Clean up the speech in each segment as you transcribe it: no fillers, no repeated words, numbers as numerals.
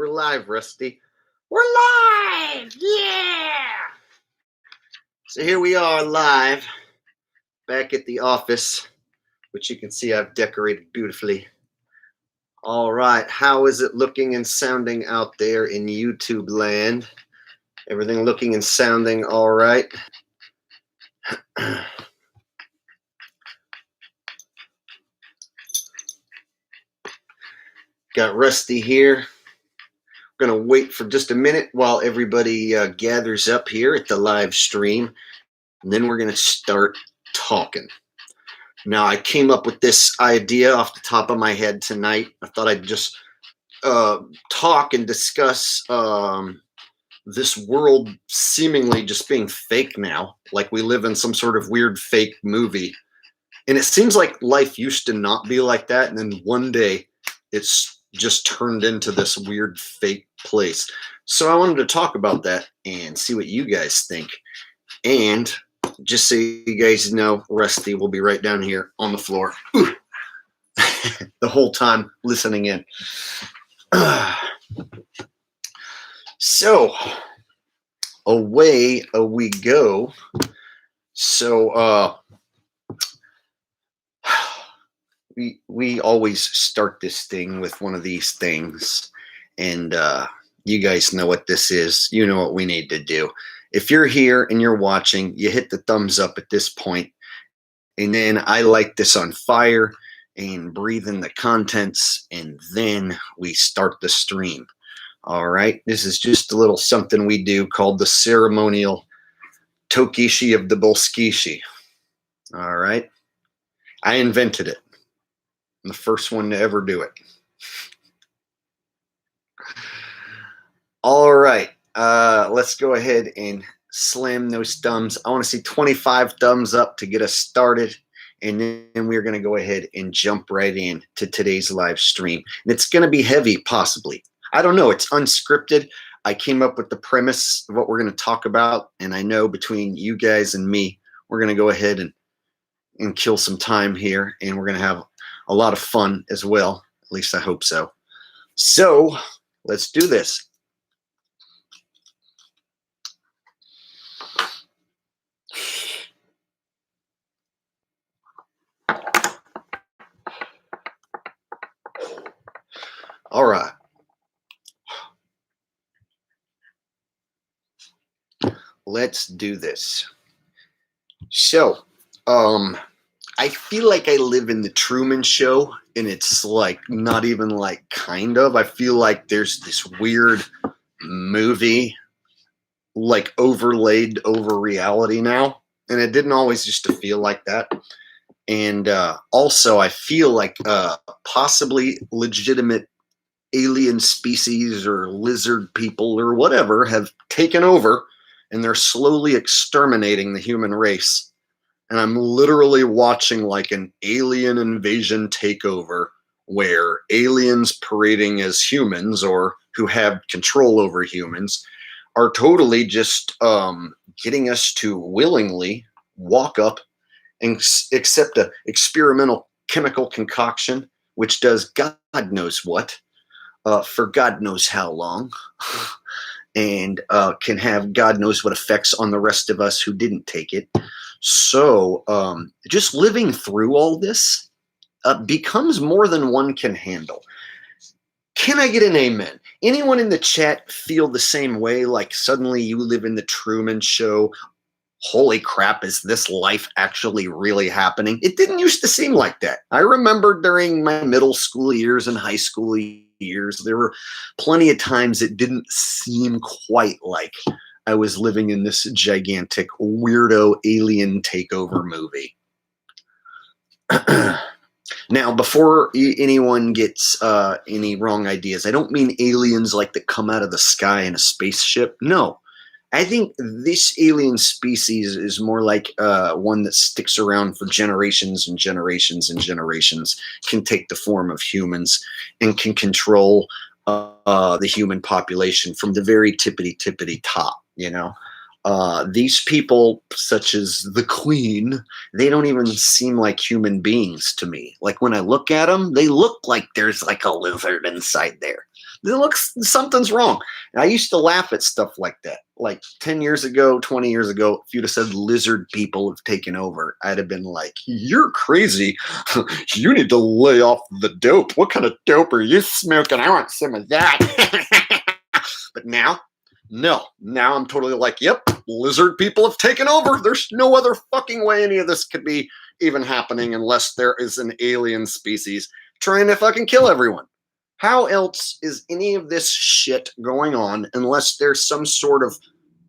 We're live, Rusty. We're live! Yeah! So here we are live, back at the office, which you can see I've decorated beautifully. All right, how is it looking and sounding out there in YouTube land? Everything looking and sounding all right? Got Rusty here. Going to wait for just a minute while everybody gathers up here at the live stream, and then we're going to start talking. Now, I came up with this idea off the top of my head tonight. I thought I'd just talk and discuss this world seemingly just being fake now, like we live in some sort of weird fake movie. And it seems like life used to not be like that, and then one day it's just turned into this weird fake place. So I wanted to talk about that and see what you guys think. And just so you guys know, Rusty will be right down here on the floor the whole time listening in. So away we go. So we always start this thing with one of these things, and you guys know what this is. You know what we need to do. If you're here and you're watching, you hit the thumbs up at this point, and then I light this on fire and breathe in the contents, and then we start the stream. All right, this is just a little something we do called the ceremonial Tokishi of the Bolskishi. All right, I invented it. I'm the first one to ever do it. All right, let's go ahead and slam those thumbs. I want to see 25 thumbs up to get us started, and then we're going to go ahead and jump right in to today's live stream. And it's going to be heavy, possibly. I don't know. It's unscripted. I came up with the premise of what we're going to talk about, and I know between you guys and me, we're going to go ahead and kill some time here, and we're going to have a lot of fun as well. At least I hope so. So let's do this. All right. Let's do this. So, I feel like I live in the Truman Show, and it's like not even like kind of. I feel like there's this weird movie like overlaid over reality now, and it didn't always used to feel like that. And also, I feel like possibly legitimate alien species or lizard people or whatever have taken over, and they're slowly exterminating the human race. And I'm literally watching like an alien invasion takeover where aliens parading as humans or who have control over humans are totally just getting us to willingly walk up and accept an experimental chemical concoction, which does God knows what, for God knows how long, and can have God knows what effects on the rest of us who didn't take it. So just living through all this becomes more than one can handle. Can I get an amen? Anyone in the chat feel the same way? Like suddenly you live in the Truman Show. Holy crap, is this life actually really happening? It didn't used to seem like that. I remember during my middle school years and high school years, there were plenty of times it didn't seem quite like I was living in this gigantic weirdo alien takeover movie. Now, before anyone gets any wrong ideas, I don't mean aliens like that come out of the sky in a spaceship. No, I think this alien species is more like one that sticks around for generations and generations and generations, can take the form of humans, and can control the human population from the very tippity top. You know, these people, such as the Queen, they don't even seem like human beings to me. Like when I look at them, they look like there's like a lizard inside there. something's wrong. And I used to laugh at stuff like that. Like 10 years ago, 20 years ago, if you'd have said lizard people have taken over, I'd have been like, you're crazy. You need to lay off the dope. What kind of dope are you smoking? I want some of that. But now, no. Now I'm totally like, yep, lizard people have taken over. There's no other fucking way any of this could be even happening unless there is an alien species trying to fucking kill everyone. How else is any of this shit going on unless there's some sort of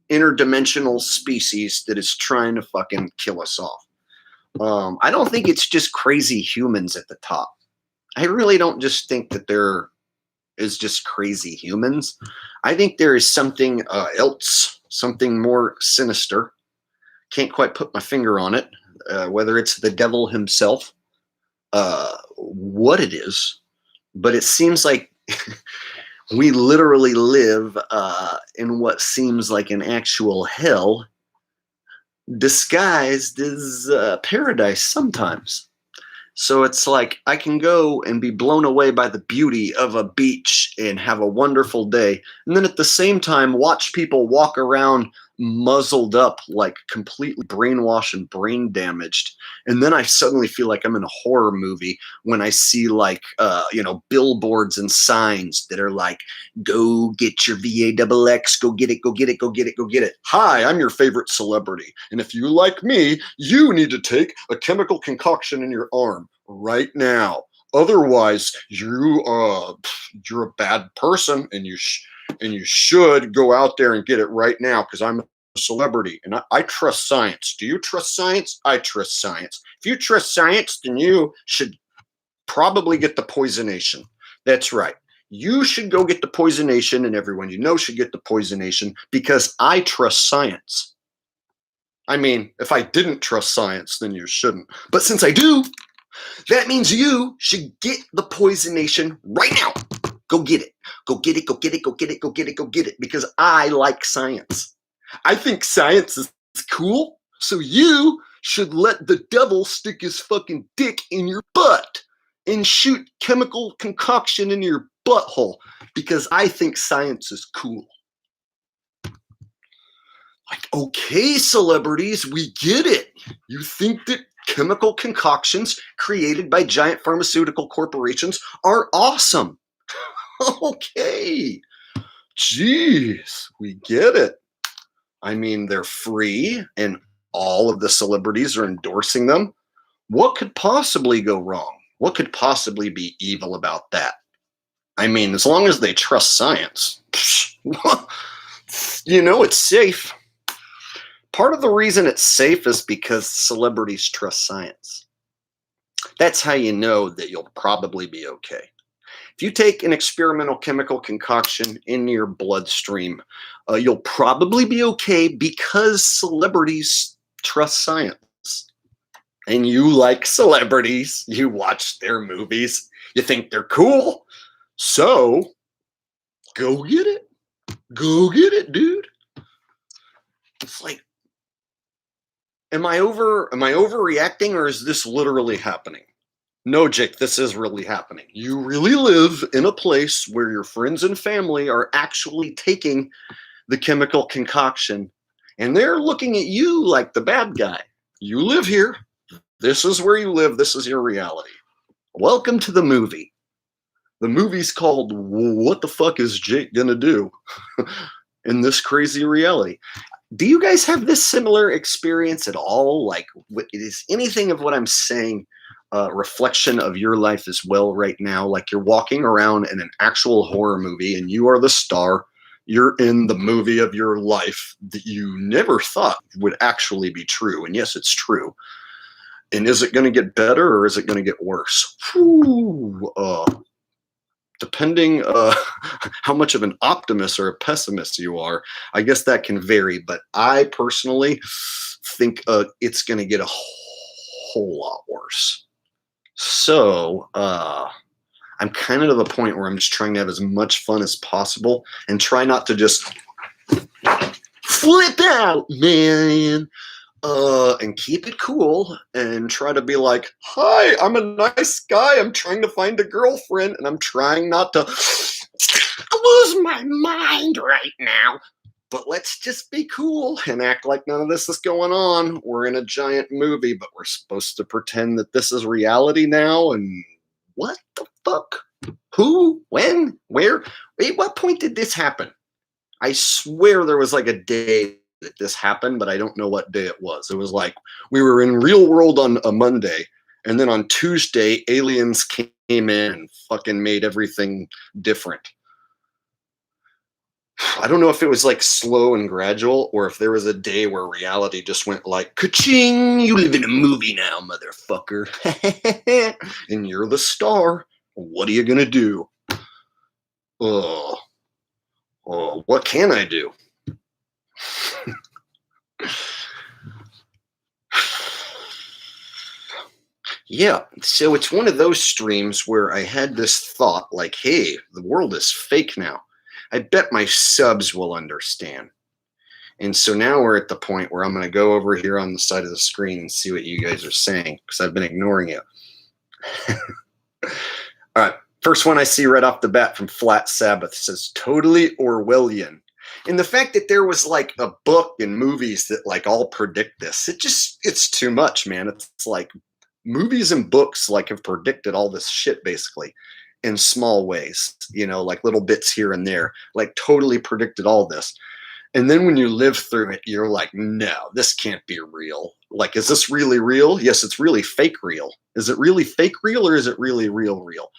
interdimensional species that is trying to fucking kill us off? I don't think it's just crazy humans at the top. I really don't just think that there is just crazy humans. I think there is something else, something more sinister. Can't quite put my finger on it, whether it's the devil himself, what it is. But it seems like we literally live in what seems like an actual hell disguised as paradise sometimes. So it's like I can go and be blown away by the beauty of a beach and have a wonderful day. And then at the same time, watch people walk around muzzled up, like completely brainwashed and brain damaged. And then I suddenly feel like I'm in a horror movie when I see like, billboards and signs that are like, go get your VAXX, go get it, go get it, go get it, go get it. Hi, I'm your favorite celebrity. And if you like me, you need to take a chemical concoction in your arm right now. Otherwise, you're a bad person, and you should go out there and get it right now because I'm a celebrity and I trust science. Do you trust science? I trust science. If you trust science, then you should probably get the poisonation. That's right. You should go get the poisonation, and everyone you know should get the poisonation because I trust science. I mean, if I didn't trust science, then you shouldn't. But since I do, that means you should get the poisonation right now. Go get it. Go get it. Go get it. Go get it. Go get it. Go get it. Because I like science. I think science is cool. So you should let the devil stick his fucking dick in your butt and shoot chemical concoction in your butthole because I think science is cool. Like, okay, celebrities, we get it. You think that chemical concoctions created by giant pharmaceutical corporations are awesome. Okay. Jeez, we get it. I mean, they're free and all of the celebrities are endorsing them. What could possibly go wrong? What could possibly be evil about that? I mean, as long as they trust science, it's safe. Part of the reason it's safe is because celebrities trust science. That's how you know that you'll probably be okay. If you take an experimental chemical concoction in your bloodstream, you'll probably be okay because celebrities trust science. And you like celebrities. You watch their movies. You think they're cool. So, go get it. Go get it, dude. It's like, am I overreacting, or is this literally happening? No, Jake, this is really happening. You really live in a place where your friends and family are actually taking the chemical concoction, and they're looking at you like the bad guy. You live here. This is where you live. This is your reality. Welcome to the movie. The movie's called What the Fuck is Jake Gonna Do in this crazy reality? Do you guys have this similar experience at all? Like, is anything of what I'm saying reflection of your life as well right now? Like you're walking around in an actual horror movie and you are the star. You're in the movie of your life that you never thought would actually be true. And yes, it's true. And is it going to get better or is it going to get worse? Whew, depending how much of an optimist or a pessimist you are, I guess that can vary. But I personally think it's going to get a whole lot worse. So I'm kind of to the point where I'm just trying to have as much fun as possible and try not to just flip out, man. And keep it cool and try to be like, hi, I'm a nice guy. I'm trying to find a girlfriend and I'm trying not to I lose my mind right now. But let's just be cool and act like none of this is going on. We're in a giant movie, but we're supposed to pretend that this is reality now. And what the fuck? Who? When? Where? At what point did this happen? I swear there was like a day that this happened, but I don't know what day it was. It was like we were in real world on a Monday, and then on Tuesday, aliens came in and fucking made everything different. I don't know if it was like slow and gradual, or if there was a day where reality just went like, ka-ching, you live in a movie now, motherfucker. And you're the star. What are you gonna do? Oh, what can I do? Yeah, so it's one of those streams where I had this thought like, hey, the world is fake now. I bet my subs will understand. And so now we're at the point where I'm going to go over here on the side of the screen and see what you guys are saying, because I've been ignoring it. All right, first one I see right off the bat from Flat Sabbath says, totally Orwellian. And the fact that there was like a book and movies that like all predict this, it's too much, man. It's like movies and books like have predicted all this shit basically in small ways, you know, like little bits here and there, like totally predicted all this. And then when you live through it, you're like, no, this can't be real. Like, is this really real? Yes, it's really fake real. Is it really fake real, or is it really real?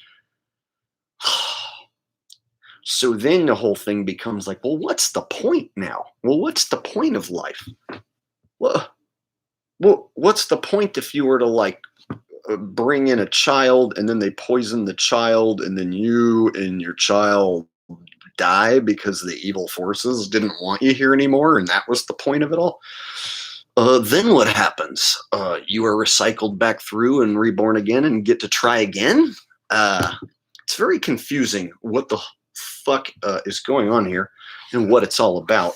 So then the whole thing becomes like, well, what's the point now? Well, what's the point of life? Well, what's the point if you were to like bring in a child and then they poison the child and then you and your child die because the evil forces didn't want you here anymore and that was the point of it all? Then what happens? You are recycled back through and reborn again and get to try again? It's very confusing what the fuck is going on here and what it's all about.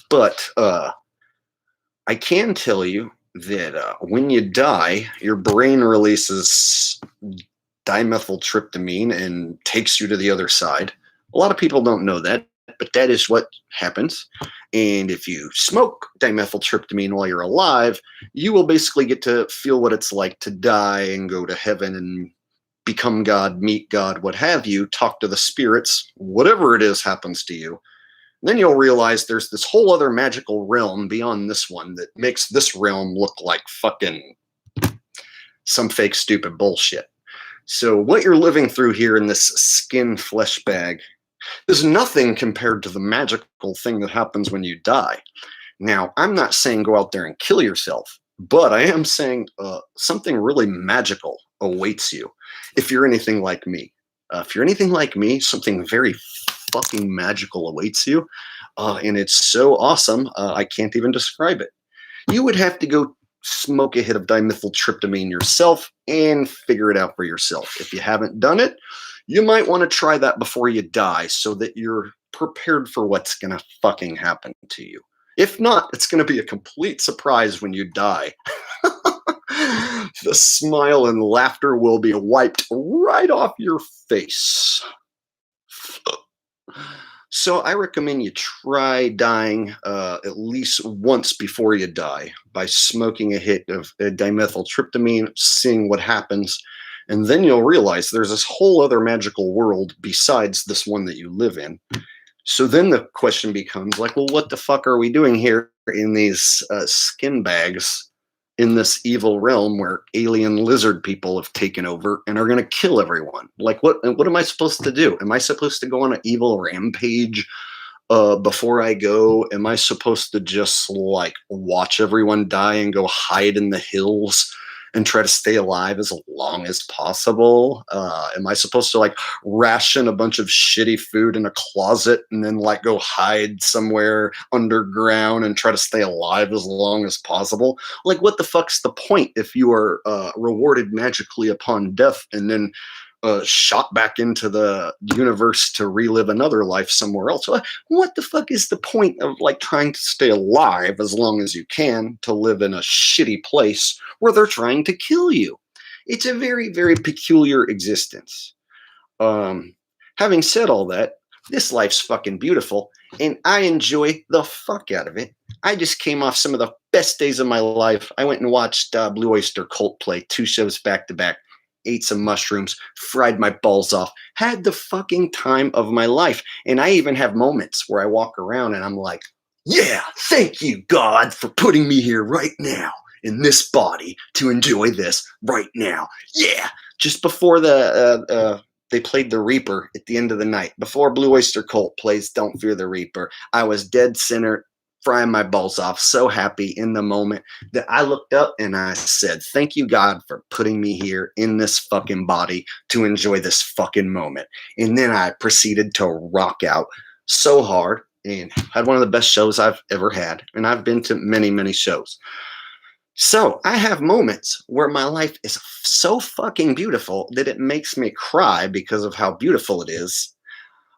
But I can tell you that when you die, your brain releases dimethyltryptamine and takes you to the other side. A lot of people don't know that, but that is what happens. And if you smoke dimethyltryptamine while you're alive, you will basically get to feel what it's like to die and go to heaven and become God, meet God, what have you, talk to the spirits, whatever it is happens to you. Then you'll realize there's this whole other magical realm beyond this one that makes this realm look like fucking some fake stupid bullshit. So what you're living through here in this skin flesh bag is nothing compared to the magical thing that happens when you die. Now, I'm not saying go out there and kill yourself, but I am saying something really magical awaits you if you're anything like me. If you're anything like me, something very fucking magical awaits you, and it's so awesome, I can't even describe it. You would have to go smoke a hit of dimethyltryptamine yourself and figure it out for yourself. If you haven't done it, you might want to try that before you die so that you're prepared for what's going to fucking happen to you. If not, it's going to be a complete surprise when you die. The smile and laughter will be wiped right off your face. So I recommend you try dying at least once before you die by smoking a hit of dimethyltryptamine, seeing what happens, and then you'll realize there's this whole other magical world besides this one that you live in. So then the question becomes like, well, what the fuck are we doing here in these skin bags in this evil realm where alien lizard people have taken over and are going to kill everyone? Like, what am I supposed to do? Am I supposed to go on an evil rampage before I go? Am I supposed to just like watch everyone die and go hide in the hills and try to stay alive as long as possible? Am I supposed to like ration a bunch of shitty food in a closet and then like go hide somewhere underground and try to stay alive as long as possible? Like, what the fuck's the point if you are rewarded magically upon death and then shot back into the universe to relive another life somewhere else? What the fuck is the point of like trying to stay alive as long as you can to live in a shitty place where they're trying to kill you? It's a very, very peculiar existence. Having said all that, this life's fucking beautiful and I enjoy the fuck out of it. I just came off some of the best days of my life. I went and watched Blue Oyster Cult play 2 shows back to back, ate some mushrooms, fried my balls off, had the fucking time of my life. And I even have moments where I walk around and I'm like, yeah, thank you, God, for putting me here right now in this body to enjoy this right now. Yeah. Just before they played the Reaper at the end of the night, before Blue Oyster Cult plays Don't Fear the Reaper, I was dead center, frying my balls off, so happy in the moment that I looked up and I said, thank you, God, for putting me here in this fucking body to enjoy this fucking moment. And then I proceeded to rock out so hard and had one of the best shows I've ever had. And I've been to many, many shows. So I have moments where my life is so fucking beautiful that it makes me cry because of how beautiful it is,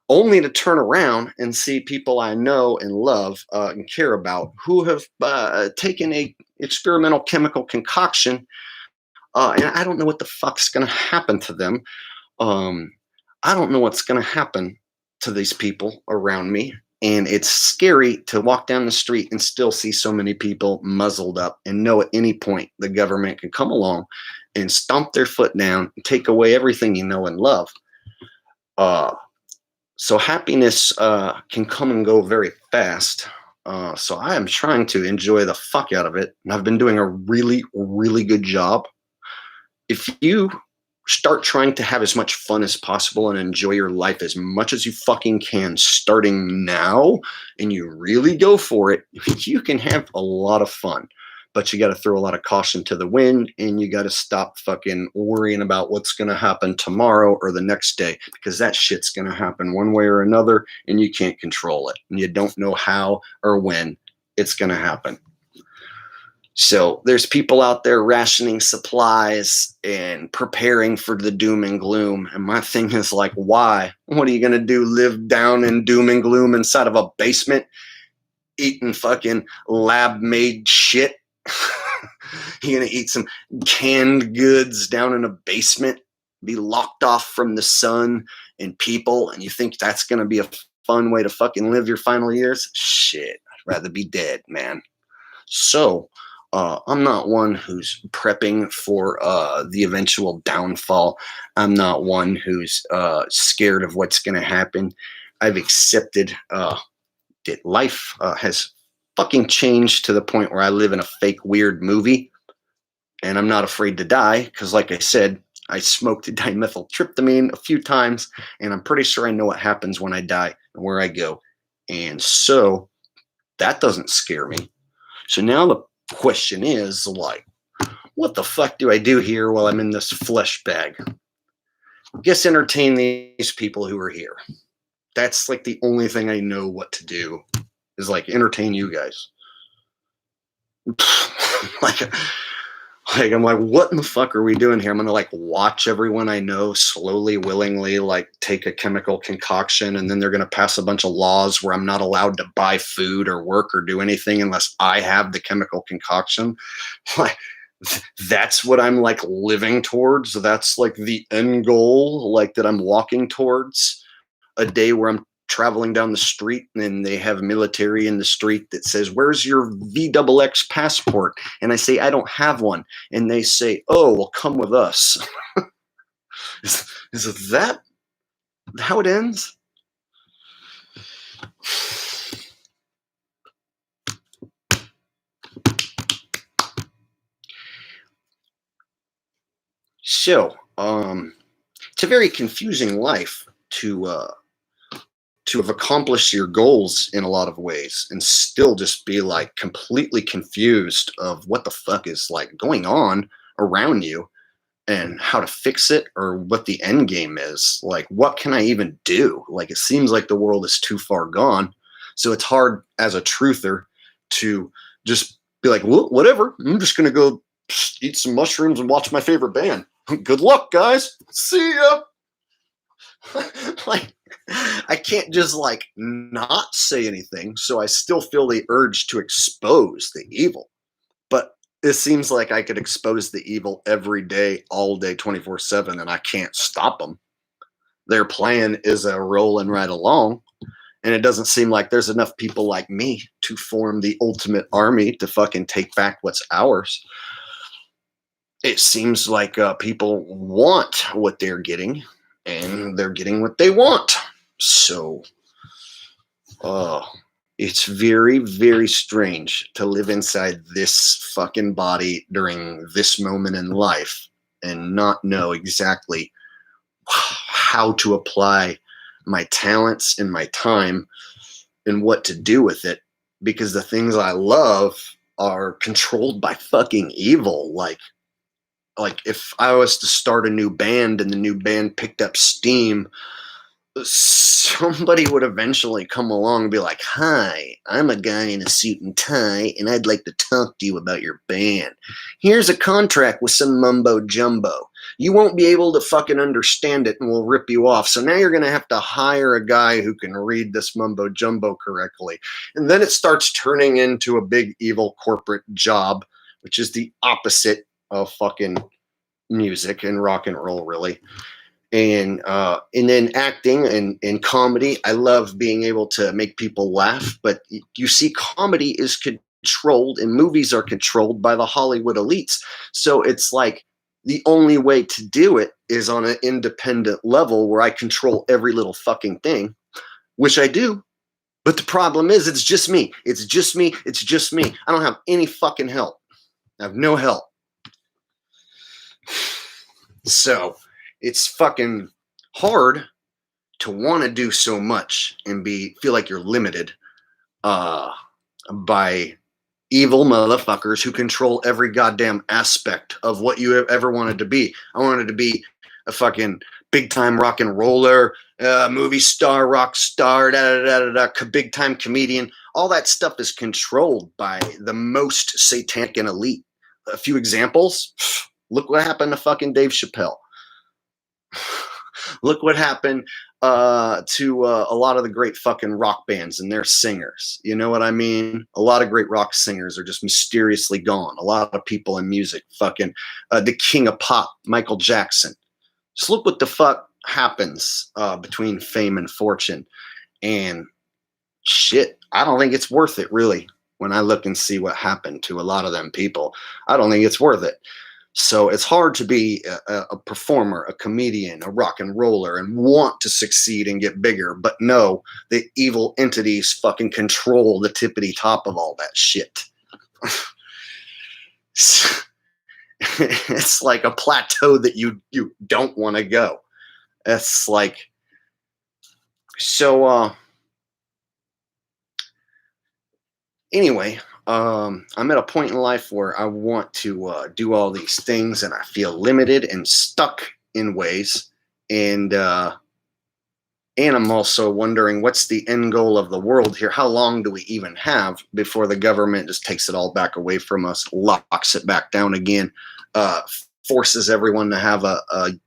only to turn around and see people I know and love and care about who have taken a experimental chemical concoction, and I don't know what the fuck's going to happen to them. I don't know what's going to happen to these people around me. And it's scary to walk down the street and still see so many people muzzled up and know at any point the government can come along and stomp their foot down and take away everything you know and love. So happiness can come and go very fast. So I am trying to enjoy the fuck out of it. And I've been doing a really, really good job. If you start trying to have as much fun as possible and enjoy your life as much as you fucking can starting now, and you really go for it, you can have a lot of fun. But you got to throw a lot of caution to the wind, and you got to stop fucking worrying about what's going to happen tomorrow or the next day, because that shit's going to happen one way or another, and you can't control it. And you don't know how or when it's going to happen. So there's people out there rationing supplies and preparing for the doom and gloom. And my thing is like, why? What are you going to do? Live down in doom and gloom inside of a basement eating fucking lab made shit? You're going to eat some canned goods down in a basement, be locked off from the sun and people, and you think that's going to be a fun way to fucking live your final years? Shit, I'd rather be dead, man. So I'm not one who's prepping for the eventual downfall. I'm not one who's scared of what's going to happen. I've accepted that life has fucking changed to the point where I live in a fake weird movie, and I'm not afraid to die because, like I said, I smoked dimethyltryptamine a few times, and I'm pretty sure I know what happens when I die and where I go. And so that doesn't scare me. So now the question is, like, what the fuck do I do here while I'm in this flesh bag? I guess entertain these people who are here. That's like the only thing I know what to do, is like entertain you guys. like I'm like, what in the fuck are we doing here? I'm gonna like watch everyone I know slowly, willingly, like take a chemical concoction, and then they're gonna pass a bunch of laws where I'm not allowed to buy food or work or do anything unless I have the chemical concoction. Like, that's what I'm like living towards. That's like the end goal, like that I'm walking towards. A day where I'm traveling down the street and they have military in the street that says, where's your VXX passport? And I say, I don't have one. And they say, oh, well, come with us. Is that how it ends? So, it's a very confusing life to have accomplished your goals in a lot of ways and still just be like completely confused of what the fuck is like going on around you and how to fix it or what the end game is. Like, what can I even do? Like, it seems like the world is too far gone. So it's hard as a truther to just be like, well, whatever, I'm just going to go eat some mushrooms and watch my favorite band. Good luck, guys. See ya. Like, I can't just like not say anything, so I still feel the urge to expose the evil. But it seems like I could expose the evil every day, all day, 24/7, and I can't stop them. Their plan is rolling right along. And it doesn't seem like there's enough people like me to form the ultimate army to fucking take back what's ours. It seems like people want what they're getting, and they're getting what they want. So, it's very, very strange to live inside this fucking body during this moment in life and not know exactly how to apply my talents and my time and what to do with it, because the things I love are controlled by fucking evil. Like if I was to start a new band and the new band picked up steam, somebody would eventually come along and be like, "Hi, I'm a guy in a suit and tie, and I'd like to talk to you about your band. Here's a contract with some mumbo jumbo. You won't be able to fucking understand it, and we'll rip you off. So now you're going to have to hire a guy who can read this mumbo jumbo correctly." And then it starts turning into a big evil corporate job, which is the opposite of fucking music and rock and roll, really. And then acting and comedy, I love being able to make people laugh. But you see, comedy is controlled and movies are controlled by the Hollywood elites. So it's like the only way to do it is on an independent level where I control every little fucking thing, which I do. But the problem is, it's just me. It's just me. It's just me. I don't have any fucking help. I have no help. So it's fucking hard to want to do so much and feel like you're limited by evil motherfuckers who control every goddamn aspect of what you have ever wanted to be. I wanted to be a fucking big time rock and roller, movie star, rock star, big time comedian. All that stuff is controlled by the most satanic and elite. A few examples. Look what happened to fucking Dave Chappelle. Look what happened to a lot of the great fucking rock bands and their singers. You know what I mean? A lot of great rock singers are just mysteriously gone. A lot of people in music, fucking the king of pop, Michael Jackson. Just look what the fuck happens between fame and fortune. And shit, I don't think it's worth it, really. When I look and see what happened to a lot of them people, I don't think it's worth it. So it's hard to be a performer, a comedian, a rock and roller, and want to succeed and get bigger. But no, the evil entities fucking control the tippity top of all that shit. It's like a plateau that you don't want to go. It's like, so anyway, I'm at a point in life where I want to do all these things, and I feel limited and stuck in ways. And I'm also wondering, what's the end goal of the world here? How long do we even have before the government just takes it all back away from us, locks it back down again, forces everyone to have a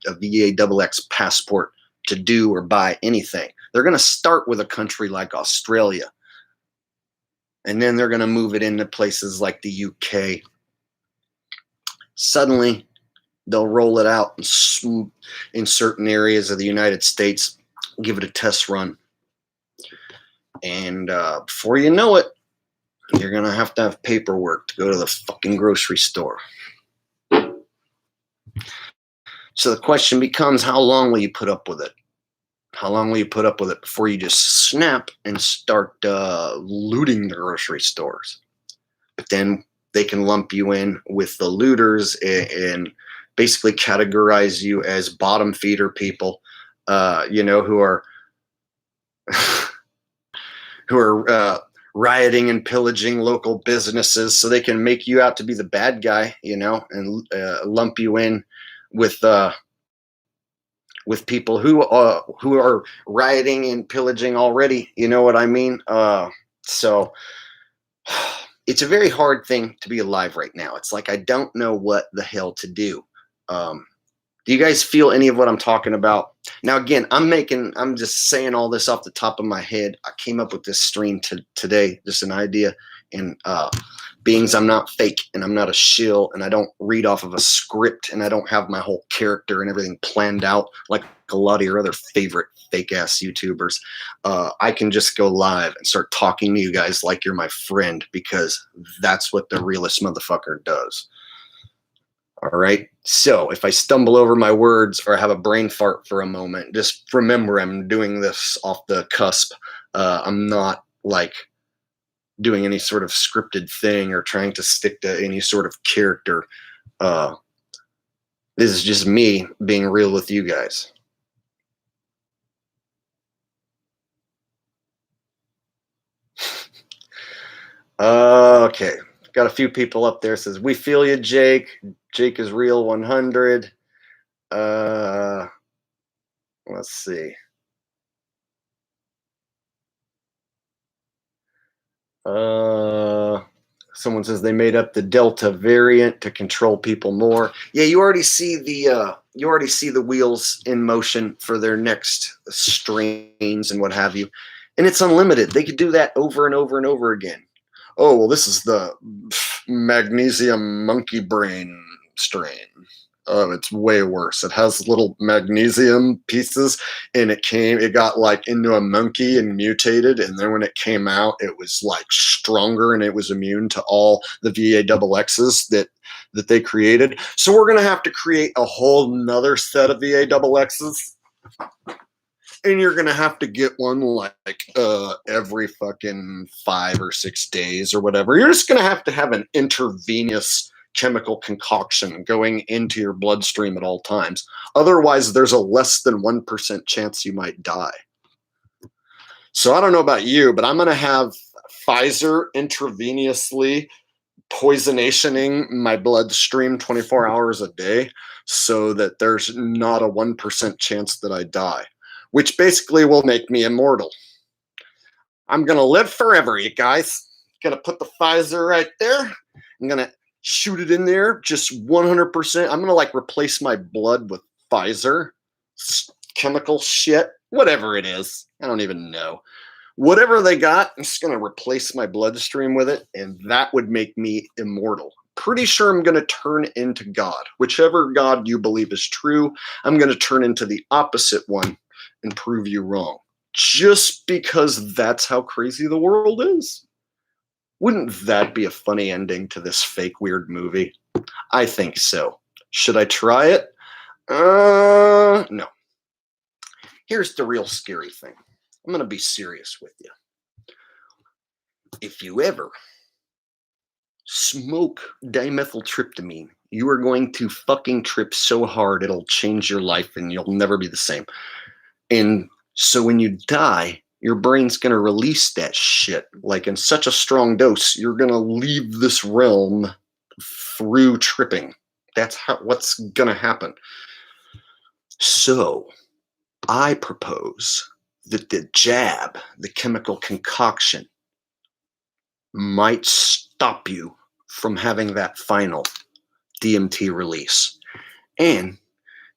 VAXX passport to do or buy anything? They're going to start with a country like Australia. And then they're going to move it into places like the UK. Suddenly, they'll roll it out in certain areas of the United States, give it a test run. And before you know it, you're going to have paperwork to go to the fucking grocery store. So the question becomes, how long will you put up with it? How long will you put up with it before you just snap and start looting the grocery stores? But then they can lump you in with the looters and basically categorize you as bottom feeder people, who are rioting and pillaging local businesses, so they can make you out to be the bad guy, and lump you in with people who are rioting and pillaging already. You know what I mean? So it's a very hard thing to be alive right now. It's like I don't know what the hell to do. Do you guys feel any of what I'm talking about? Now, again, I'm just saying all this off the top of my head. I came up with this stream today, just an idea. And Beings, I'm not fake and I'm not a shill and I don't read off of a script and I don't have my whole character and everything planned out like a lot of your other favorite fake ass YouTubers. I can just go live and start talking to you guys like you're my friend because that's what the realest motherfucker does. All right. So if I stumble over my words or have a brain fart for a moment, just remember I'm doing this off the cusp. I'm not like doing any sort of scripted thing or trying to stick to any sort of character. This is just me being real with you guys. Okay. Got a few people up there. Says, we feel you, Jake. Jake is real 100. Let's see. Someone says they made up the Delta variant to control people more. Yeah, you already see the wheels in motion for their next strains and what have you. And it's unlimited. They could do that over and over and over again. Oh, well, this is the magnesium monkey brain strain. It's way worse. It has little magnesium pieces, and it got like into a monkey and mutated, and then when it came out, it was like stronger and it was immune to all the VAXXs that they created. So we're gonna have to create a whole nother set of VAXXs. And you're gonna have to get one like every fucking 5 or 6 days or whatever. You're just gonna have to have an intravenous chemical concoction going into your bloodstream at all times. Otherwise, there's a less than 1% chance you might die. So I don't know about you, but I'm gonna have Pfizer intravenously poisonating my bloodstream 24 hours a day so that there's not a 1% chance that I die, which basically will make me immortal. I'm gonna live forever, you guys. Gonna put the Pfizer right there. I'm gonna shoot it in there, just 100%. I'm gonna like replace my blood with Pfizer chemical shit, whatever it is. I don't even know. Whatever they got, I'm just gonna replace my bloodstream with it, and that would make me immortal. Pretty sure I'm gonna turn into God. Whichever God you believe is true, I'm gonna turn into the opposite one and prove you wrong. Just because that's how crazy the world is. Wouldn't that be a funny ending to this fake weird movie? I think so. Should I try it? No. Here's the real scary thing. I'm gonna be serious with you. If you ever smoke dimethyltryptamine, you are going to fucking trip so hard it'll change your life and you'll never be the same. And so when you die, your brain's going to release that shit. Like in such a strong dose, you're going to leave this realm through tripping. That's what's going to happen. So I propose that the jab, the chemical concoction, might stop you from having that final DMT release and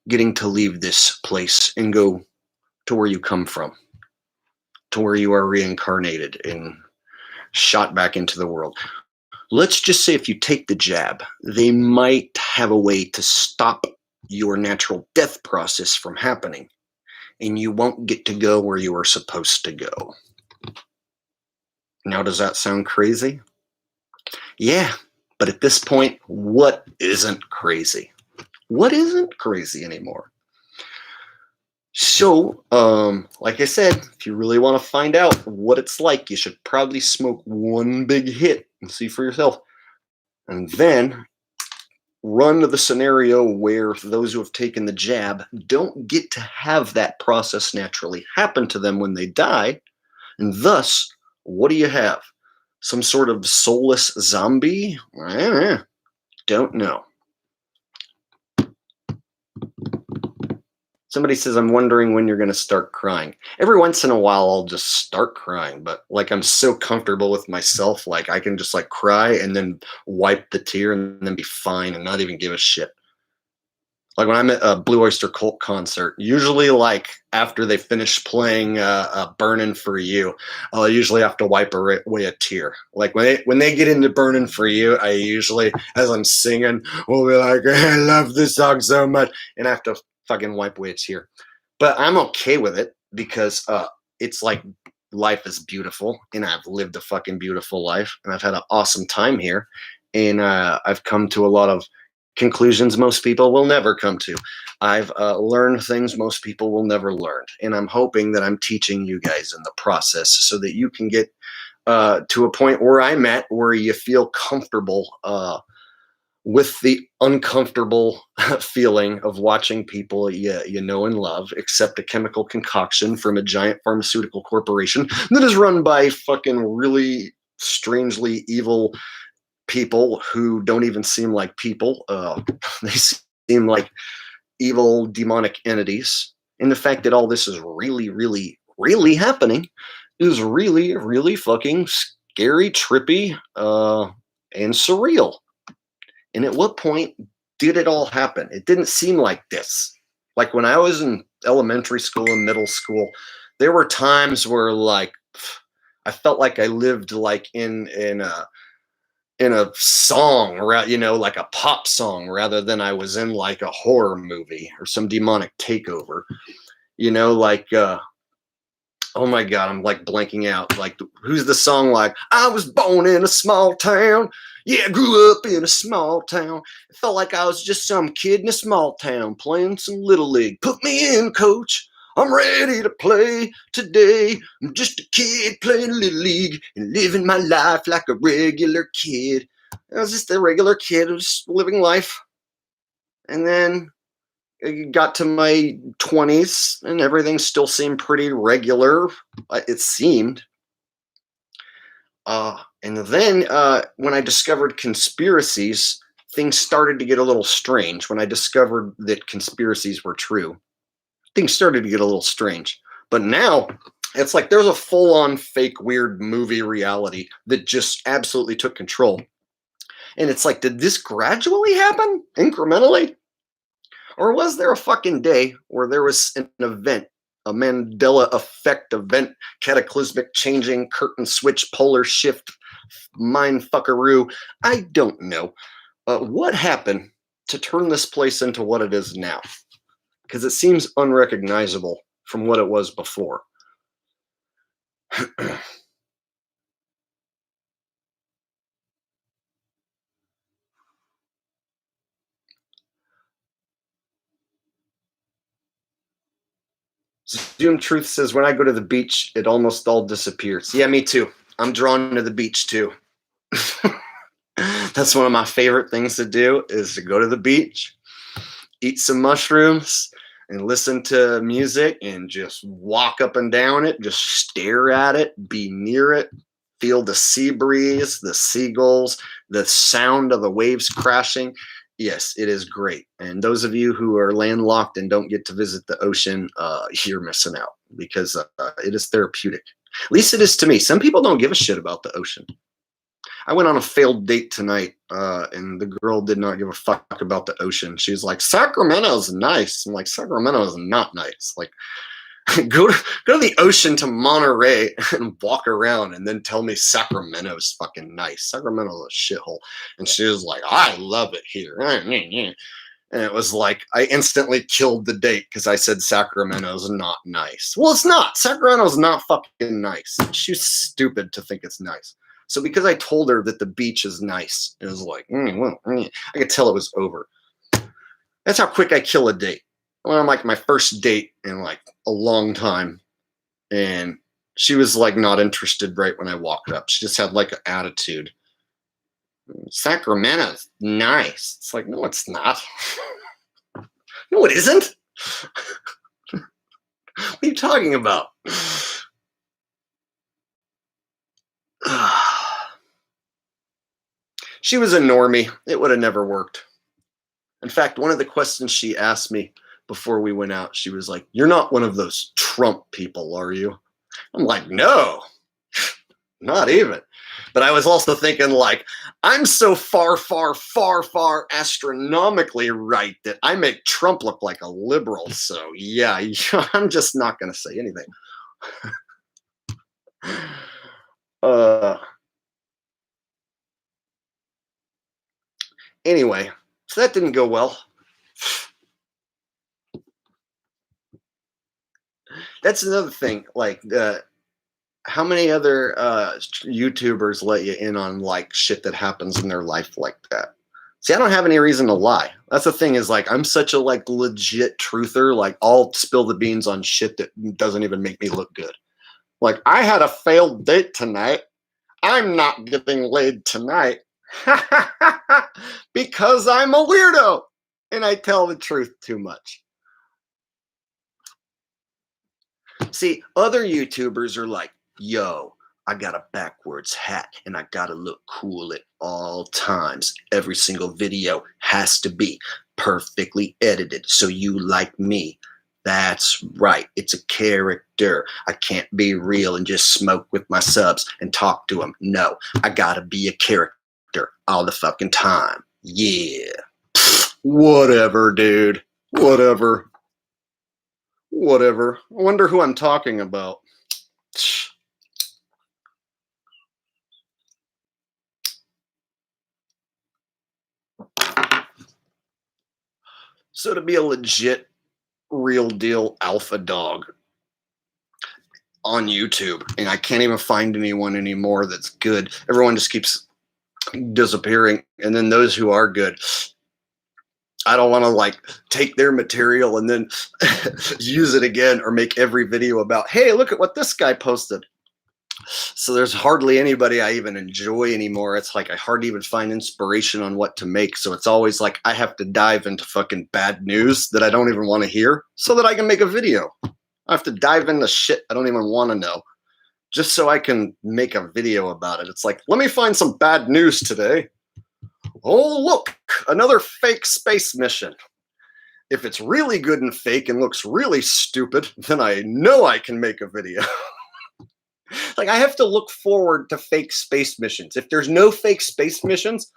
getting to leave this place and go to where you come from, to where you are reincarnated and shot back into the world. Let's just say if you take the jab, they might have a way to stop your natural death process from happening, and you won't get to go where you are supposed to go. Now, does that sound crazy? Yeah, but at this point, what isn't crazy? What isn't crazy anymore? So, like I said, if you really want to find out what it's like, you should probably smoke one big hit and see for yourself. And then run to the scenario where those who have taken the jab don't get to have that process naturally happen to them when they die. And thus, what do you have? Some sort of soulless zombie? Don't know. Somebody says, I'm wondering when you're going to start crying. Every once in a while, I'll just start crying, but like I'm so comfortable with myself, like I can just like cry and then wipe the tear and then be fine and not even give a shit. Like when I'm at a Blue Oyster Cult concert, usually like after they finish playing "Burning for You," I'll usually have to wipe away a tear. Like when they get into "Burning for You," I usually, as I'm singing, will be like, "I love this song so much," and I have to fucking wipe away a tear. But I'm okay with it because it's like life is beautiful, and I've lived a fucking beautiful life, and I've had an awesome time here, and I've come to a lot of conclusions most people will never come to. I've learned things most people will never learn. And I'm hoping that I'm teaching you guys in the process so that you can get to a point where I'm at where you feel comfortable with the uncomfortable feeling of watching people you know and love accept a chemical concoction from a giant pharmaceutical corporation that is run by fucking really strangely evil people who don't even seem like people. They seem like evil demonic entities. And the fact that all this is really, really, really happening is really, really fucking scary, trippy, and surreal. And at what point did it all happen? It didn't seem like this. Like when I was in elementary school and middle school, there were times where like I felt like I lived like in a song, you know, like a pop song, rather than I was in like a horror movie or some demonic takeover. You know, like oh my god, I'm like blanking out. Like who's the song like I was born in a small town. Yeah, I grew up in a small town. It felt like I was just some kid in a small town playing some little league. Put me in, coach. I'm ready to play today. I'm just a kid playing little league and living my life like a regular kid. I was just a regular kid who's living life. And then I got to my 20s and everything still seemed pretty regular. It seemed. And then when I discovered conspiracies, things started to get a little strange. When I discovered that conspiracies were true, things started to get a little strange. But now it's like there's a full-on fake weird movie reality that just absolutely took control. And it's like, did this gradually happen incrementally? Or was there a fucking day where there was an event, a Mandela effect event, cataclysmic changing, curtain switch, polar shift, mind fuckaroo? I don't know. What happened to turn this place into what it is now? Because it seems unrecognizable from what it was before. Zoom Truth says, when I go to the beach, it almost all disappears. Yeah, me too. I'm drawn to the beach too. That's one of my favorite things to do is to go to the beach, eat some mushrooms, and listen to music and just walk up and down it, just stare at it, be near it, feel the sea breeze, the seagulls, the sound of the waves crashing. Yes, it is great. And those of you who are landlocked and don't get to visit the ocean, you're missing out because it is therapeutic. At least it is to me. Some people don't give a shit about the ocean. I went on a failed date tonight, and the girl did not give a fuck about the ocean. She's like, Sacramento's nice. I'm like, Sacramento is not nice. Like, go to the ocean to Monterey and walk around and then tell me Sacramento's fucking nice. Sacramento's a shithole. And she was like, I love it here. And it was like, I instantly killed the date because I said Sacramento's not nice. Well, it's not. Sacramento's not fucking nice. She's stupid to think it's nice. So because I told her that the beach is nice, it was like, I could tell it was over. That's how quick I kill a date. Well, I'm like my first date in like a long time. And she was like not interested right when I walked up. She just had like an attitude. Sacramento's nice. It's like, no, it's not. No, it isn't. What are you talking about? She was a normie. It would have never worked. In fact, one of the questions she asked me before we went out, she was like, you're not one of those Trump people, are you? I'm like, no, not even. But I was also thinking, like, I'm so far, far, far, far astronomically right that I make Trump look like a liberal. So yeah, I'm just not going to say anything. Anyway, so that didn't go well. That's another thing. Like, how many other YouTubers let you in on like shit that happens in their life like that? See, I don't have any reason to lie. That's the thing, is like, I'm such a like legit truther. Like, I'll spill the beans on shit that doesn't even make me look good. Like, I had a failed date tonight. I'm not getting laid tonight because I'm a weirdo and I tell the truth too much. See, other YouTubers are like, yo, I got a backwards hat and I gotta look cool at all times. Every single video has to be perfectly edited so you like me. That's right, it's a character. I can't be real and just smoke with my subs and talk to them. No, I gotta be a character all the fucking time. Yeah. Whatever, dude. Whatever. Whatever. I wonder who I'm talking about. So to be a legit, real deal alpha dog on YouTube, and I can't even find anyone anymore that's good. Everyone just keeps disappearing. And then those who are good, I don't want to like take their material and then use it again or make every video about, hey, look at what this guy posted. So there's hardly anybody I even enjoy anymore. It's like I hardly even find inspiration on what to make. So it's always like I have to dive into fucking bad news that I don't even want to hear so that I can make a video. I have to dive into shit I don't even want to know just so I can make a video about it. It's like, let me find some bad news today. Oh, look, another fake space mission. If it's really good and fake and looks really stupid, then I know I can make a video. Like, I have to look forward to fake space missions. If there's no fake space missions,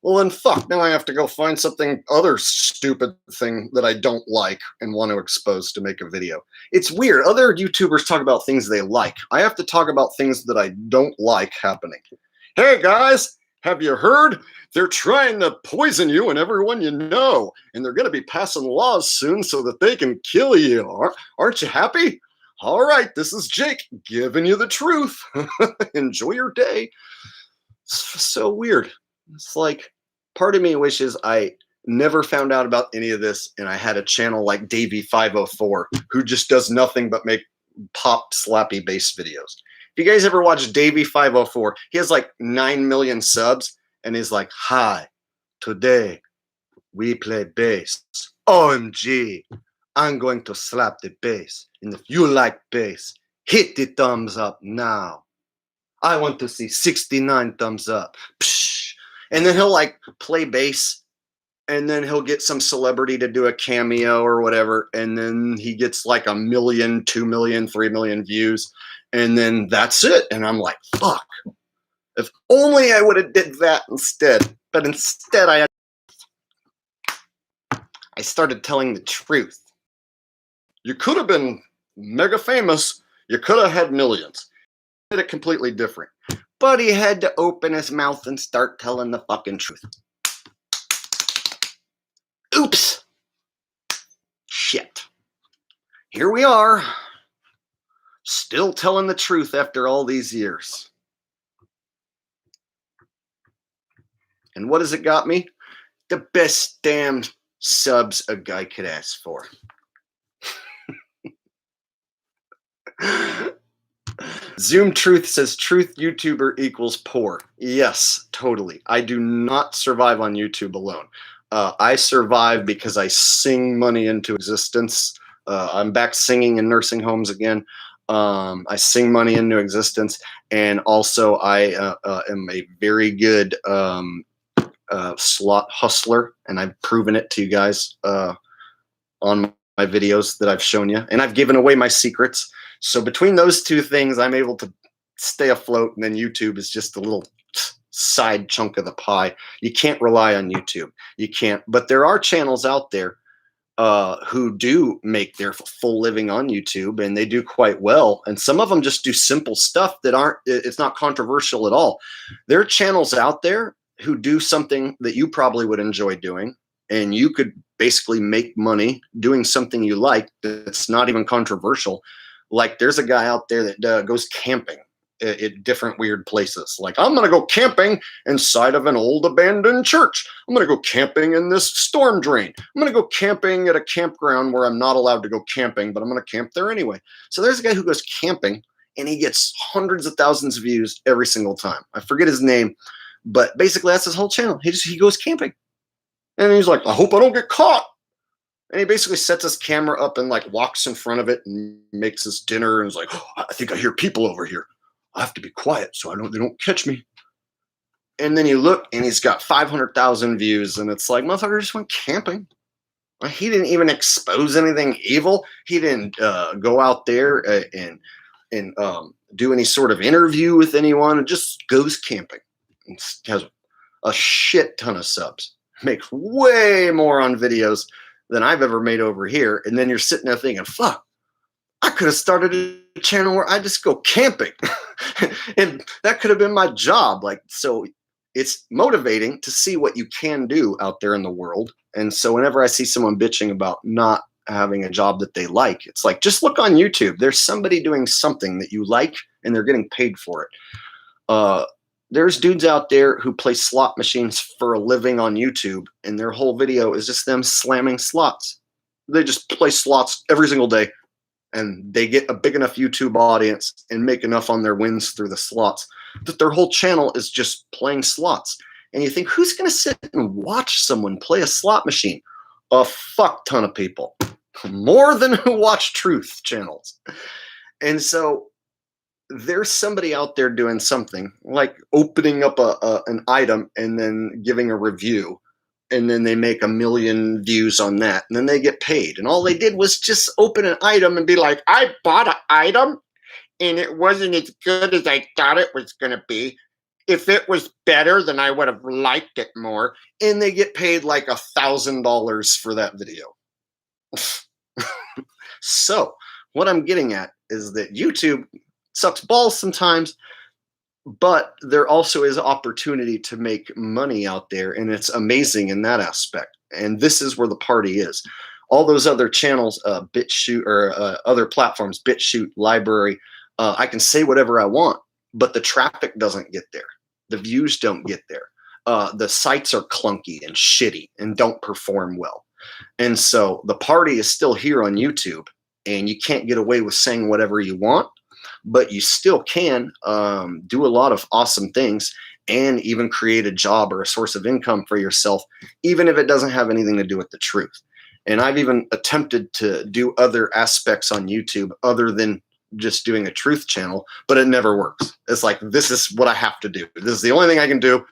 well then fuck, now I have to go find something other stupid thing that I don't like and want to expose to make a video. It's weird. Other YouTubers talk about things they like. I have to talk about things that I don't like happening. Hey guys, have you heard? They're trying to poison you and everyone you know, and they're going to be passing laws soon so that they can kill you. Aren't you happy? All right, this is Jake giving you the truth. Enjoy your day. It's so weird. It's like, part of me wishes I never found out about any of this and I had a channel like Davey504 who just does nothing but make pop slappy bass videos. If you guys ever watch Davey504, he has like 9 million subs and he's like, hi, today we play bass. OMG, I'm going to slap the bass. And if you like bass, hit the thumbs up now. I want to see 69 thumbs up. Psh. And then he'll like play bass and then he'll get some celebrity to do a cameo or whatever. And then he gets like 1 million, 2 million, 3 million views. And then that's it. And I'm like, fuck. If only I would have did that instead. But instead I started telling the truth. You could have been mega famous. You could have had millions. Did it completely different. But he had to open his mouth and start telling the fucking truth. Oops. Shit. Here we are. Still telling the truth after all these years. And what has it got me? The best damn subs a guy could ask for. Zoom Truth says truth YouTuber equals poor. Yes, totally. I do not survive on YouTube alone. I survive because I sing money into existence. I'm back singing in nursing homes again. I sing money into existence. And also I am a very good slot hustler. And I've proven it to you guys on my videos that I've shown you. And I've given away my secrets. So between those two things, I'm able to stay afloat, and then YouTube is just a little side chunk of the pie. You can't rely on YouTube. You can't. But there are channels out there who do make their full living on YouTube, and they do quite well. And some of them just do simple stuff that aren't, it's not controversial at all. There are channels out there who do something that you probably would enjoy doing, and you could basically make money doing something you like that's not even controversial. Like there's a guy out there that goes camping at different weird places. Like, I'm going to go camping inside of an old abandoned church. I'm going to go camping in this storm drain. I'm going to go camping at a campground where I'm not allowed to go camping, but I'm going to camp there anyway. So there's a guy who goes camping, and he gets hundreds of thousands of views every single time. I forget his name, but basically that's his whole channel. He goes camping. And he's like, I hope I don't get caught. And he basically sets his camera up and like walks in front of it and makes his dinner and is like, oh, I think I hear people over here. I have to be quiet so they don't catch me. And then you look and he's got 500,000 views, and it's like, motherfucker just went camping. He didn't even expose anything evil. He didn't go out there and do any sort of interview with anyone. It just goes camping. And has a shit ton of subs. Makes way more on videos than I've ever made over here. And then you're sitting there thinking, fuck, I could have started a channel where I just go camping. And that could have been my job. Like, so it's motivating to see what you can do out there in the world. And so whenever I see someone bitching about not having a job that they like, it's like, just look on YouTube. There's somebody doing something that you like, and they're getting paid for it. There's dudes out there who play slot machines for a living on YouTube, and their whole video is just them slamming slots. They just play slots every single day, and they get a big enough YouTube audience and make enough on their wins through the slots that their whole channel is just playing slots. And you think, who's going to sit and watch someone play a slot machine? A fuck ton of people. More than who watch truth channels. And so there's somebody out there doing something like opening up an item and then giving a review, and then they make 1 million views on that, and then they get paid. And all they did was just open an item and be like, I bought an item and it wasn't as good as I thought it was going to be. If it was better, then I would have liked it more. And they get paid like $1,000 for that video. So what I'm getting at is that YouTube sucks balls sometimes, but there also is opportunity to make money out there, and it's amazing in that aspect. And this is where the party is. All those other channels, BitChute or other platforms, BitChute, Library, I can say whatever I want, but the traffic doesn't get there. The views don't get there. The sites are clunky and shitty and don't perform well. And so the party is still here on YouTube, and you can't get away with saying whatever you want, but you still can do a lot of awesome things and even create a job or a source of income for yourself, even if it doesn't have anything to do with the truth. And I've even attempted to do other aspects on YouTube other than just doing a truth channel, but it never works. It's like, this is what I have to do. This is the only thing I can do.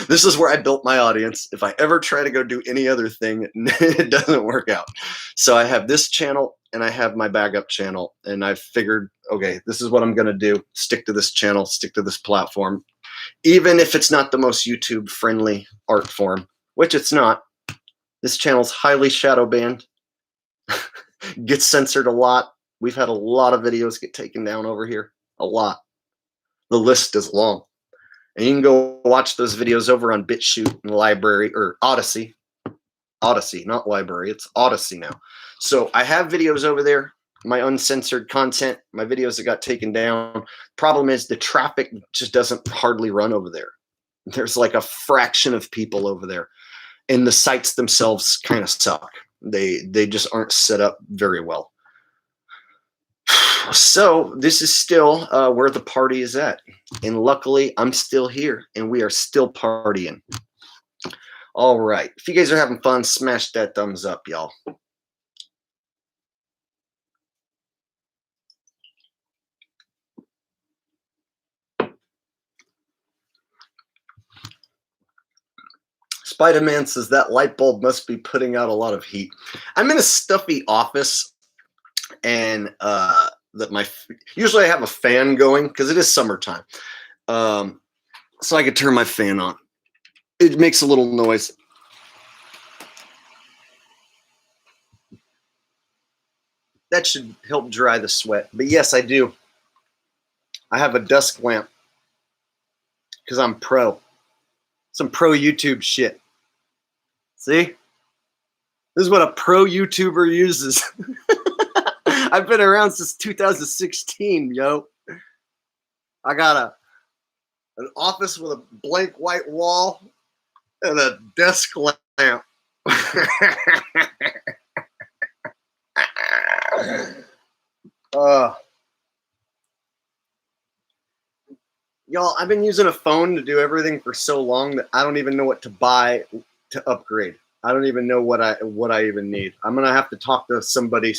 This is where I built my audience. If I ever try to go do any other thing, it doesn't work out. So I have this channel and I have my backup channel, and I've figured, okay, this is what I'm going to do. Stick to this channel, stick to this platform. Even if it's not the most YouTube friendly art form, which it's not. This channel's highly shadow banned, gets censored a lot. We've had a lot of videos get taken down over here, a lot. The list is long. And you can go watch those videos over on BitChute and Library, or Odyssey. Odyssey, not Library. It's Odyssey now. So I have videos over there, my uncensored content, my videos that got taken down. Problem is the traffic just doesn't hardly run over there. There's like a fraction of people over there. And the sites themselves kind of suck. They just aren't set up very well. So this is still where the party is at. And luckily, I'm still here, and we are still partying. All right. If you guys are having fun, smash that thumbs up, y'all. Spider-Man says that light bulb must be putting out a lot of heat. I'm in a stuffy office, and usually I have a fan going because it is summertime. so I could turn my fan on. It makes a little noise. That should help dry the sweat. But yes, I do. I have a desk lamp because I'm pro. Some pro YouTube shit. See? This is what a pro YouTuber uses. I've been around since 2016, yo. I got an office with a blank white wall and a desk lamp. Y'all, I've been using a phone to do everything for so long that I don't even know what to buy to upgrade. I don't even know what I even need. I'm gonna have to talk to somebody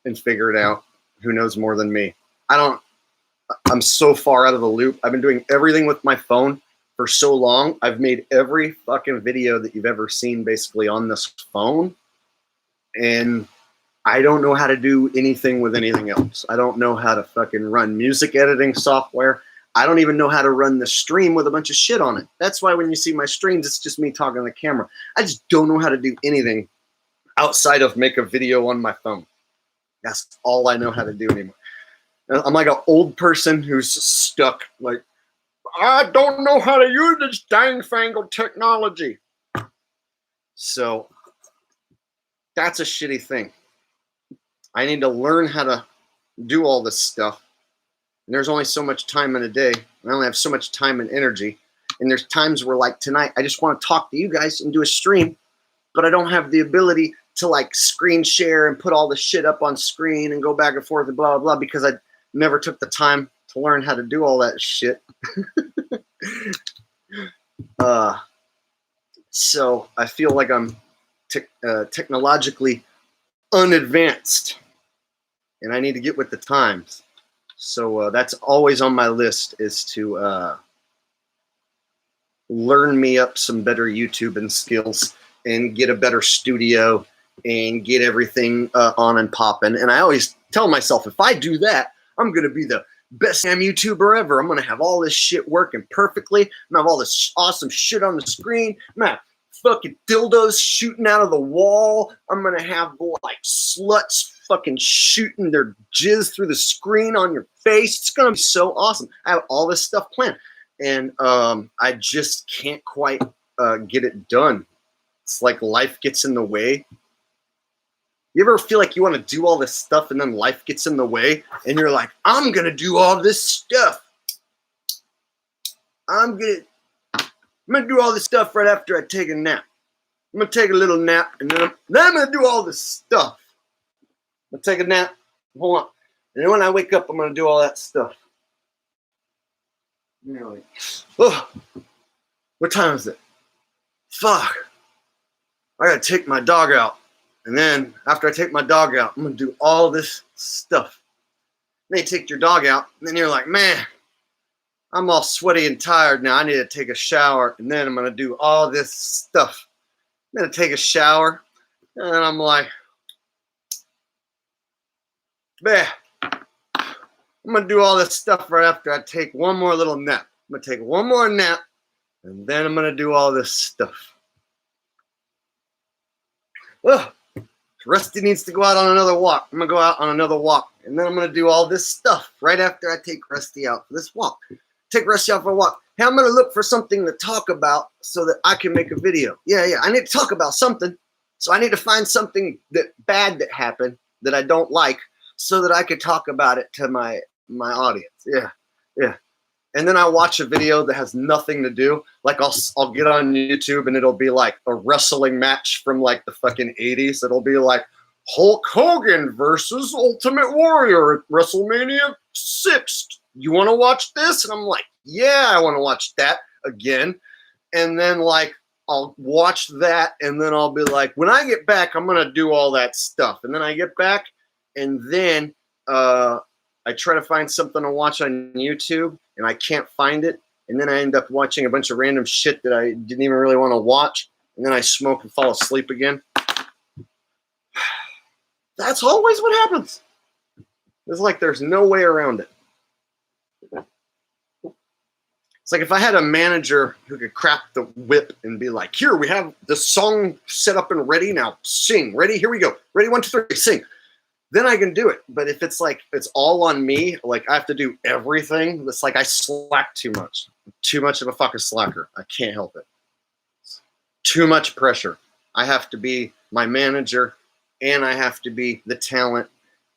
and figure it out. Who knows more than me? I'm so far out of the loop. I've been doing everything with my phone for so long. I've made every fucking video that you've ever seen basically on this phone. And I don't know how to do anything with anything else. I don't know how to fucking run music editing software. I don't even know how to run the stream with a bunch of shit on it. That's why when you see my streams, it's just me talking on the camera. I just don't know how to do anything outside of make a video on my phone. That's all I know how to do anymore. I'm like an old person who's stuck. Like, I don't know how to use this dang-fangled technology. So that's a shitty thing. I need to learn how to do all this stuff. And there's only so much time in a day. I only have so much time and energy. And there's times where, like tonight, I just want to talk to you guys and do a stream, but I don't have the ability to like screen share and put all the shit up on screen and go back and forth and blah, blah, blah, because I never took the time to learn how to do all that shit. So I feel like I'm technologically unadvanced, and I need to get with the times. So that's always on my list, is to learn me up some better YouTubing skills and get a better studio and get everything on and popping. And I always tell myself, if I do that, I'm going to be the best damn YouTuber ever. I'm going to have all this shit working perfectly. I'm going to have all this awesome shit on the screen. I'm going to have fucking dildos shooting out of the wall. I'm going to have like sluts fucking shooting their jizz through the screen on your face. It's going to be so awesome. I have all this stuff planned. And I just can't quite get it done. It's like life gets in the way. You ever feel like you want to do all this stuff and then life gets in the way and you're like, I'm going to do all this stuff. I'm going to do all this stuff right after I take a nap. I'm going to take a little nap and then I'm going to do all this stuff. I'm going to take a nap. Hold on. And then when I wake up, I'm going to do all that stuff. You're like, oh, what time is it? Fuck. I got to take my dog out. And then after I take my dog out, I'm going to do all this stuff. Then you take your dog out, and then you're like, man, I'm all sweaty and tired now. I need to take a shower. And then I'm going to do all this stuff. I'm going to take a shower. And then I'm like, man, I'm going to do all this stuff right after I take one more little nap. I'm going to take one more nap, and then I'm going to do all this stuff. Ugh. Rusty needs to go out on another walk. I'm going to go out on another walk. And then I'm going to do all this stuff right after I take Rusty out for this walk. Take Rusty out for a walk. Hey, I'm going to look for something to talk about so that I can make a video. Yeah. I need to talk about something. So I need to find something bad that happened that I don't like so that I could talk about it to my audience. Yeah. And then I watch a video that has nothing to do. Like I'll get on YouTube and it'll be like a wrestling match from like the fucking 80s. It'll be like Hulk Hogan versus Ultimate Warrior at WrestleMania 6. You want to watch this? And I'm like, yeah, I want to watch that again. And then like I'll watch that and then I'll be like, when I get back, I'm going to do all that stuff. And then I get back and then I try to find something to watch on YouTube and I can't find it. And then I end up watching a bunch of random shit that I didn't even really want to watch. And then I smoke and fall asleep again. That's always what happens. It's like there's no way around it. It's like if I had a manager who could crack the whip and be like, here, we have the song set up and ready, now sing. Ready? Here we go. Ready? 1, 2, 3, sing. Then I can do it. But if it's like it's all on me, like I have to do everything, it's like I slack too much. I'm too much of a fucking slacker. I can't help it. Too much pressure. I have to be my manager, and I have to be the talent,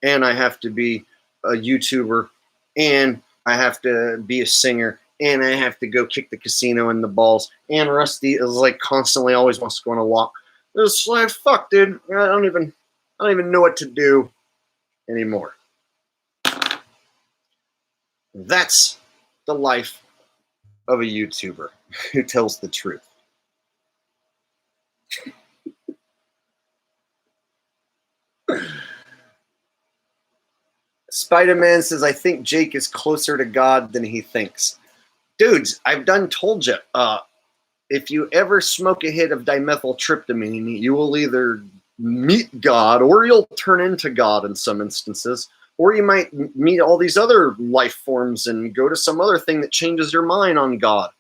and I have to be a YouTuber, and I have to be a singer, and I have to go kick the casino in the balls. And Rusty is like constantly always wants to go on a walk. It's like, fuck, dude. I don't even know what to do anymore. That's the life of a YouTuber who tells the truth. Spider-Man says, I think Jake is closer to God than he thinks. Dudes, I've done told you, if you ever smoke a hit of dimethyltryptamine, you will either meet God or you'll turn into God in some instances, or you might meet all these other life forms and go to some other thing that changes your mind on God.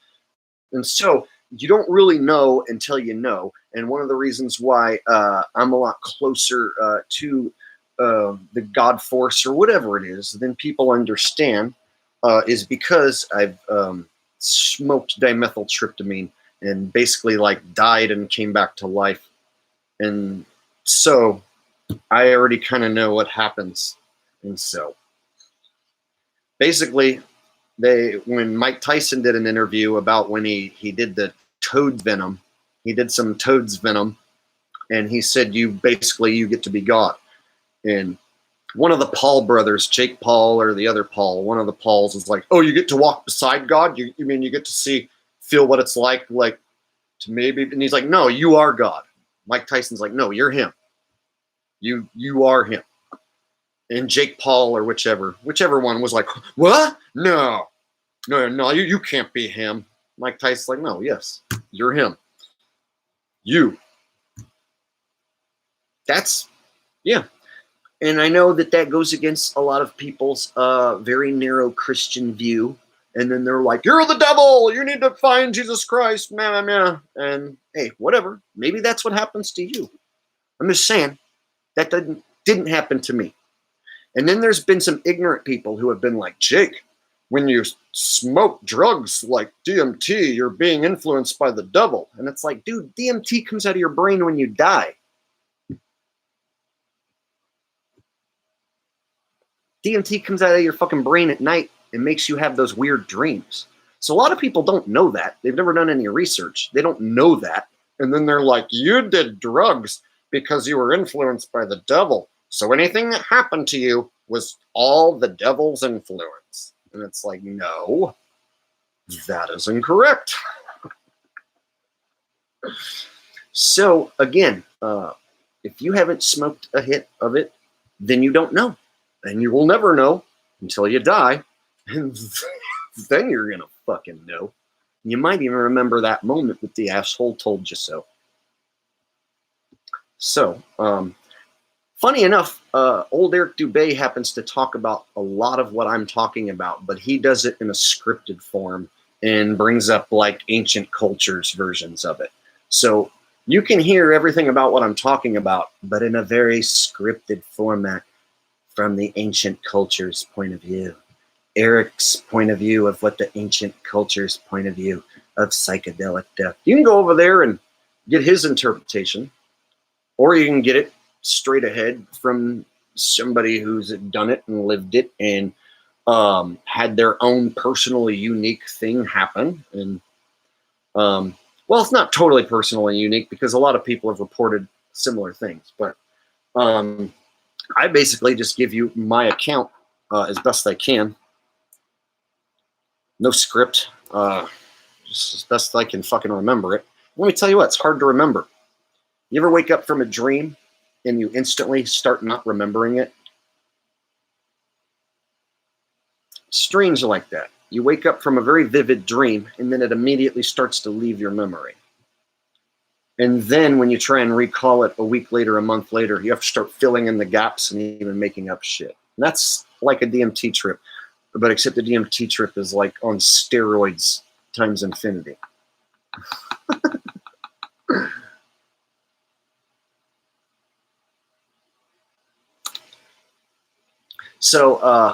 And so you don't really know until you know. And one of the reasons why I'm a lot closer to the God force or whatever it is than people understand is because I've smoked dimethyltryptamine and basically like died and came back to life. And so I already kind of know what happens. And so basically when Mike Tyson did an interview about when he did the toad venom, he did some toad's venom, and he said, you get to be God. And one of the Paul brothers, Jake Paul or the other Paul, one of the Pauls is like, oh, you get to walk beside God? You mean you get to feel what it's like to maybe, and he's like, no, you are God. Mike Tyson's like, no, you're him. You are him. And Jake Paul or whichever one was like, what? No, you can't be him. Mike Tyson's like, no, yes, you're him. Yeah. And I know that goes against a lot of people's very narrow Christian view. And then they're like, you're the devil. You need to find Jesus Christ. Meh. And hey, whatever. Maybe that's what happens to you. I'm just saying that didn't happen to me. And then there's been some ignorant people who have been like, Jake, when you smoke drugs like DMT, you're being influenced by the devil. And it's like, dude, DMT comes out of your brain when you die. DMT comes out of your fucking brain at night and makes you have those weird dreams. So a lot of people don't know that. They've never done any research. They don't know that. And then they're like, you did drugs because you were influenced by the devil. So anything that happened to you was all the devil's influence. And it's like, no, that is incorrect. So again, if you haven't smoked a hit of it, then you don't know. And you will never know until you die. And then you're going to fucking know. You might even remember that moment that the asshole told you so. So, funny enough, old Eric Dubé happens to talk about a lot of what I'm talking about, but he does it in a scripted form and brings up like ancient cultures versions of it. So you can hear everything about what I'm talking about, but in a very scripted format from the ancient culture's point of view. Eric's point of view of what the ancient culture's point of view of psychedelic death. You can go over there and get his interpretation, or you can get it straight ahead from somebody who's done it and lived it and had their own personally unique thing happen. And well, it's not totally personally unique because a lot of people have reported similar things, but I basically just give you my account as best I can. No script, just as best I can fucking remember it. Let me tell you what, it's hard to remember. You ever wake up from a dream and you instantly start not remembering it? Strange like that. You wake up from a very vivid dream and then it immediately starts to leave your memory. And then when you try and recall it a week later, a month later, you have to start filling in the gaps and even making up shit. And that's like a DMT trip, but except the DMT trip is like on steroids times infinity. So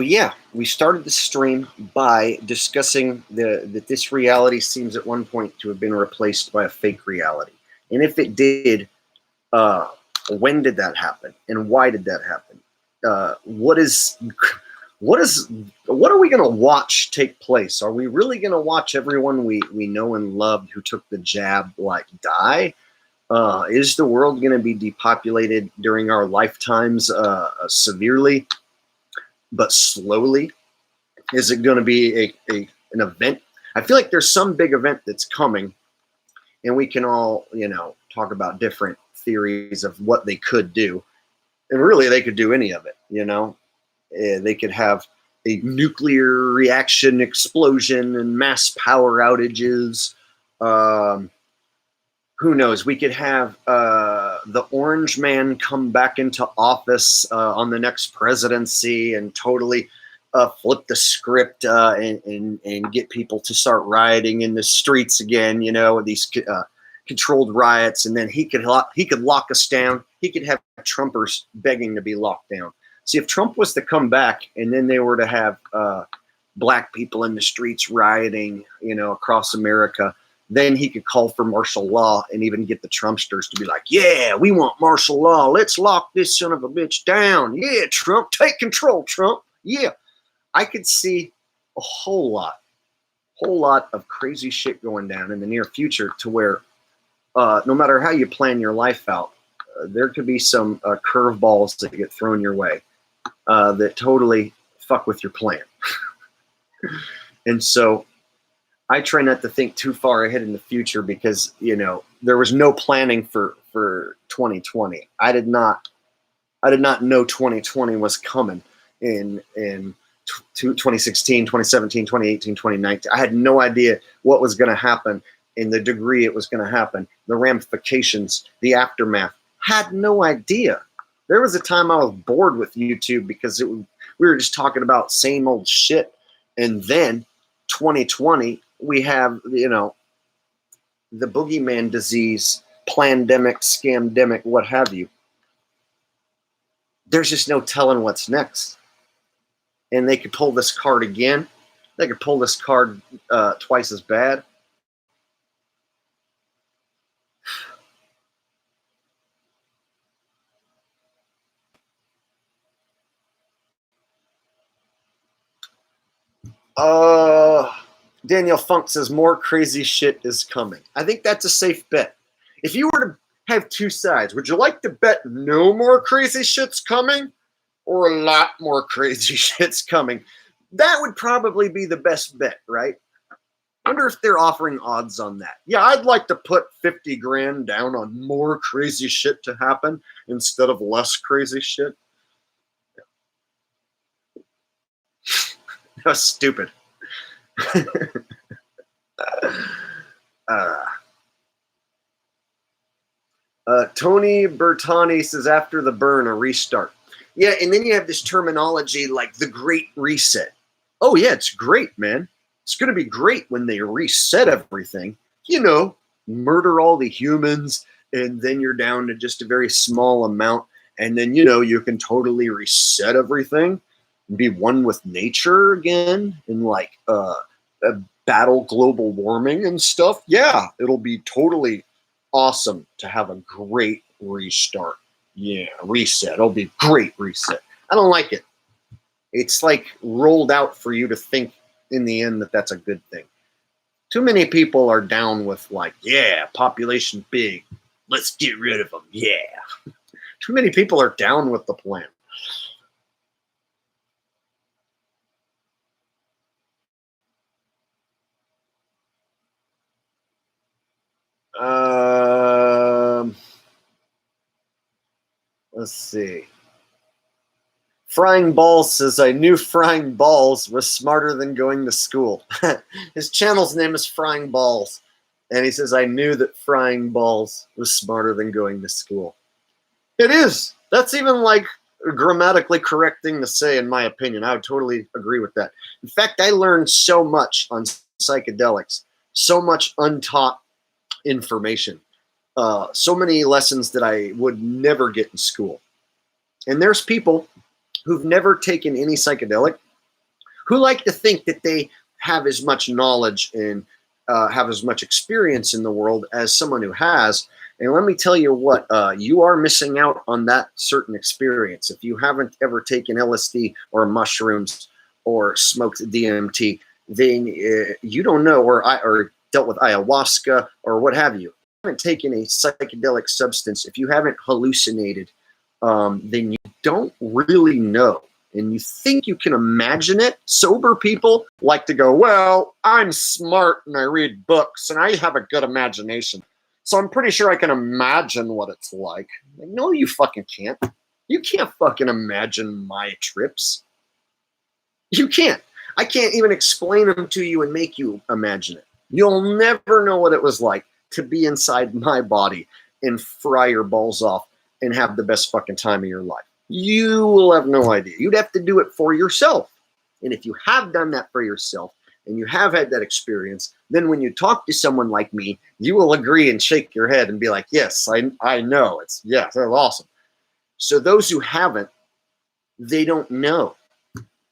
yeah, we started the stream by discussing that this reality seems at one point to have been replaced by a fake reality. And if it did, uh, when did that happen? And why did that happen? What are we going to watch take place? Are we really going to watch everyone we know and loved who took the jab like die? Is the world going to be depopulated during our lifetimes severely, but slowly? Is it going to be an event? I feel like there's some big event that's coming, and we can all, talk about different theories of what they could do. And really, they could do any of it, They could have a nuclear reaction explosion and mass power outages. Who knows? We could have the Orange Man come back into office on the next presidency and totally flip the script and get people to start rioting in the streets again. These controlled riots, and then he could lock us down. He could have Trumpers begging to be locked down. See, if Trump was to come back and then they were to have black people in the streets rioting, across America, then he could call for martial law and even get the Trumpsters to be like, yeah, we want martial law. Let's lock this son of a bitch down. Yeah, Trump, take control, Trump. Yeah. I could see a whole lot of crazy shit going down in the near future to where no matter how you plan your life out, there could be some curveballs that get thrown your way that totally fuck with your plan. And so I try not to think too far ahead in the future because, there was no planning for 2020. I did not know 2020 was coming in 2016, 2017, 2018, 2019. I had no idea what was going to happen in the degree it was going to happen, the ramifications, the aftermath. Had no idea. There was a time I was bored with YouTube because we were just talking about same old shit. And then 2020, we have, the boogeyman disease, plandemic, scamdemic, what have you. There's just no telling what's next. And they could pull this card again. They could pull this card twice as bad. Daniel Funk says more crazy shit is coming. I think that's a safe bet. If you were to have two sides, would you like to bet no more crazy shit's coming or a lot more crazy shit's coming? That would probably be the best bet, right? I wonder if they're offering odds on that. Yeah, I'd like to put 50 grand down on more crazy shit to happen instead of less crazy shit. That was stupid. Tony Bertani says after the burn, a restart. Yeah, and then you have this terminology like the Great Reset. Oh yeah, it's great, man. It's going to be great when they reset everything. Murder all the humans, and then you're down to just a very small amount. And then, you can totally reset everything and be one with nature again and battle global warming and stuff. Yeah, it'll be totally awesome to have a great restart. Yeah, reset. It'll be great reset. I don't like it. It's like rolled out for you to think in the end that that's a good thing. Too many people are down with yeah, population big. Let's get rid of them. Yeah. Too many people are down with the plan. Let's see. Frying Balls says, I knew Frying Balls was smarter than going to school. His channel's name is Frying Balls. And he says, I knew that Frying Balls was smarter than going to school. It is. That's even a grammatically correct thing to say, in my opinion. I would totally agree with that. In fact, I learned so much on psychedelics, so much untaught information, so many lessons that I would never get in school. And there's people who've never taken any psychedelic who like to think that they have as much knowledge and have as much experience in the world as someone who has. And let me tell you what, you are missing out on that certain experience. If you haven't ever taken LSD or mushrooms or smoked DMT, then you don't know, or dealt with ayahuasca or what have you. If you haven't taken a psychedelic substance, if you haven't hallucinated, then you don't really know. And you think you can imagine it. Sober people like to go, well, I'm smart and I read books and I have a good imagination, so I'm pretty sure I can imagine what it's like. Like, no, you fucking can't. You can't fucking imagine my trips. You can't. I can't even explain them to you and make you imagine it. You'll never know what it was like to be inside my body and fry your balls off and have the best fucking time of your life. You will have no idea. You'd have to do it for yourself. And if you have done that for yourself and you have had that experience, then when you talk to someone like me, you will agree and shake your head and be like, yes, I know. It's awesome. So those who haven't, they don't know.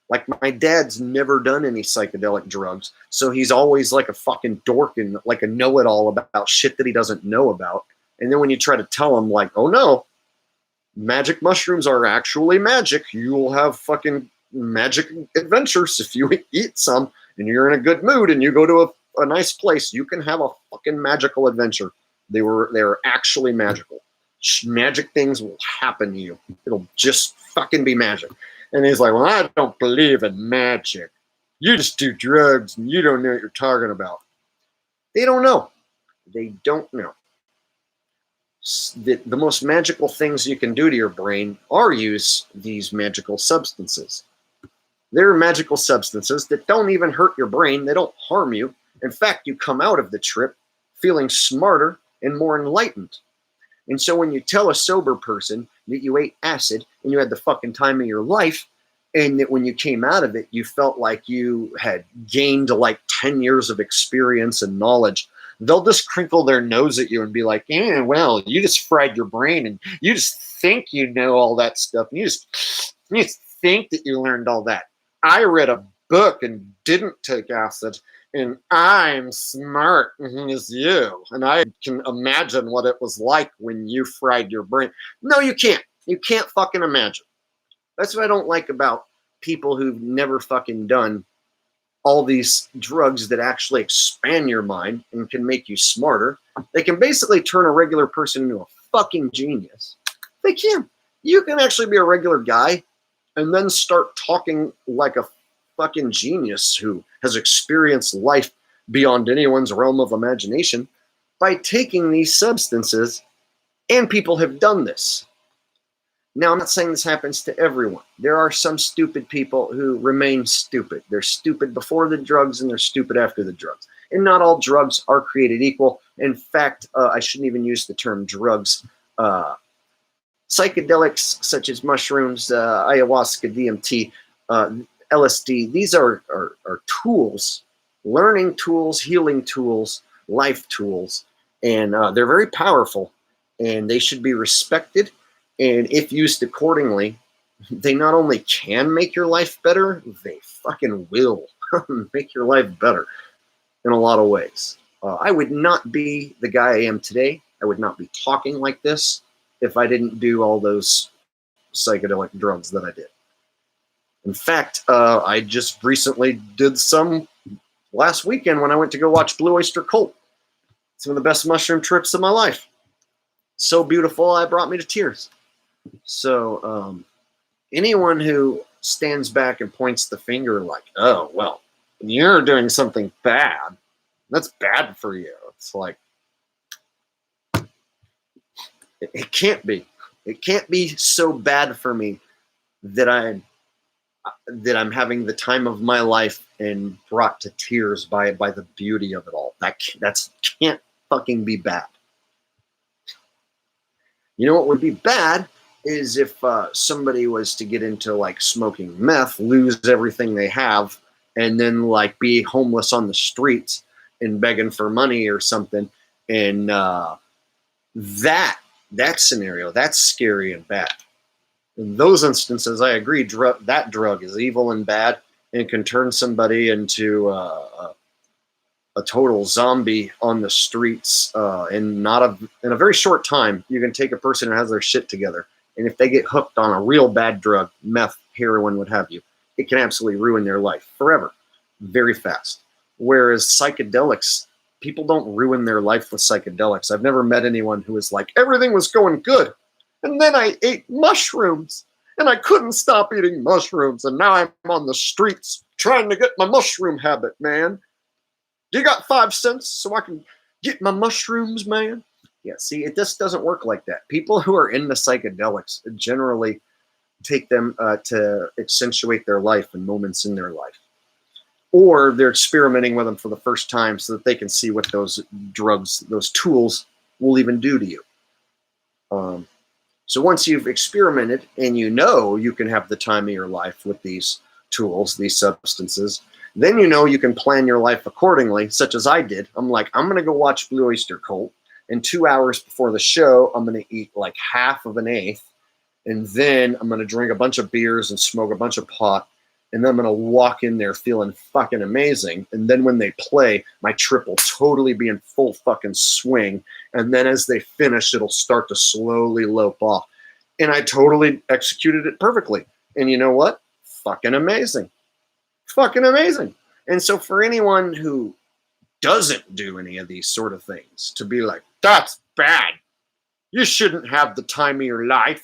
Like, my dad's never done any psychedelic drugs, so he's always like a fucking dork and like a know-it-all about shit that he doesn't know about. And then when you try to tell him, like, oh no, magic mushrooms are actually magic. You will have fucking magic adventures if you eat some and you're in a good mood and you go to a nice place. You can have a fucking magical adventure. They're actually magical. Magic things will happen to you. It'll just fucking be magic. And he's like, well, I don't believe in magic. You just do drugs and you don't know what you're talking about. They don't know. They don't know. The most magical things you can do to your brain are use these magical substances. There are magical substances that don't even hurt your brain. They don't harm you. In fact, you come out of the trip feeling smarter and more enlightened. And so when you tell a sober person that you ate acid and you had the fucking time of your life, and that when you came out of it, you felt like you had gained like 10 years of experience and knowledge, they'll just crinkle their nose at you and be like, yeah, well, you just fried your brain and you just think you know all that stuff. And you just think that you learned all that. I read a book and didn't take acid, and I'm smart as you. And I can imagine what it was like when you fried your brain. No, you can't. You can't fucking imagine. That's what I don't like about people who've never fucking done all these drugs that actually expand your mind and can make you smarter. They can basically turn a regular person into a fucking genius. They can. You can actually be a regular guy and then start talking like a fucking genius who has experienced life beyond anyone's realm of imagination by taking these substances, and people have done this. Now, I'm not saying this happens to everyone. There are some stupid people who remain stupid. They're stupid before the drugs and they're stupid after the drugs. And not all drugs are created equal. In fact, I shouldn't even use the term drugs. Psychedelics such as mushrooms, ayahuasca, DMT, LSD, these are tools, learning tools, healing tools, life tools. And they're very powerful and they should be respected. And if used accordingly, they not only can make your life better, they fucking will make your life better in a lot of ways. I would not be the guy I am today. I would not be talking like this if I didn't do all those psychedelic drugs that I did. In fact, I just recently did some last weekend when I went to go watch Blue Oyster Cult. Some of the best mushroom trips of my life. So beautiful, it brought me to tears. So anyone who stands back and points the finger like, oh, well, you're doing something bad, that's bad for you. It's like, it can't be. It can't be so bad for me that I'm having the time of my life and brought to tears by the beauty of it all. That's can't fucking be bad. You know what would be bad is if somebody was to get into like smoking meth, lose everything they have, and then like be homeless on the streets and begging for money or something. And that scenario, that's scary and bad. In those instances, I agree. That drug is evil and bad, and can turn somebody into a total zombie on the streets in a very short time. You can take a person who has their shit together, and if they get hooked on a real bad drug, meth, heroin, what have you, it can absolutely ruin their life forever, very fast. Whereas psychedelics, people don't ruin their life with psychedelics. I've never met anyone who was like, everything was going good, and then I ate mushrooms, and I couldn't stop eating mushrooms, and now I'm on the streets trying to get my mushroom habit, man. You got 5 cents so I can get my mushrooms, man? Yeah, see, it just doesn't work like that. People who are into psychedelics generally take them to accentuate their life and moments in their life. Or they're experimenting with them for the first time so that they can see what those drugs, those tools will even do to you. So once you've experimented and you know you can have the time of your life with these tools, these substances, then you know you can plan your life accordingly, such as I did. I'm like, I'm going to go watch Blue Oyster Cult, and 2 hours before the show, I'm going to eat like half of an eighth, and then I'm going to drink a bunch of beers and smoke a bunch of pot, and then I'm going to walk in there feeling fucking amazing, and then when they play, my trip will totally be in full fucking swing, and then as they finish, it'll start to slowly lope off. And I totally executed it perfectly. And you know what? Fucking amazing. Fucking amazing. And so for anyone who doesn't do any of these sort of things, to be like, that's bad. You shouldn't have the time of your life.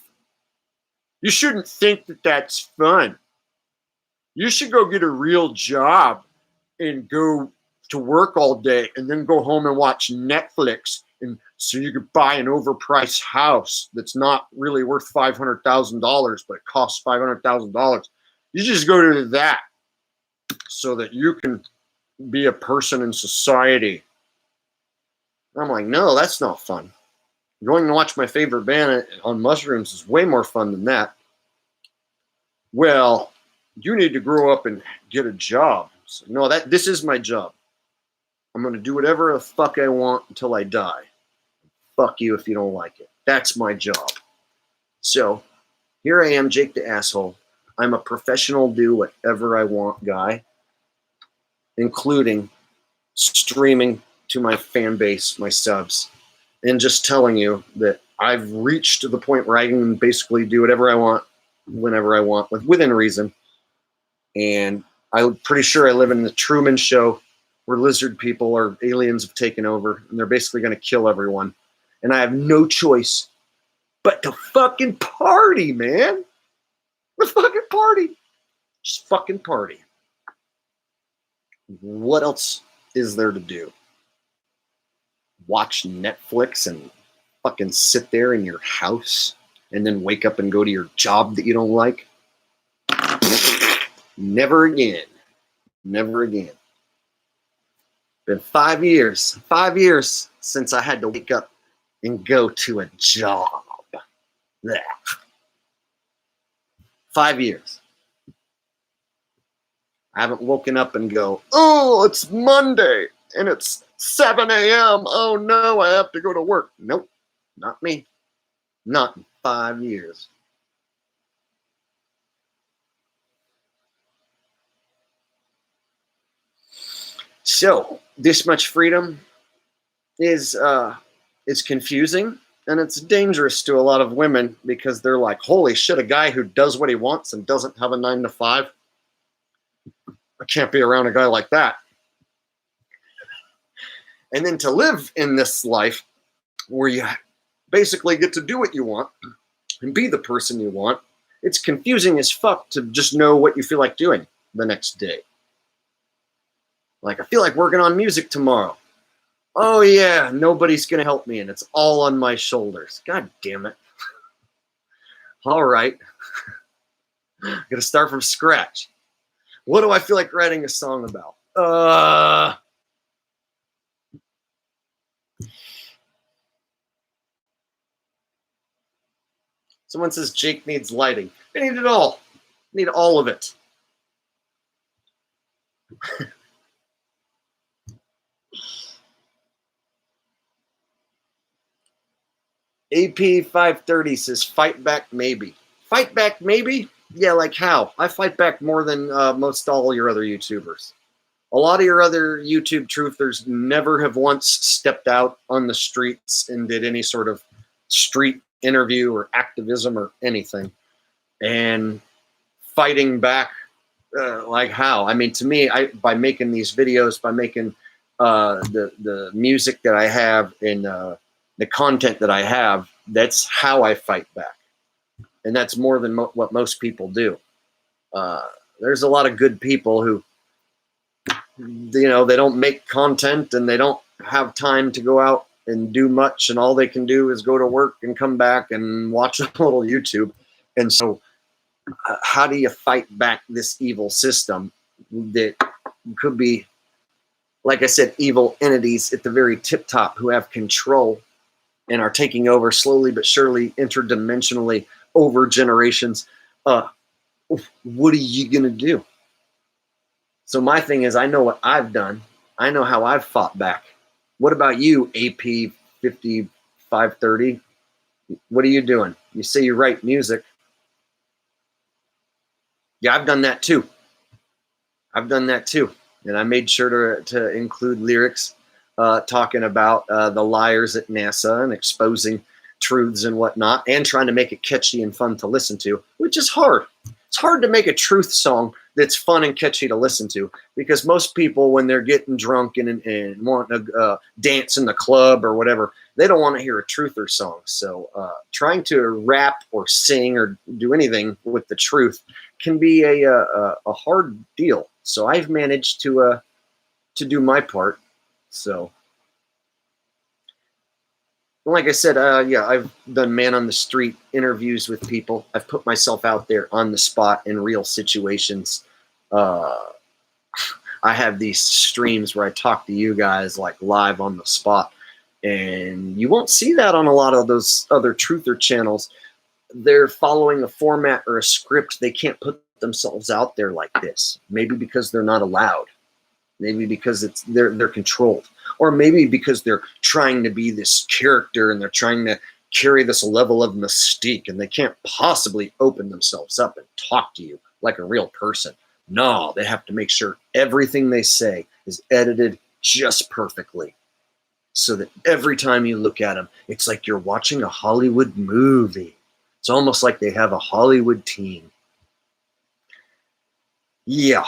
You shouldn't think that that's fun. You should go get a real job and go to work all day and then go home and watch Netflix, and so you could buy an overpriced house that's not really worth $500,000, but it costs $500,000. You just go to that so that you can be a person in society. I'm like, no, that's not fun. Going to watch my favorite band on mushrooms is way more fun than that. Well, you need to grow up and get a job. So, no, this is my job. I'm going to do whatever the fuck I want until I die. Fuck you if you don't like it. That's my job. So here I am, Jake the Asshole. I'm a professional do whatever I want guy, including streaming to my fan base, my subs, and just telling you that I've reached to the point where I can basically do whatever I want, whenever I want, within reason. And I'm pretty sure I live in the Truman Show, where lizard people or aliens have taken over, and they're basically going to kill everyone. And I have no choice but to fucking party, man. The fucking party. Just fucking party. What else is there to do? Watch Netflix and fucking sit there in your house and then wake up and go to your job that you don't like? Never again. Never again. Been 5 years. 5 years since I had to wake up and go to a job. Blech. 5 years. I haven't woken up and go, oh, it's Monday and it's 7 a.m. Oh no, I have to go to work. Nope, not me. Not in 5 years. So this much freedom is confusing, and it's dangerous to a lot of women, because they're like, holy shit, a guy who does what he wants and doesn't have a 9 to 5. I can't be around a guy like that. And then to live in this life where you basically get to do what you want and be the person you want, it's confusing as fuck to just know what you feel like doing the next day. Like, I feel like working on music tomorrow. Oh yeah, nobody's going to help me, and it's all on my shoulders. God damn it. All right. Gotta start from scratch. What do I feel like writing a song about? Someone says Jake needs lighting. I need it all. I need all of it. AP 530 says fight back maybe. Fight back maybe? Yeah, like how? I fight back more than most all your other YouTubers. A lot of your other YouTube truthers never have once stepped out on the streets and did any sort of street interview or activism or anything. And fighting back, like how? I mean, to me, by making these videos, by making the music that I have and the content that I have, that's how I fight back. And that's more than what most people do. There's a lot of good people who, you know, they don't make content and they don't have time to go out and do much, and all they can do is go to work and come back and watch a little YouTube. And so how do you fight back this evil system that could be, like I said, evil entities at the very tip top who have control and are taking over slowly but surely, interdimensionally, over generations? What are you going to do? So my thing is, I know what I've done. I know how I've fought back. What about you, AP 5530? What are you doing? You say you write music. Yeah, I've done that too. I've done that too. And I made sure to include lyrics talking about the liars at NASA and exposing truths and whatnot, and trying to make it catchy and fun to listen to, which is hard. It's hard to make a truth song that's fun and catchy to listen to, because most people, when they're getting drunk and want to dance in the club or whatever, they don't want to hear a truther song. So trying to rap or sing or do anything with the truth can be a hard deal. So I've managed to do my part. So, like I said, yeah, I've done man on the street interviews with people. I've put myself out there on the spot in real situations. I have these streams where I talk to you guys like live on the spot, and you won't see that on a lot of those other truther channels. They're following a format or a script. They can't put themselves out there like this. Maybe because they're not allowed. Maybe because they're controlled, or maybe because they're trying to be this character and they're trying to carry this level of mystique, and they can't possibly open themselves up and talk to you like a real person. No, they have to make sure everything they say is edited just perfectly, so that every time you look at them, it's like you're watching a Hollywood movie. It's almost like they have a Hollywood team. Yeah.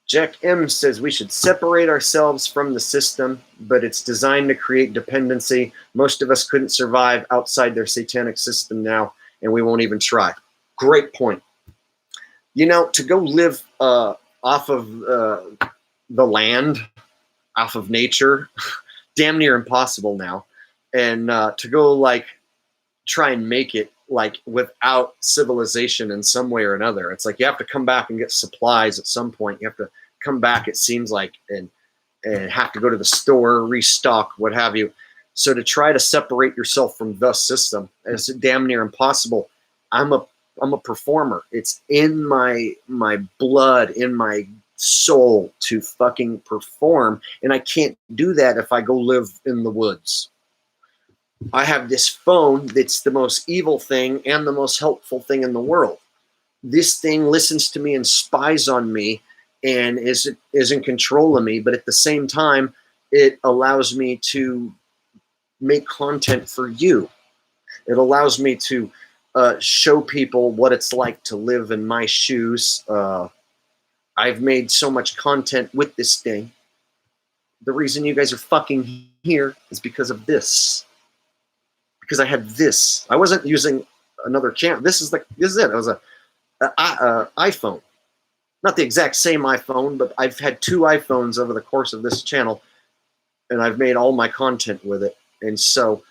Jack M says we should separate ourselves from the system, but it's designed to create dependency. Most of us couldn't survive outside their satanic system now, and we won't even try. Great point. You know, to go live off of the land, off of nature, damn near impossible now. And to go like try and make it like without civilization in some way or another. It's like you have to come back and get supplies at some point. You have to come back, it seems like, and have to go to the store, restock, what have you. So to try to separate yourself from the system is damn near impossible. I'm a performer. It's in my blood, in my soul to fucking perform, and I can't do that if I go live in the woods. I have this phone that's the most evil thing and the most helpful thing in the world. This thing listens to me and spies on me and is in control of me, but at the same time, it allows me to make content for you. It allows me to show people what it's like to live in my shoes. I've made so much content with this thing. The reason you guys are fucking here is because of this. Because I had this. I wasn't using another camera. This is it. It was a iPhone. Not the exact same iPhone, but I've had two iPhones over the course of this channel, and I've made all my content with it. And so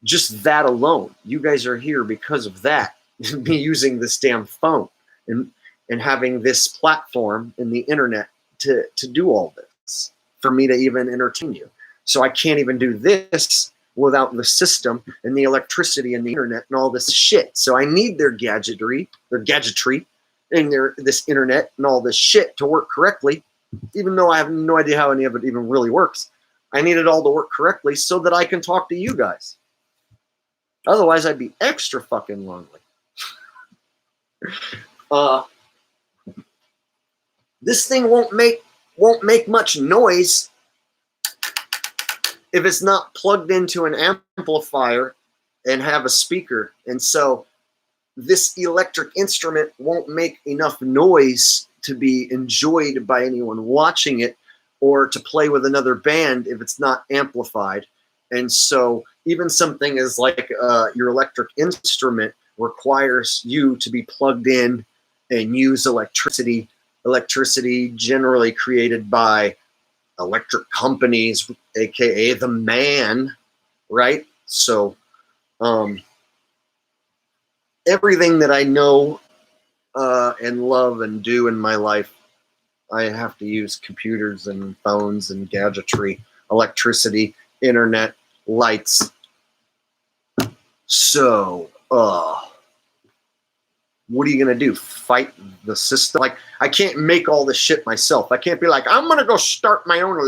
just that alone, you guys are here because of that, me using this damn phone. and having this platform in the internet to do all this for me to even entertain you. So I can't even do this without the system and the electricity and the internet and all this shit. So I need their gadgetry, and this internet and all this shit to work correctly, even though I have no idea how any of it even really works. I need it all to work correctly so that I can talk to you guys. Otherwise, I'd be extra fucking lonely. This thing won't make much noise if it's not plugged into an amplifier and have a speaker. And so this electric instrument won't make enough noise to be enjoyed by anyone watching it or to play with another band if it's not amplified. And so even something as like your electric instrument requires you to be plugged in and use electricity generally created by electric companies, aka the man, right? So everything that I know and love and do in my life, I have to use computers and phones and gadgetry, electricity, internet, lights. So what are you going to do? Fight the system? Like, I can't make all this shit myself. I can't be like, I'm going to go start my own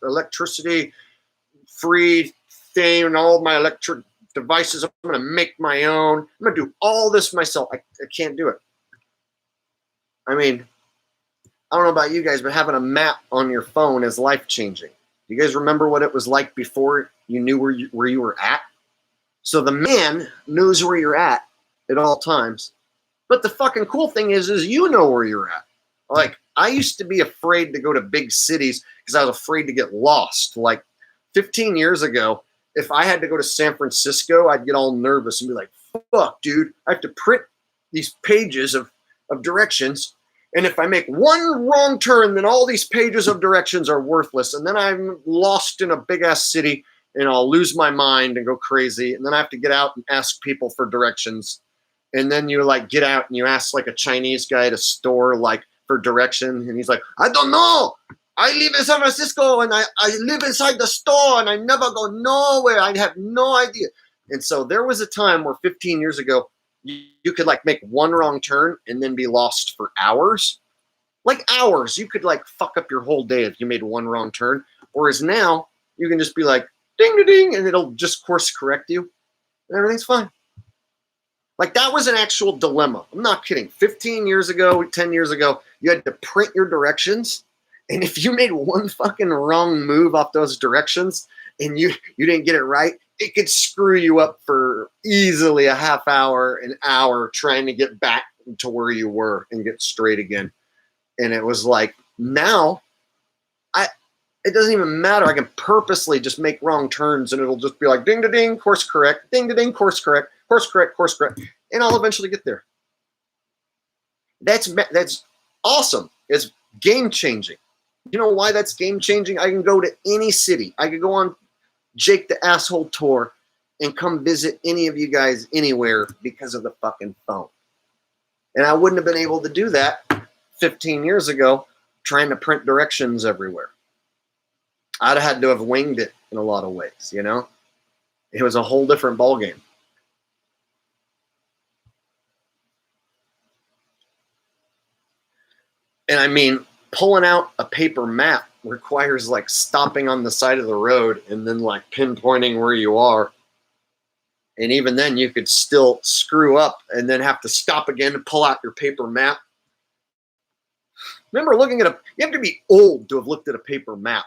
electricity free thing and all my electric devices. I'm going to make my own. I'm going to do all this myself. I can't do it. I mean, I don't know about you guys, but having a map on your phone is life-changing. You guys remember what it was like before you knew where you were at? So the man knows where you're at all times. But the fucking cool thing is you know where you're at. Like, I used to be afraid to go to big cities because I was afraid to get lost. Like 15 years ago, if I had to go to San Francisco, I'd get all nervous and be like, fuck, dude, I have to print these pages of directions. And if I make one wrong turn, then all these pages of directions are worthless. And then I'm lost in a big ass city and I'll lose my mind and go crazy. And then I have to get out and ask people for directions. And then you like get out and you ask like a Chinese guy at a store like for direction. And he's like, I don't know. I live in San Francisco and I live inside the store and I never go nowhere. I have no idea. And so there was a time where 15 years ago, you could like make one wrong turn and then be lost for hours. Like hours. You could like fuck up your whole day if you made one wrong turn. Whereas now you can just be like, ding, ding, ding, and it'll just course correct you. And everything's fine. Like that was an actual dilemma. I'm not kidding. 15 years ago, 10 years ago, you had to print your directions. And if you made one fucking wrong move off those directions and you didn't get it right, it could screw you up for easily a half hour, an hour trying to get back to where you were and get straight again. And it was like, now it doesn't even matter. I can purposely just make wrong turns and it'll just be like ding, ding, ding, course correct, ding, ding, ding, course correct, course correct, course correct. And I'll eventually get there. That's awesome. It's game changing. You know why that's game changing? I can go to any city. I could go on Jake the Asshole tour and come visit any of you guys anywhere because of the fucking phone. And I wouldn't have been able to do that 15 years ago trying to print directions everywhere. I'd have had to have winged it in a lot of ways, you know? It was a whole different ballgame. And I mean, pulling out a paper map requires like stopping on the side of the road and then like pinpointing where you are. And even then you could still screw up and then have to stop again to pull out your paper map. Remember looking at you have to be old to have looked at a paper map.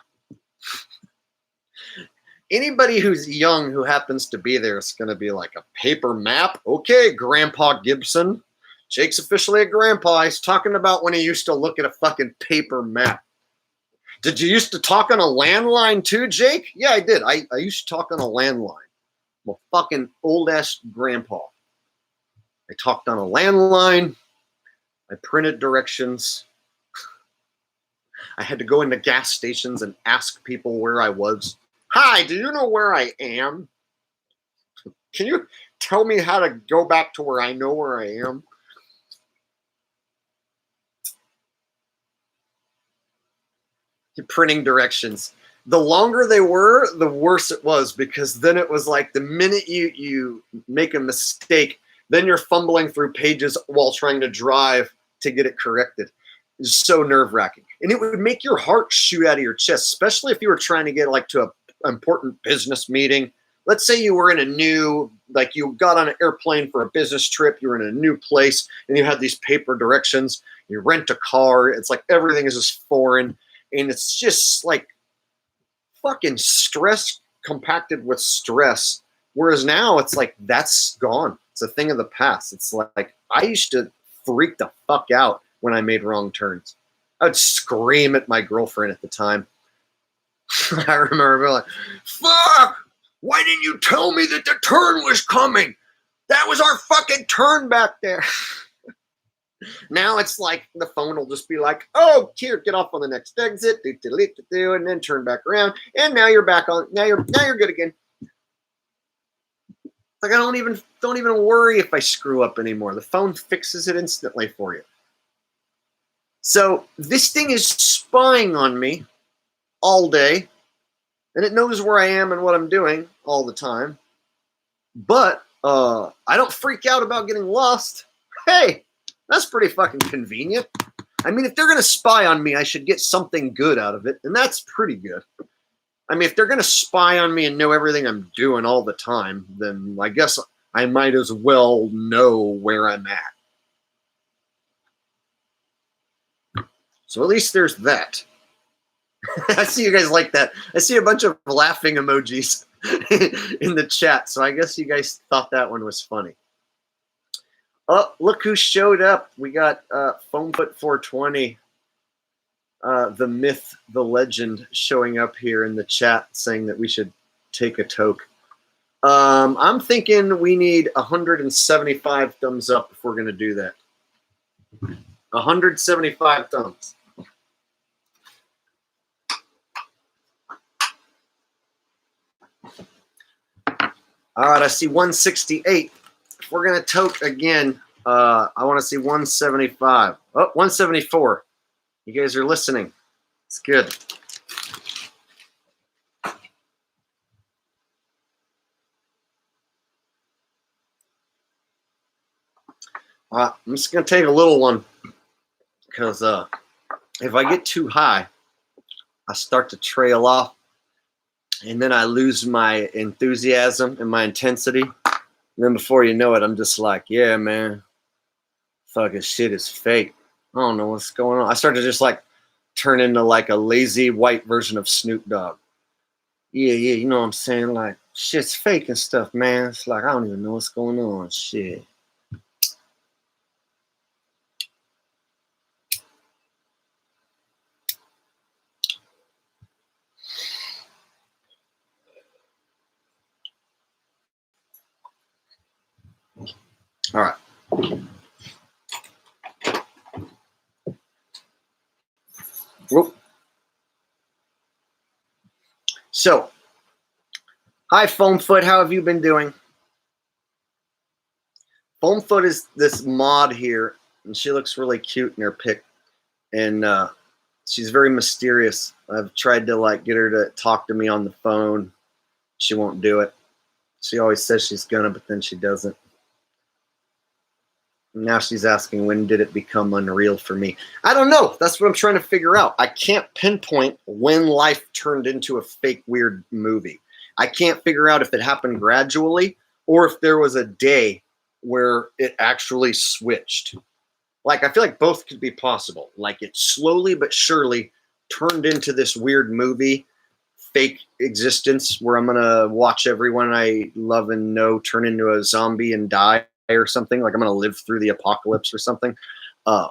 Anybody who's young who happens to be there is going to be like, a paper map? Okay, Grandpa Gibson. Jake's officially a grandpa. He's talking about when he used to look at a fucking paper map. Did you used to talk on a landline too, Jake? Yeah, I did. I used to talk on a landline. I'm a fucking old-ass grandpa. I talked on a landline. I printed directions. I had to go into gas stations and ask people where I was. Hi, do you know where I am? Can you tell me how to go back to where I know where I am? printing directions. The longer they were, the worse it was, because then it was like the minute you make a mistake, then you're fumbling through pages while trying to drive to get it corrected. It's so nerve-wracking. And it would make your heart shoot out of your chest, especially if you were trying to get like to an important business meeting. Let's say you were in a new, like you got on an airplane for a business trip, you were in a new place, and you had these paper directions. You rent a car. It's like everything is just foreign. And it's just like fucking stress compacted with stress. Whereas now it's like that's gone. It's a thing of the past. It's like I used to freak the fuck out when I made wrong turns. I would scream at my girlfriend at the time. I remember being like, fuck! Why didn't you tell me that the turn was coming? That was our fucking turn back there. Now it's like the phone will just be like, oh, here, get off on the next exit, and then turn back around, and now you're back on. Now you're good again. Like I don't even worry if I screw up anymore. The phone fixes it instantly for you. So this thing is spying on me all day, and it knows where I am and what I'm doing all the time. But I don't freak out about getting lost. Hey, that's pretty fucking convenient. I mean, if they're going to spy on me, I should get something good out of it, and that's pretty good. I mean, if they're going to spy on me and know everything I'm doing all the time, then I guess I might as well know where I'm at. So at least there's that. I see you guys like that. I see a bunch of laughing emojis in the chat, so I guess you guys thought that one was funny. Oh, look who showed up. We got Foamfoot420, the myth, the legend, showing up here in the chat saying that we should take a toke. I'm thinking we need 175 thumbs up if we're going to do that. 175 thumbs. All right, I see 168. If we're going to toke again, I want to see 175. Oh, 174. You guys are listening. It's good. I'm just going to take a little one because if I get too high, I start to trail off, and then I lose my enthusiasm and my intensity. And then before you know it, I'm just like, yeah, man, fucking shit is fake. I don't know what's going on. I start to just like turn into like a lazy white version of Snoop Dogg. Yeah, you know what I'm saying? Like, shit's fake and stuff, man. It's like, I don't even know what's going on. Shit. All right. Whoop. So, hi, Foamfoot. How have you been doing? Foamfoot is this mod here, and she looks really cute in her pic. And she's very mysterious. I've tried to like get her to talk to me on the phone. She won't do it. She always says she's gonna, but then she doesn't. Now she's asking, when did it become unreal for me? I don't know. That's what I'm trying to figure out. I can't pinpoint when life turned into a fake weird movie. I can't figure out if it happened gradually or if there was a day where it actually switched. Like, I feel like both could be possible. Like, it slowly but surely turned into this weird movie, fake existence where I'm going to watch everyone I love and know turn into a zombie and die or something. Like, I'm going to live through the apocalypse or something. I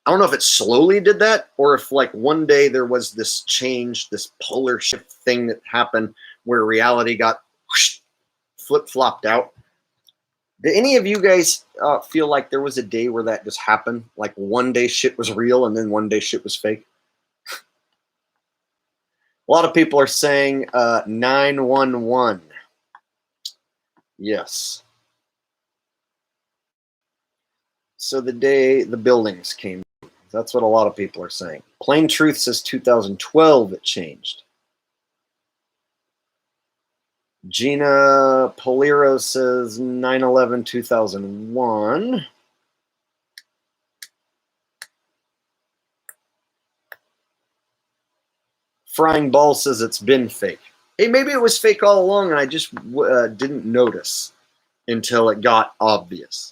don't know if it slowly did that or if, like, one day there was this change, this polar shift thing that happened where reality got whoosh, flip-flopped out. Do any of you guys feel like there was a day where that just happened? Like one day shit was real and then one day shit was fake? A lot of people are saying 911. Yes. So the day the buildings came. That's what a lot of people are saying. Plain Truth says 2012 it changed. Gina Poliro says 9/11/2001. Frying Ball says it's been fake. Hey, maybe it was fake all along and I just didn't notice until it got obvious.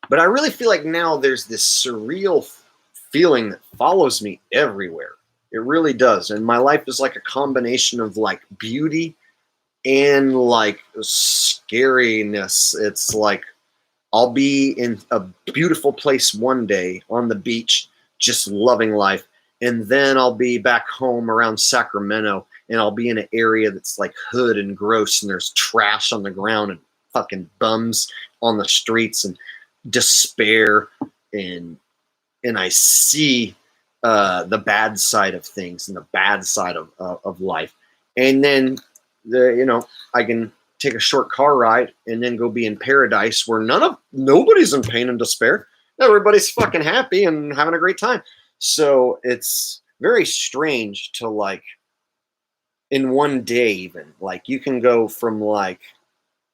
But I really feel like now there's this surreal feeling that follows me everywhere. It really does. And my life is like a combination of like beauty and like scariness. It's like I'll be in a beautiful place one day on the beach, just loving life. And then I'll be back home around Sacramento and I'll be in an area that's like hood and gross and there's trash on the ground and fucking bums on the streets and despair, and I see the bad side of things and the bad side of life. And then I can take a short car ride and then go be in paradise where nobody's in pain and despair. Everybody's fucking happy and having a great time. So it's very strange to like in one day even like you can go from like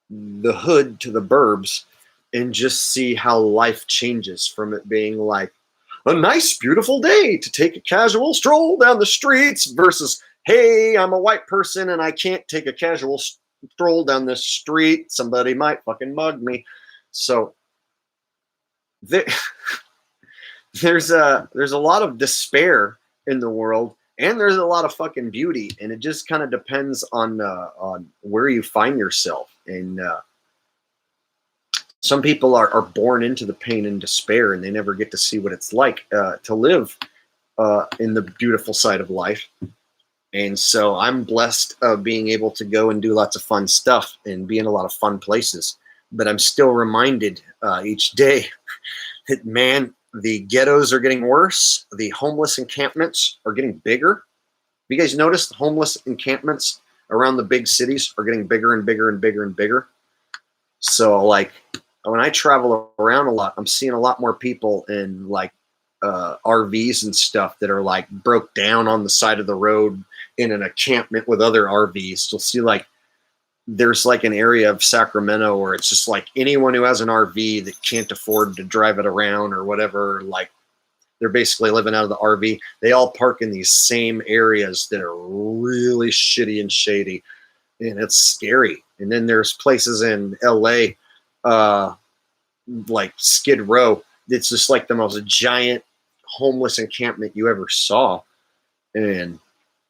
the hood to the burbs and just see how life changes from it being like a nice, beautiful day to take a casual stroll down the streets versus, hey, I'm a white person and I can't take a casual stroll down the street. Somebody might fucking mug me. So there's a lot of despair in the world and there's a lot of fucking beauty. And it just kind of depends on where you find yourself. And some people are born into the pain and despair and they never get to see what it's like to live in the beautiful side of life. And so I'm blessed of being able to go and do lots of fun stuff and be in a lot of fun places. But I'm still reminded each day that, man, the ghettos are getting worse. The homeless encampments are getting bigger. Have you guys noticed the homeless encampments around the big cities are getting bigger and bigger and bigger and bigger? So like when I travel around a lot, I'm seeing a lot more people in like RVs and stuff that are like broke down on the side of the road in an encampment with other RVs. You'll see like there's like an area of Sacramento where it's just like anyone who has an RV that can't afford to drive it around or whatever, like they're basically living out of the RV. They all park in these same areas that are really shitty and shady, and it's scary. And then there's places in LA like Skid Row. It's just like the most giant homeless encampment you ever saw. And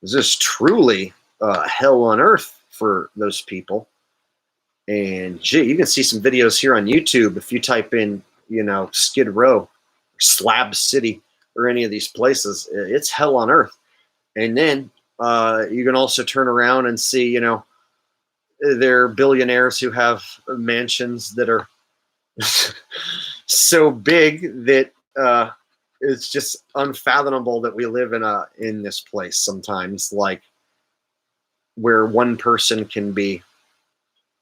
it's just truly hell on earth for those people. And gee, you can see some videos here on YouTube if you type in, Skid Row, Slab City, or any of these places. It's hell on earth. And then you can also turn around and see, there are billionaires who have mansions that are so big that it's just unfathomable that we live in this place sometimes, like where one person can be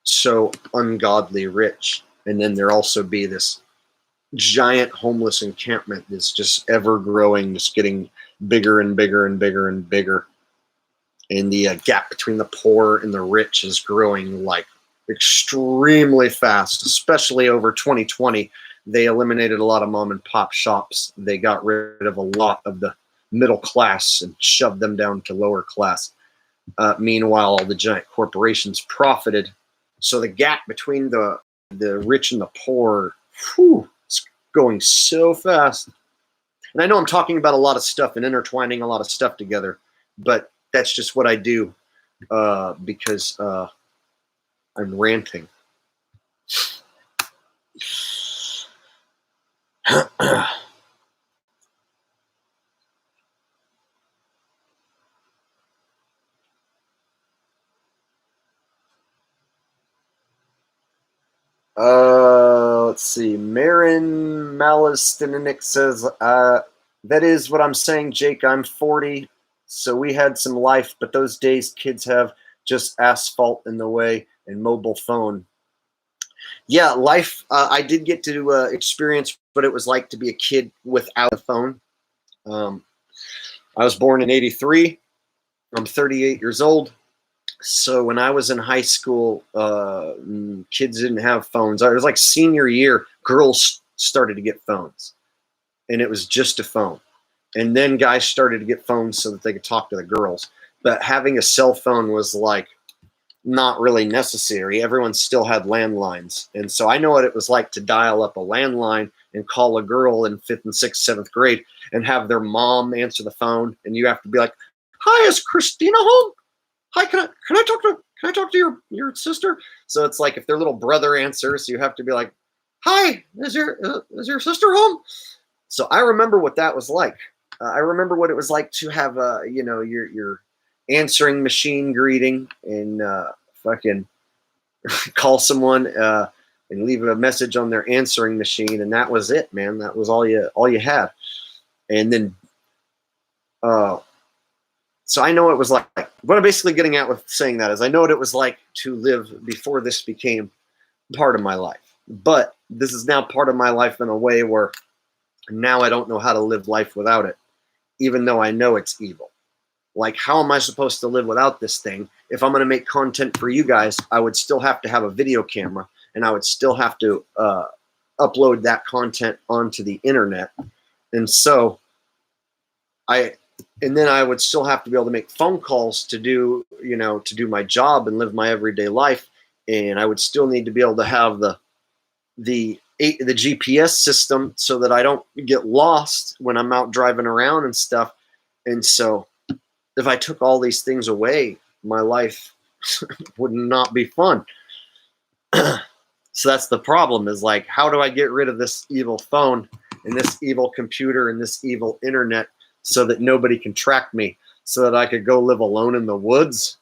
so ungodly rich, and then there also be this giant homeless encampment that's just ever growing, just getting bigger and bigger and bigger and bigger. And the gap between the poor and the rich is growing like extremely fast, especially over 2020. They eliminated a lot of mom and pop shops. They got rid of a lot of the middle class and shoved them down to lower class. Meanwhile, all the giant corporations profited. So the gap between the rich and the poor, it's going so fast. And I know I'm talking about a lot of stuff and intertwining a lot of stuff together, but that's just what I do because I'm ranting. Let's see. Marin Malistinic says, that is what I'm saying, Jake. I'm 40, so we had some life, but those days kids have just asphalt in the way and mobile phone. Yeah, life. I did get to experience what it was like to be a kid without a phone. Um, I was born in '83. I'm 38 years old. So when I was in high school, kids didn't have phones. It was like senior year, girls started to get phones, and it was just a phone. And then guys started to get phones so that they could talk to the girls. But having a cell phone was like not really necessary. Everyone still had landlines. And so I know what it was like to dial up a landline and call a girl in fifth and sixth, seventh grade and have their mom answer the phone. And you have to be like, "Hi, is Christina home? Hi, can I talk to your sister?" So it's like if their little brother answers, you have to be like, "Hi, is your sister home?" So I remember what that was like. I remember what it was like to have your answering machine greeting and fucking call someone and leave a message on their answering machine, and that was it, man. That was all you had. And then so I know what it was like. What I'm basically getting at with saying that is I know what it was like to live before this became part of my life. But this is now part of my life in a way where now I don't know how to live life without it, even though I know it's evil. Like, how am I supposed to live without this thing? If I'm going to make content for you guys, I would still have to have a video camera, and I would still have to upload that content onto the internet. And so and then I would still have to be able to make phone calls to do my job and live my everyday life. And I would still need to be able to have the GPS system so that I don't get lost when I'm out driving around and stuff. And so if I took all these things away, my life would not be fun. So that's the problem, is like, how do I get rid of this evil phone and this evil computer and this evil internet so that nobody can track me, so that I could go live alone in the woods?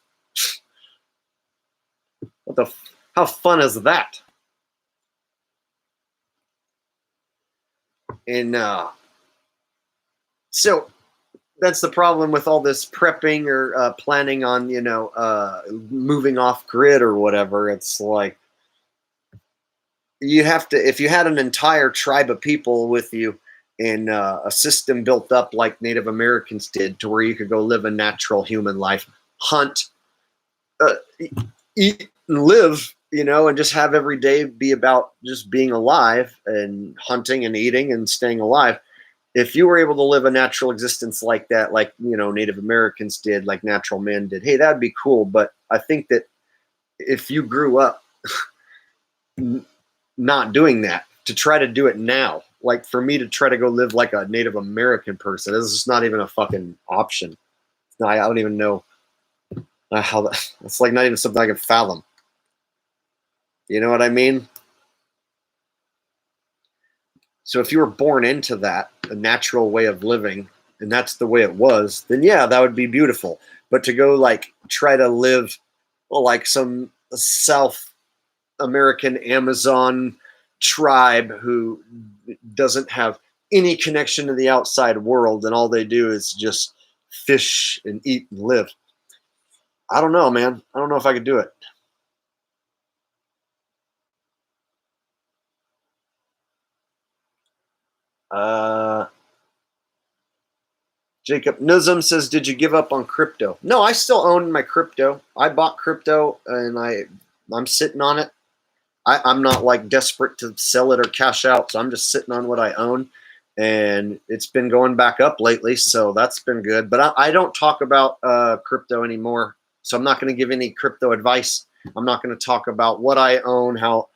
How fun is that? And so that's the problem with all this prepping or planning on, moving off grid or whatever. It's like, you have to, if you had an entire tribe of people with you and a system built up like Native Americans did, to where you could go live a natural human life, hunt, eat and live, and just have every day be about just being alive and hunting and eating and staying alive. If you were able to live a natural existence like that, like, Native Americans did, like natural men did, hey, that'd be cool. But I think that if you grew up not doing that, to try to do it now, like for me to try to go live like a Native American person, this is not even a fucking option. I don't even know how that, it's like not even something I can fathom. You know what I mean? So if you were born into that, a natural way of living, and that's the way it was, then yeah, that would be beautiful. But to go like try to live like some South American Amazon tribe who doesn't have any connection to the outside world, and all they do is just fish and eat and live. I don't know, man. I don't know if I could do it. Jacob Nuzum says, "Did you give up on crypto?" No, I still own my crypto. I bought crypto and I'm sitting on it. I'm not like desperate to sell it or cash out, so I'm just sitting on what I own, and it's been going back up lately, so that's been good. But I don't talk about crypto anymore, so I'm not going to give any crypto advice. I'm not going to talk about what I own, how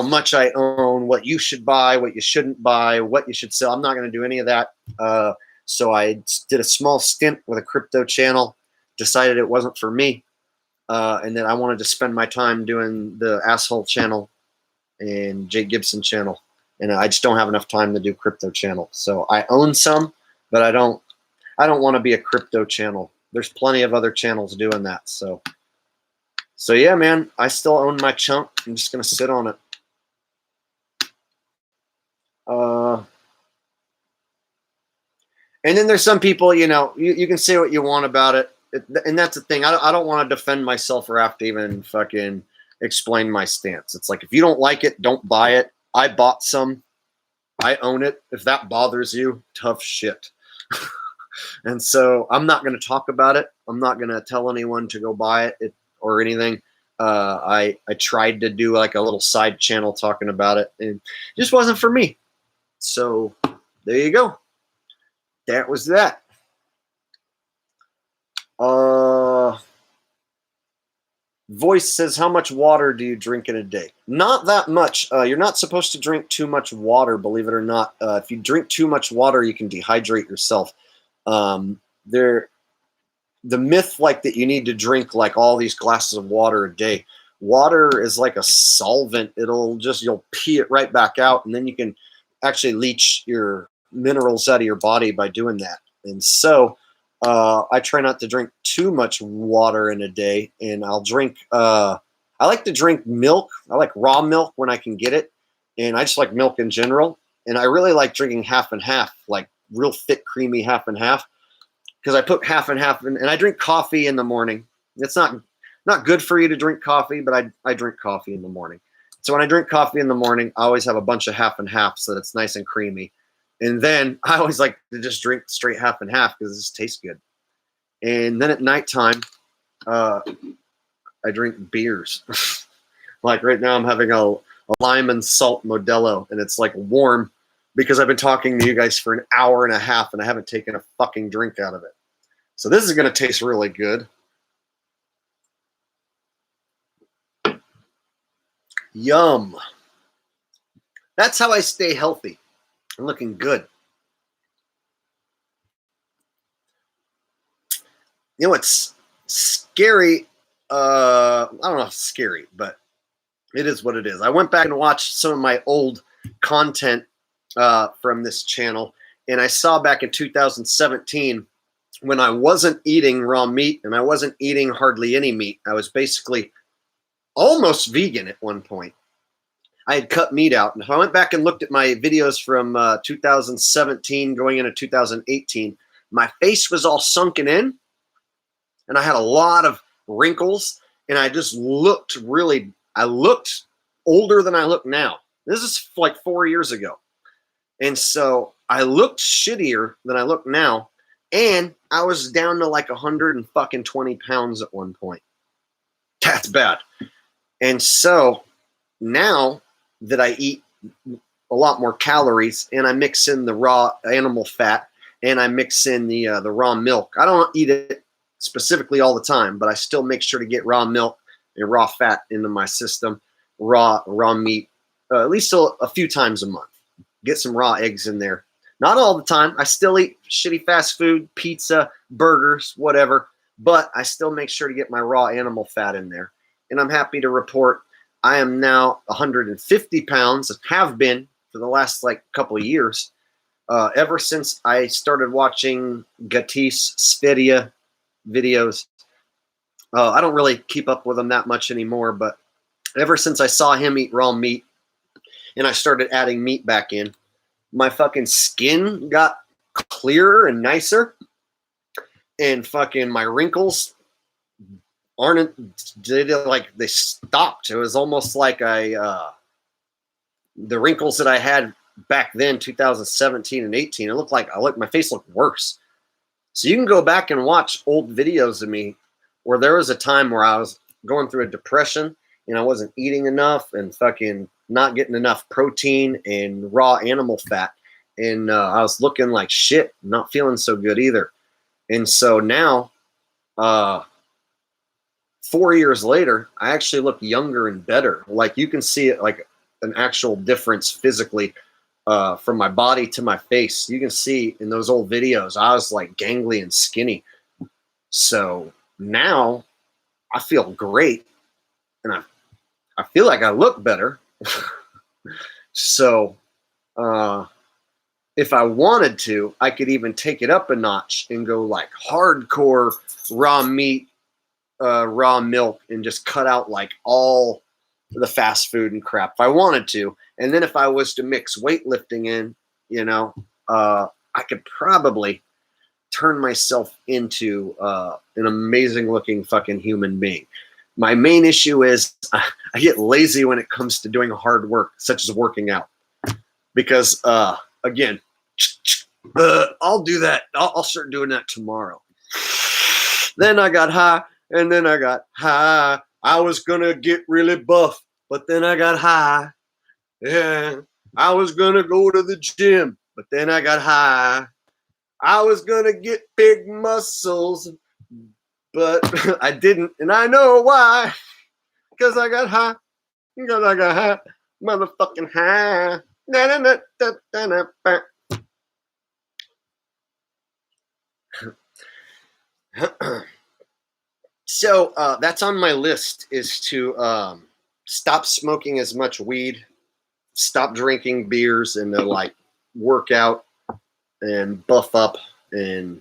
much I own, what you should buy, what you shouldn't buy, what you should sell. I'm not going to do any of that. So I did a small stint with a crypto channel, decided it wasn't for me, and then I wanted to spend my time doing the asshole channel and Jake Gibson channel, and I just don't have enough time to do crypto channel. So I own some, but I don't want to be a crypto channel. There's plenty of other channels doing that. So yeah, man, I still own my chunk. I'm just gonna sit on it. And then there's some people, you can say what you want about it, and that's the thing. I don't want to defend myself or have to even fucking explain my stance. It's like, if you don't like it, don't buy it. I bought some. I own it. If that bothers you, tough shit. And so I'm not going to talk about it. I'm not going to tell anyone to go buy it or anything. I tried to do like a little side channel talking about it, and it just wasn't for me. So there you go. That was that. Voice says, how much water do you drink in a day? Not that much. You're not supposed to drink too much water, believe it or not. If you drink too much water, you can dehydrate yourself. The myth like that you need to drink like all these glasses of water a day. Water is like a solvent. You'll pee it right back out, and then you can actually leach your minerals out of your body by doing that. And so I try not to drink too much water in a day, and I'll drink, I like to drink milk. I like raw milk when I can get it, and I just like milk in general. And I really like drinking half and half, like real thick, creamy half and half, because I put half and half in, and I drink coffee in the morning. It's not good for you to drink coffee, but I drink coffee in the morning. So when I drink coffee in the morning, I always have a bunch of half and half so that it's nice and creamy. And then I always like to just drink straight half and half because it just tastes good. And then at nighttime, I drink beers. Like right now I'm having a lime and salt Modelo, and it's like warm because I've been talking to you guys for an hour and a half and I haven't taken a fucking drink out of it. So this is going to taste really good. Yum. That's how I stay healthy. I'm looking good. You know what's scary? I don't know if it's scary, but it is what it is. I went back and watched some of my old content from this channel, and I saw back in 2017 when I wasn't eating raw meat and I wasn't eating hardly any meat. I was basically almost vegan at one point. I had cut meat out. And if I went back and looked at my videos from 2017 going into 2018, my face was all sunken in, and I had a lot of wrinkles, and I just looked I looked older than I look now. This is like 4 years ago. And so I looked shittier than I look now, and I was down to like 120 pounds at one point. That's bad. And so now that I eat a lot more calories, and I mix in the raw animal fat, and I mix in the raw milk. I don't eat it specifically all the time, but I still make sure to get raw milk and raw fat into my system, raw meat, at least a few times a month. Get some raw eggs in there. Not all the time. I still eat shitty fast food, pizza, burgers, whatever, but I still make sure to get my raw animal fat in there. And I'm happy to report I am now 150 pounds, have been for the last like couple of years, ever since I started watching Gatis Spedia videos. I don't really keep up with him that much anymore, but ever since I saw him eat raw meat and I started adding meat back in, my fucking skin got clearer and nicer, and fucking my wrinkles they stopped. It was almost like the wrinkles that I had back then, 2017 and 18, it looked like my face looked worse. So you can go back and watch old videos of me where there was a time where I was going through a depression and I wasn't eating enough and fucking not getting enough protein and raw animal fat. And I was looking like shit, not feeling so good either. And so now, 4 years later, I actually look younger and better. Like you can see it like an actual difference physically from my body to my face. You can see in those old videos, I was like gangly and skinny. So now I feel great, and I feel like I look better. So if I wanted to, I could even take it up a notch and go like hardcore raw meat, raw milk, and just cut out like all the fast food and crap if I wanted to. And then if I was to mix weightlifting in, I could probably turn myself into an amazing looking fucking human being. My main issue is I get lazy when it comes to doing hard work, such as working out. Because, again, I'll do that. I'll start doing that tomorrow. Then I got high, and then I got high. I was going to get really buff, but then I got high. Yeah. I was going to go to the gym, but then I got high. I was going to get big muscles, but I didn't, and I know why. Because I got high. Because I got high. Motherfucking high. So that's on my list, is to stop smoking as much weed, stop drinking beers, and to like work out and buff up and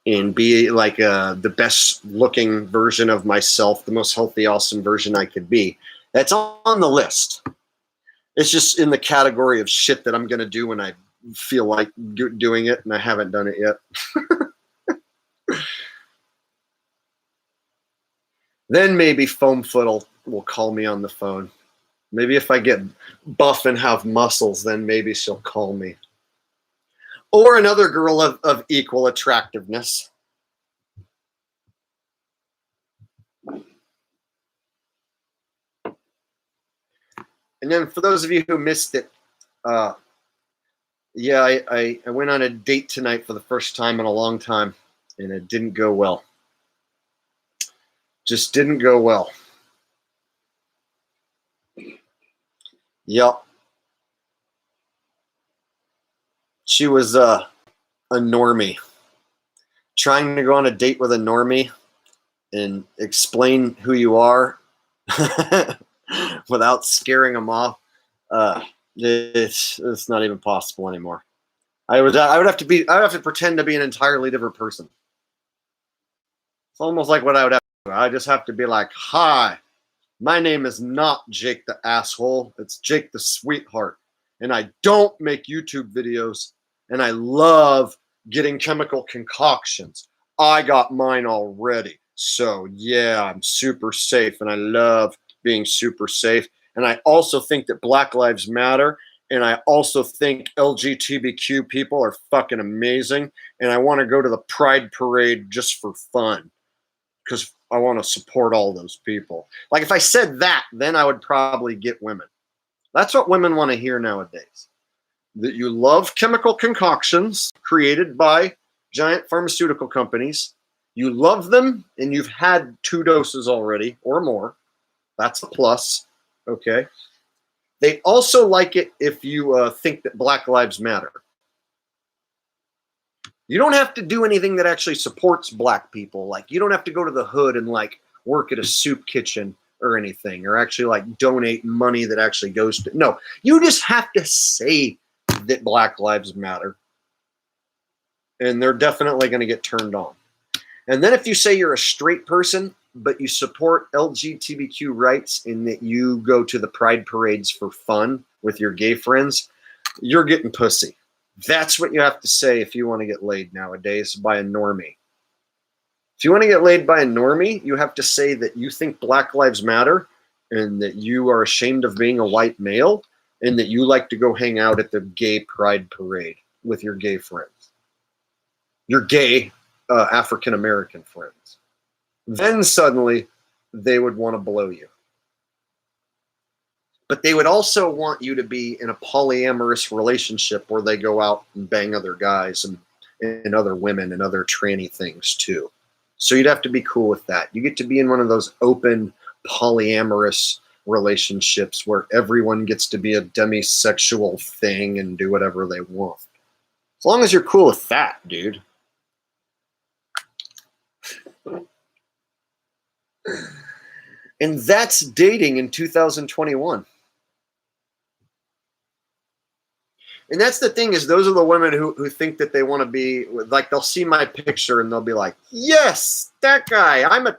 be like the best looking version of myself, the most healthy, awesome version I could be. That's on the list. It's just in the category of shit that I'm going to do when I feel like doing it, and I haven't done it yet. Then maybe Foamfoot will call me on the phone. Maybe if I get buff and have muscles, then maybe she'll call me. Or another girl of equal attractiveness. And then for those of you who missed it, yeah, I went on a date tonight for the first time in a long time, and it didn't go well. Just didn't go well. Yep. She was a normie. Trying to go on a date with a normie and explain who you are without scaring them off, it's not even possible anymore. I would have to pretend to be an entirely different person. It's almost like what I would have to do. I just have to be like, hi, my name is not Jake the asshole. It's Jake the sweetheart. And I don't make YouTube videos. And I love getting chemical concoctions. I got mine already. So yeah, I'm super safe. And I love being super safe. And I also think that Black Lives Matter. And I also think LGBTQ people are fucking amazing. And I want to go to the Pride Parade just for fun, because I want to support all those people. Like if I said that, then I would probably get women. That's what women want to hear nowadays. That you love chemical concoctions created by giant pharmaceutical companies. You love them, and you've had 2 doses already or more. That's a plus. Okay. They also like it if you think that Black Lives Matter. You don't have to do anything that actually supports black people. Like you don't have to go to the hood and like work at a soup kitchen or anything, or actually like donate money that actually goes to, no, you just have to say that Black Lives Matter. And they're definitely going to get turned on. And then if you say you're a straight person, but you support LGBTQ rights and that you go to the pride parades for fun with your gay friends, you're getting pussy. That's what you have to say if you want to get laid nowadays by a normie. If you want to get laid by a normie, you have to say that you think Black Lives Matter and that you are ashamed of being a white male and that you like to go hang out at the gay pride parade with your gay friends, your gay African-American friends. Then suddenly they would want to blow you. But they would also want you to be in a polyamorous relationship where they go out and bang other guys and other women and other tranny things too. So you'd have to be cool with that. You get to be in one of those open polyamorous relationships where everyone gets to be a demisexual thing and do whatever they want. As long as you're cool with that, dude. And that's dating in 2021. And that's the thing, is those are the women who think that they want to be like, they'll see my picture and they'll be like, yes, that guy, I'm a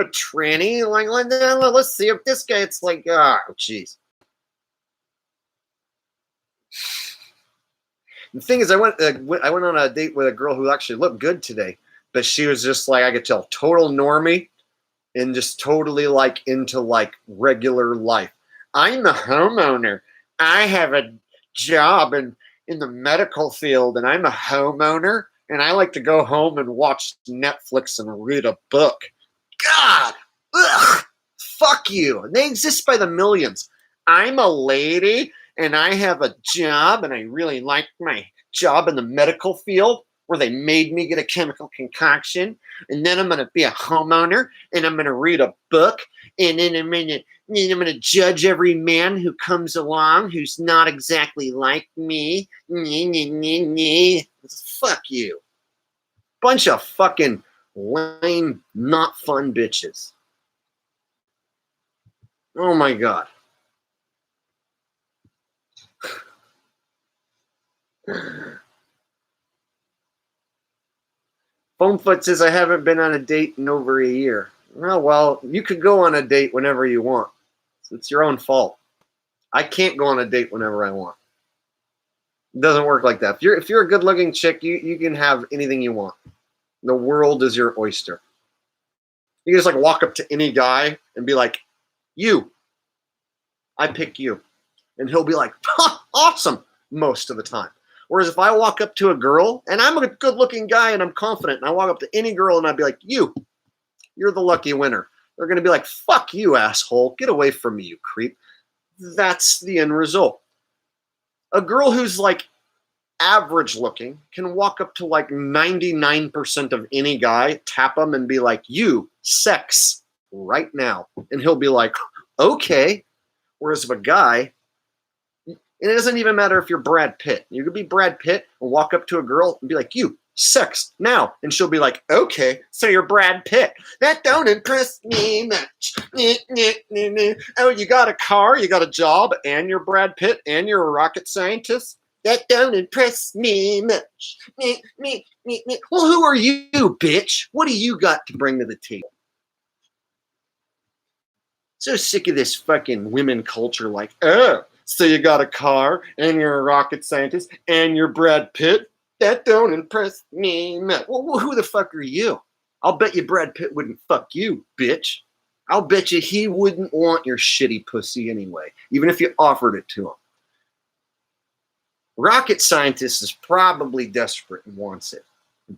tranny. Like, let's see if this guy, it's like, oh, jeez. The thing is, I went on a date with a girl who actually looked good today, but she was just like, I could tell, total normie. and just totally like into like regular life. I'm a homeowner. I have a job in the medical field, and I'm a homeowner, and I like to go home and watch Netflix and read a book. God, ugh, fuck you. They exist by the millions. I'm a lady, and I have a job, and I really like my job in the medical field where they made me get a chemical concoction, and then I'm going to be a homeowner, and I'm going to read a book, and then I'm going to judge every man who comes along who's not exactly like me. Fuck you. Bunch of fucking lame, not fun bitches. Oh my God. Foamfoot says, I haven't been on a date in over a year. Oh, well, you could go on a date whenever you want. So it's your own fault. I can't go on a date whenever I want. It doesn't work like that. If you're a good-looking chick, you can have anything you want. The world is your oyster. You can just like walk up to any guy and be like, you, I pick you. And he'll be like, awesome, most of the time. Whereas if I walk up to a girl, and I'm a good-looking guy and I'm confident, and I walk up to any girl and I'd be like, you're the lucky winner. They're going to be like, fuck you, asshole. Get away from me, you creep. That's the end result. A girl who's like average looking can walk up to like 99% of any guy, tap him and be like, you, sex, right now. And he'll be like, okay. Whereas if a guy, and it doesn't even matter if you're Brad Pitt. You could be Brad Pitt and walk up to a girl and be like, you, sex, now. And she'll be like, okay, so you're Brad Pitt. That don't impress me much. Oh, you got a car, you got a job, and you're Brad Pitt, and you're a rocket scientist? That don't impress me much. Well, who are you, bitch? What do you got to bring to the table? So sick of this fucking women culture like, oh, so you got a car, and you're a rocket scientist, and you're Brad Pitt? That don't impress me much. Well, who the fuck are you? I'll bet you Brad Pitt wouldn't fuck you, bitch. I'll bet you he wouldn't want your shitty pussy anyway, even if you offered it to him. Rocket scientist is probably desperate and wants it.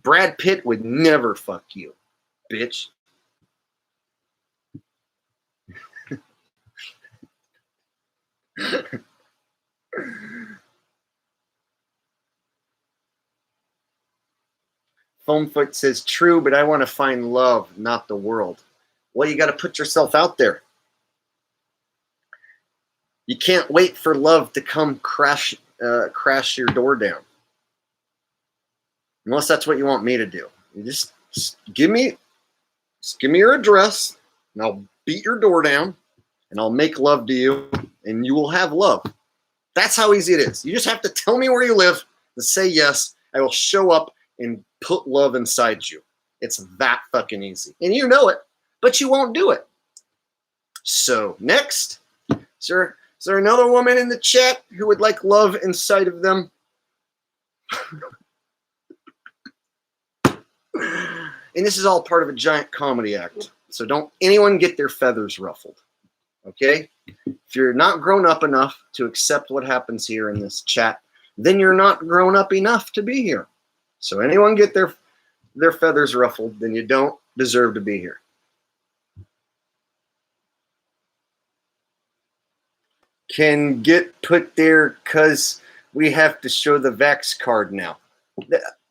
Brad Pitt would never fuck you, bitch. Foamfoot says, true, but I want to find love, not the world. Well, you got to put yourself out there. You can't wait for love to come crash your door down. Unless that's what you want me to do. You just give me your address, and I'll beat your door down, and I'll make love to you, and you will have love. That's how easy it is. You just have to tell me where you live and say yes. I will show up and put love inside you. It's that fucking easy. And you know it, but you won't do it. So next, is there another woman in the chat who would like love inside of them? And this is all part of a giant comedy act. So don't anyone get their feathers ruffled. Okay? If you're not grown up enough to accept what happens here in this chat, then you're not grown up enough to be here. So anyone get their feathers ruffled, then you don't deserve to be here. Can get put there because we have to show the Vax card now.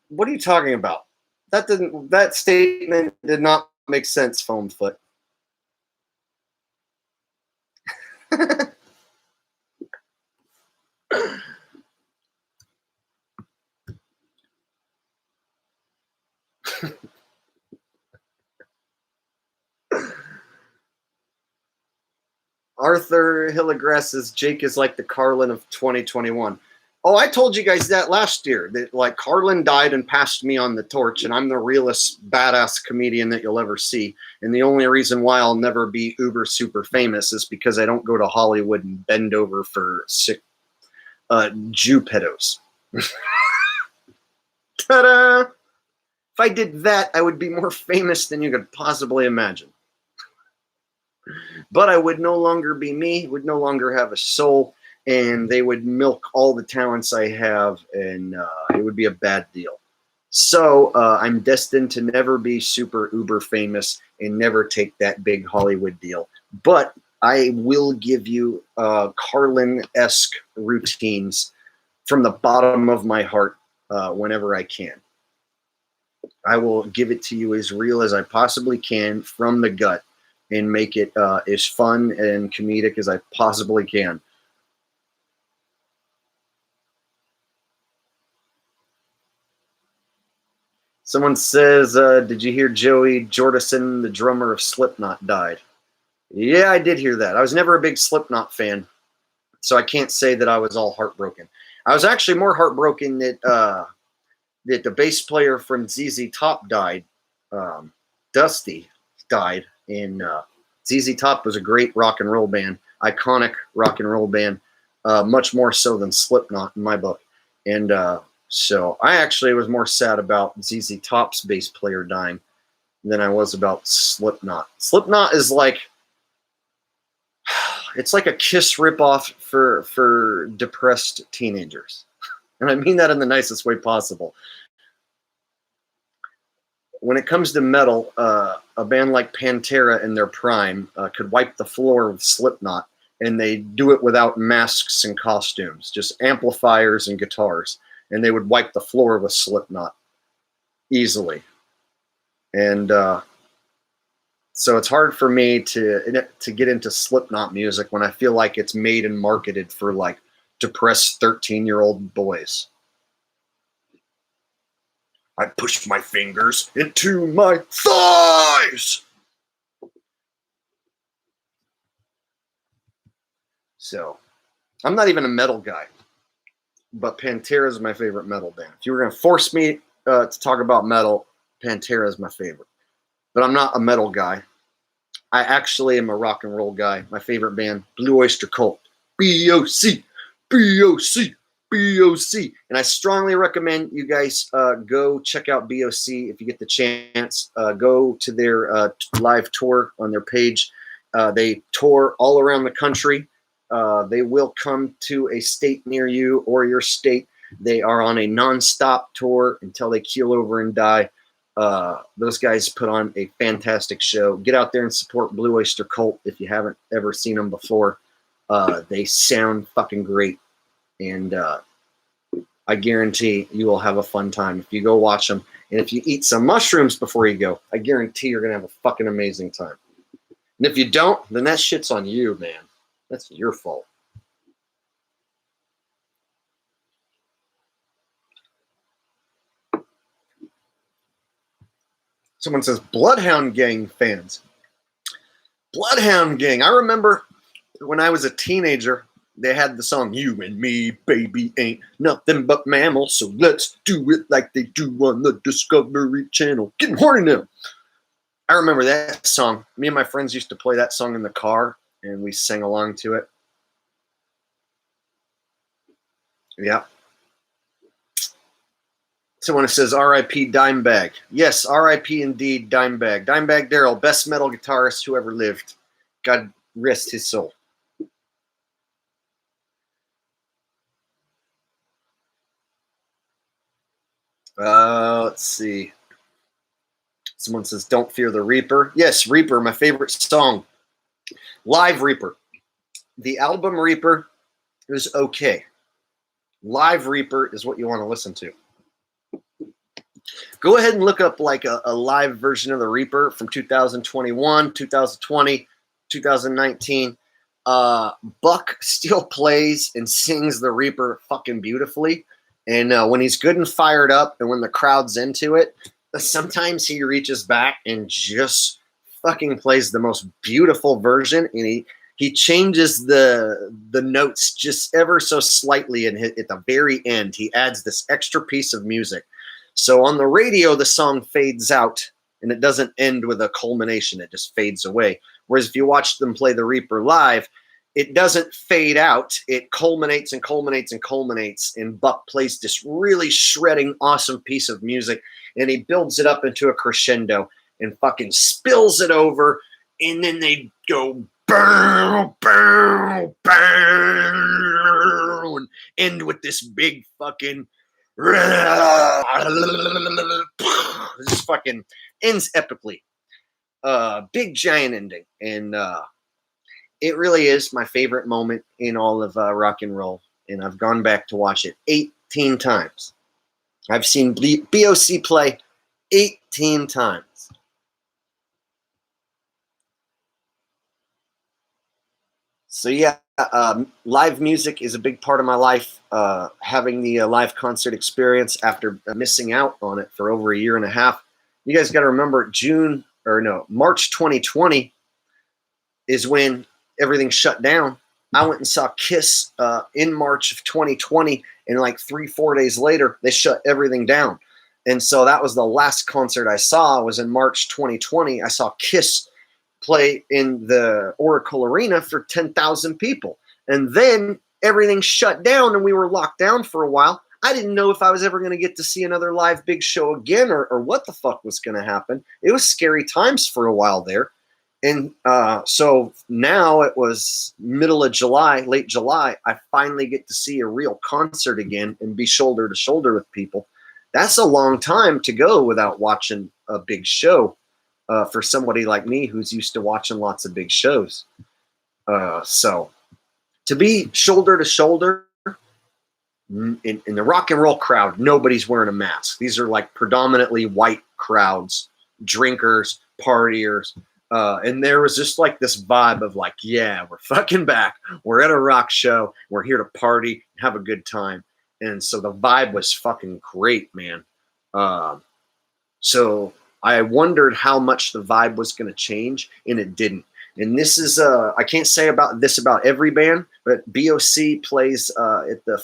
What are you talking about? That statement did not make sense, Foamfoot. Arthur Hilligrass says Jake is like the Carlin of 2021. Oh, I told you guys that last year. That like Carlin died and passed me on the torch, and I'm the realest badass comedian that you'll ever see. And the only reason why I'll never be uber super famous is because I don't go to Hollywood and bend over for sick Jew pedos. Ta-da! If I did that, I would be more famous than you could possibly imagine. But I would no longer be me, would no longer have a soul, and they would milk all the talents I have, and it would be a bad deal. So I'm destined to never be super uber famous and never take that big Hollywood deal. But I will give you Carlin-esque routines from the bottom of my heart whenever I can. I will give it to you as real as I possibly can from the gut and make it as fun and comedic as I possibly can. Someone says, did you hear Joey Jordison, the drummer of Slipknot, died? Yeah, I did hear that. I was never a big Slipknot fan, so I can't say that I was all heartbroken. I was actually more heartbroken that the bass player from ZZ Top died. Dusty died, and ZZ Top was a great rock and roll band, iconic rock and roll band, much more so than Slipknot in my book. And so I actually was more sad about ZZ Top's bass player dying than I was about Slipknot. Slipknot is like, it's like a Kiss ripoff for depressed teenagers. And I mean that in the nicest way possible. When it comes to metal, a band like Pantera in their prime could wipe the floor with Slipknot, and they do it without masks and costumes, just amplifiers and guitars, and they would wipe the floor with Slipknot easily. And so it's hard for me to get into Slipknot music when I feel like it's made and marketed for like depressed 13-year-old boys. I pushed my fingers into my thighs. So I'm not even a metal guy, but Pantera is my favorite metal band. If you were going to force me to talk about metal, Pantera is my favorite. But I'm not a metal guy. I actually am a rock and roll guy. My favorite band, Blue Oyster Cult. B-O-C, B-O-C, B-O-C. And I strongly recommend you guys go check out B.O.C. if you get the chance. Go to their live tour on their page. They tour all around the country. They will come to a state near you or your state. They are on a nonstop tour until they keel over and die. Those guys put on a fantastic show. Get out there and support Blue Oyster Cult if you haven't ever seen them before. They sound fucking great. And I guarantee you will have a fun time if you go watch them. And if you eat some mushrooms before you go, I guarantee you're going to have a fucking amazing time. And if you don't, then that shit's on you, man. That's your fault. Someone says, Bloodhound Gang fans. Bloodhound Gang. I remember when I was a teenager, they had the song, You and Me, Baby, Ain't Nothing But Mammals, so let's do it like they do on the Discovery Channel. Getting horny now. I remember that song. Me and my friends used to play that song in the car, and we sang along to it. Yeah. Someone says, R.I.P. Dimebag. Yes, R.I.P. indeed, Dimebag. Dimebag Darrell, best metal guitarist who ever lived. God rest his soul. Let's see. Someone says, Don't Fear the Reaper. Yes, Reaper, my favorite song. Live Reaper. The album Reaper is okay. Live Reaper is what you want to listen to. Go ahead and look up like a live version of the Reaper from 2021, 2020, 2019. Buck still plays and sings the Reaper fucking beautifully. And when he's good and fired up and when the crowd's into it, sometimes he reaches back and just fucking plays the most beautiful version. And he changes the notes just ever so slightly. And at the very end, he adds this extra piece of music. So on the radio, the song fades out and it doesn't end with a culmination. It just fades away. Whereas if you watch them play the Reaper live, it doesn't fade out. It culminates and culminates and culminates. And Buck plays this really shredding, awesome piece of music. And he builds it up into a crescendo and fucking spills it over and then they go bow, bow, bow, and end with this big fucking this fucking ends epically. Big giant ending, and it really is my favorite moment in all of rock and roll, and I've gone back to watch it 18 times. I've seen BOC play 18 times. So yeah, live music is a big part of my life. Having the live concert experience after missing out on it for over a year and a half. You guys got to remember March 2020 is when everything shut down. I went and saw Kiss in March of 2020, and like 3-4 days later, they shut everything down. And so that was the last concert I saw was in March 2020. I saw Kiss play in the Oracle Arena for 10,000 people. And then everything shut down and we were locked down for a while. I didn't know if I was ever going to get to see another live big show again or what the fuck was going to happen. It was scary times for a while there. And so now it was middle of July, late July, I finally get to see a real concert again and be shoulder to shoulder with people. That's a long time to go without watching a big show. For somebody like me who's used to watching lots of big shows. So to be shoulder to shoulder in the rock and roll crowd, nobody's wearing a mask. These are like predominantly white crowds, drinkers, partiers. And there was just like this vibe of like, yeah, we're fucking back. We're at a rock show. We're here to party, have a good time. And so the vibe was fucking great, man. So I wondered how much the vibe was going to change, and it didn't. And this is, I can't say about this about every band, but BOC plays at the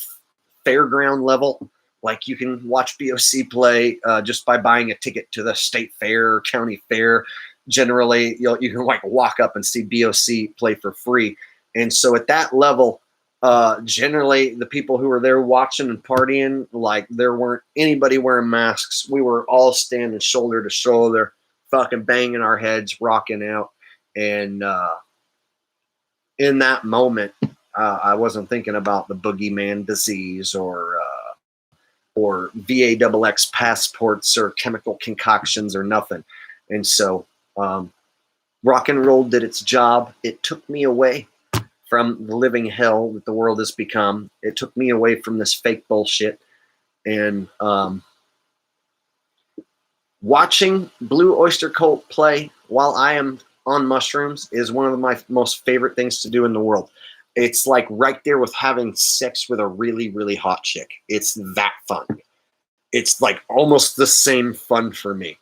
fairground level. Like you can watch BOC play just by buying a ticket to the state fair or county fair. Generally, you can like walk up and see BOC play for free. And so at that level, generally the people who were there watching and partying, like there weren't anybody wearing masks. We were all standing shoulder to shoulder, fucking banging our heads, rocking out. And in that moment, I wasn't thinking about the boogeyman disease or VAXX passports or chemical concoctions or nothing. And so rock and roll did its job. It took me away from the living hell that the world has become. It took me away from this fake bullshit. And watching Blue Oyster Cult play while I am on mushrooms is one of my most favorite things to do in the world. It's like right there with having sex with a really, really hot chick. It's that fun. It's like almost the same fun for me.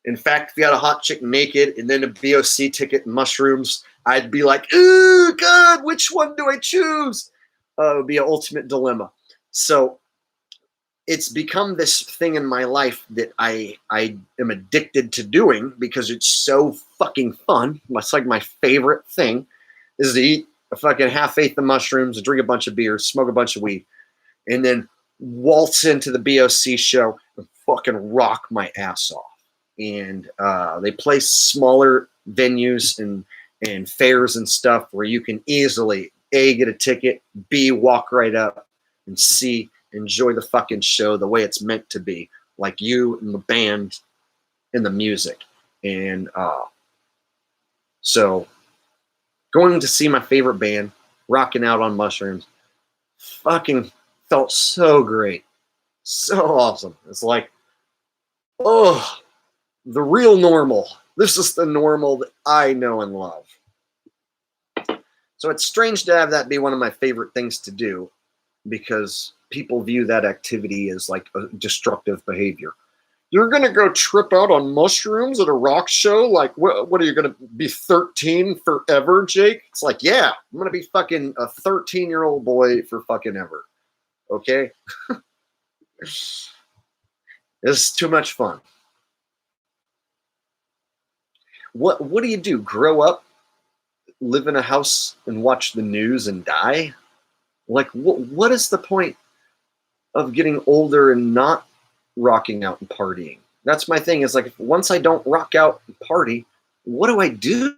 In fact, if you had a hot chick naked and then a BOC ticket and mushrooms, I'd be like, ooh, God, which one do I choose? It would be an ultimate dilemma. So it's become this thing in my life that I am addicted to doing because it's so fucking fun. It's like my favorite thing is to eat a fucking half-eighth of mushrooms, drink a bunch of beers, smoke a bunch of weed, and then waltz into the BOC show and fucking rock my ass off. And they play smaller venues and fairs and stuff where you can easily A, get a ticket, B, walk right up, and C, enjoy the fucking show the way it's meant to be, like you and the band and the music. And so going to see my favorite band rocking out on mushrooms fucking felt so great. So awesome. It's like, oh, the real normal. This is the normal that I know and love. So it's strange to have that be one of my favorite things to do because people view that activity as like a destructive behavior. You're going to go trip out on mushrooms at a rock show? Like, what are you going to be 13 forever, Jake? It's like, yeah, I'm going to be fucking a 13-year-old boy for fucking ever. Okay? This is too much fun. What do you do? Grow up, live in a house and watch the news and die? Like, what is the point of getting older and not rocking out and partying? That's my thing. Is like, once I don't rock out and party, what do I do?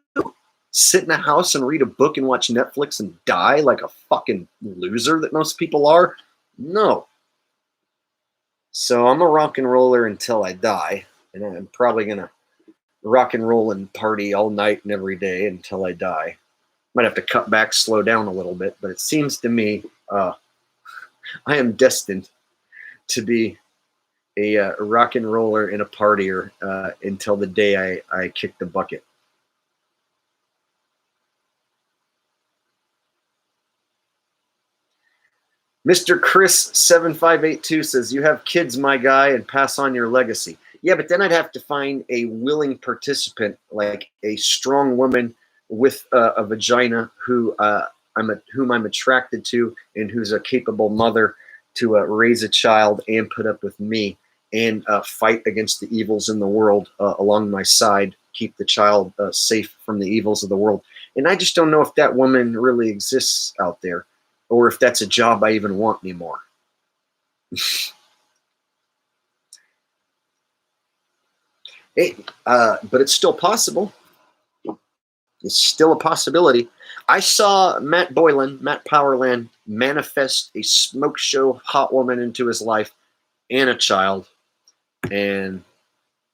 Sit in a house and read a book and watch Netflix and die like a fucking loser that most people are? No. So I'm a rock and roller until I die, and I'm probably gonna rock and roll and party all night and every day until I die. Might have to cut back, slow down a little bit, but it seems to me I am destined to be a rock and roller and a partier until the day I kick the bucket. Mr. Chris7582 says, you have kids, my guy, and pass on your legacy. Yeah, but then I'd have to find a willing participant, like a strong woman with a vagina whom I'm attracted to and who's a capable mother to raise a child and put up with me and fight against the evils in the world along my side, keep the child safe from the evils of the world. And I just don't know if that woman really exists out there, or if that's a job I even want anymore. But it's still possible. It's still a possibility. I saw Matt Powerland, manifest a smoke show hot woman into his life and a child. And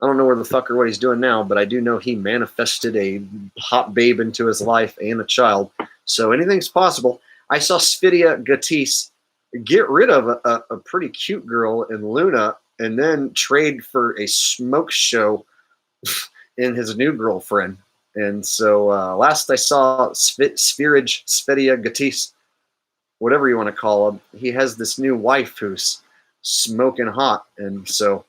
I don't know where the fuck or what he's doing now, but I do know he manifested a hot babe into his life and a child. So anything's possible. I saw Svidya Gatis get rid of a pretty cute girl in Luna and then trade for a smoke show in his new girlfriend. And so last I saw Svidya Gatis, whatever you want to call him, he has this new wife who's smoking hot. And so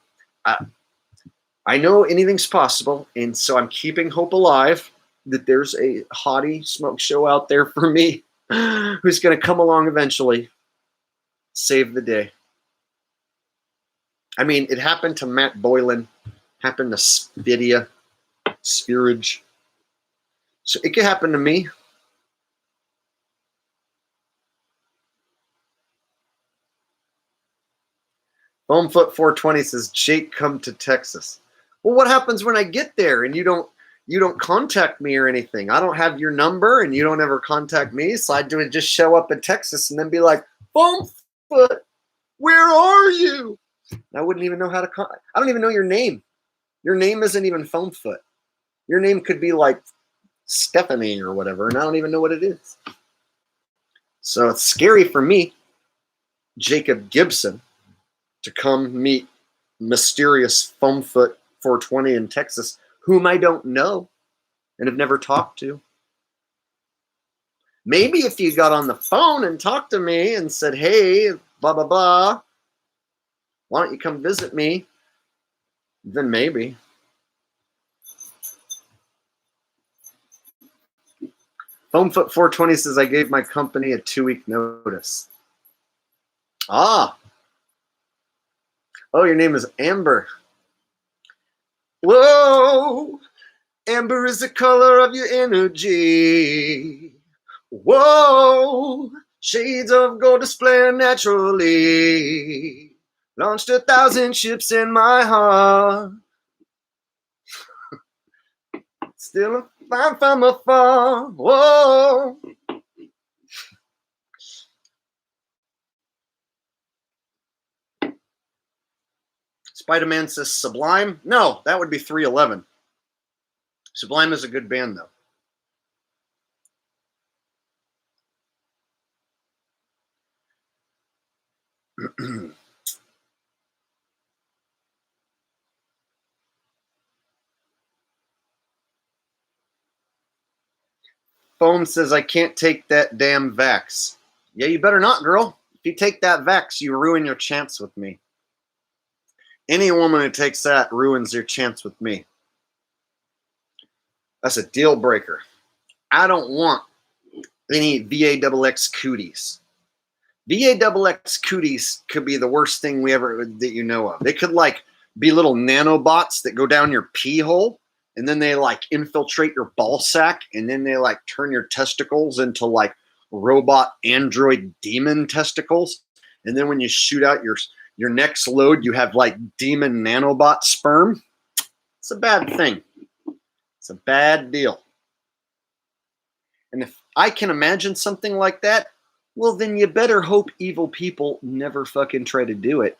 I know anything's possible. And so I'm keeping hope alive that there's a hottie smoke show out there for me who's going to come along eventually, save the day. I mean, it happened to Matt Boylan, happened to Svidya, Spherage. So it could happen to me. Homefoot 420 says, Jake, come to Texas. Well, what happens when I get there and you don't contact me or anything? I don't have your number and you don't ever contact me. So I do just show up in Texas and then be like, Homefoot, where are you? I wouldn't even know how to I don't even know your name. Your name isn't even Foamfoot. Your name could be like Stephanie or whatever, and I don't even know what it is. So it's scary for me, Jacob Gibson, to come meet mysterious Foamfoot 420 in Texas, whom I don't know and have never talked to. Maybe if you got on the phone and talked to me and said, hey, blah, blah, blah, why don't you come visit me? Then maybe. Foamfoot 420 says, I gave my company a 2-week notice. Ah. Oh, your name is Amber. Whoa. Amber is the color of your energy. Whoa. Shades of gold display naturally. Launched 1,000 ships in my heart. Still fine from afar. Whoa. Spider-Man says Sublime. No, that would be 311. Sublime is a good band, though. Foam says, I can't take that damn vax. Yeah, you better not, girl. If you take that vax, you ruin your chance with me. Any woman who takes that ruins your chance with me. That's a deal breaker. I don't want any VAXX cooties. VAXX cooties could be the worst thing that you know of. They could like be little nanobots that go down your pee hole, and then they like infiltrate your ball sack, and then they like turn your testicles into like robot android demon testicles. And then when you shoot out your next load, you have like demon nanobot sperm. It's a bad thing. It's a bad deal. And if I can imagine something like that, well, then you better hope evil people never fucking try to do it.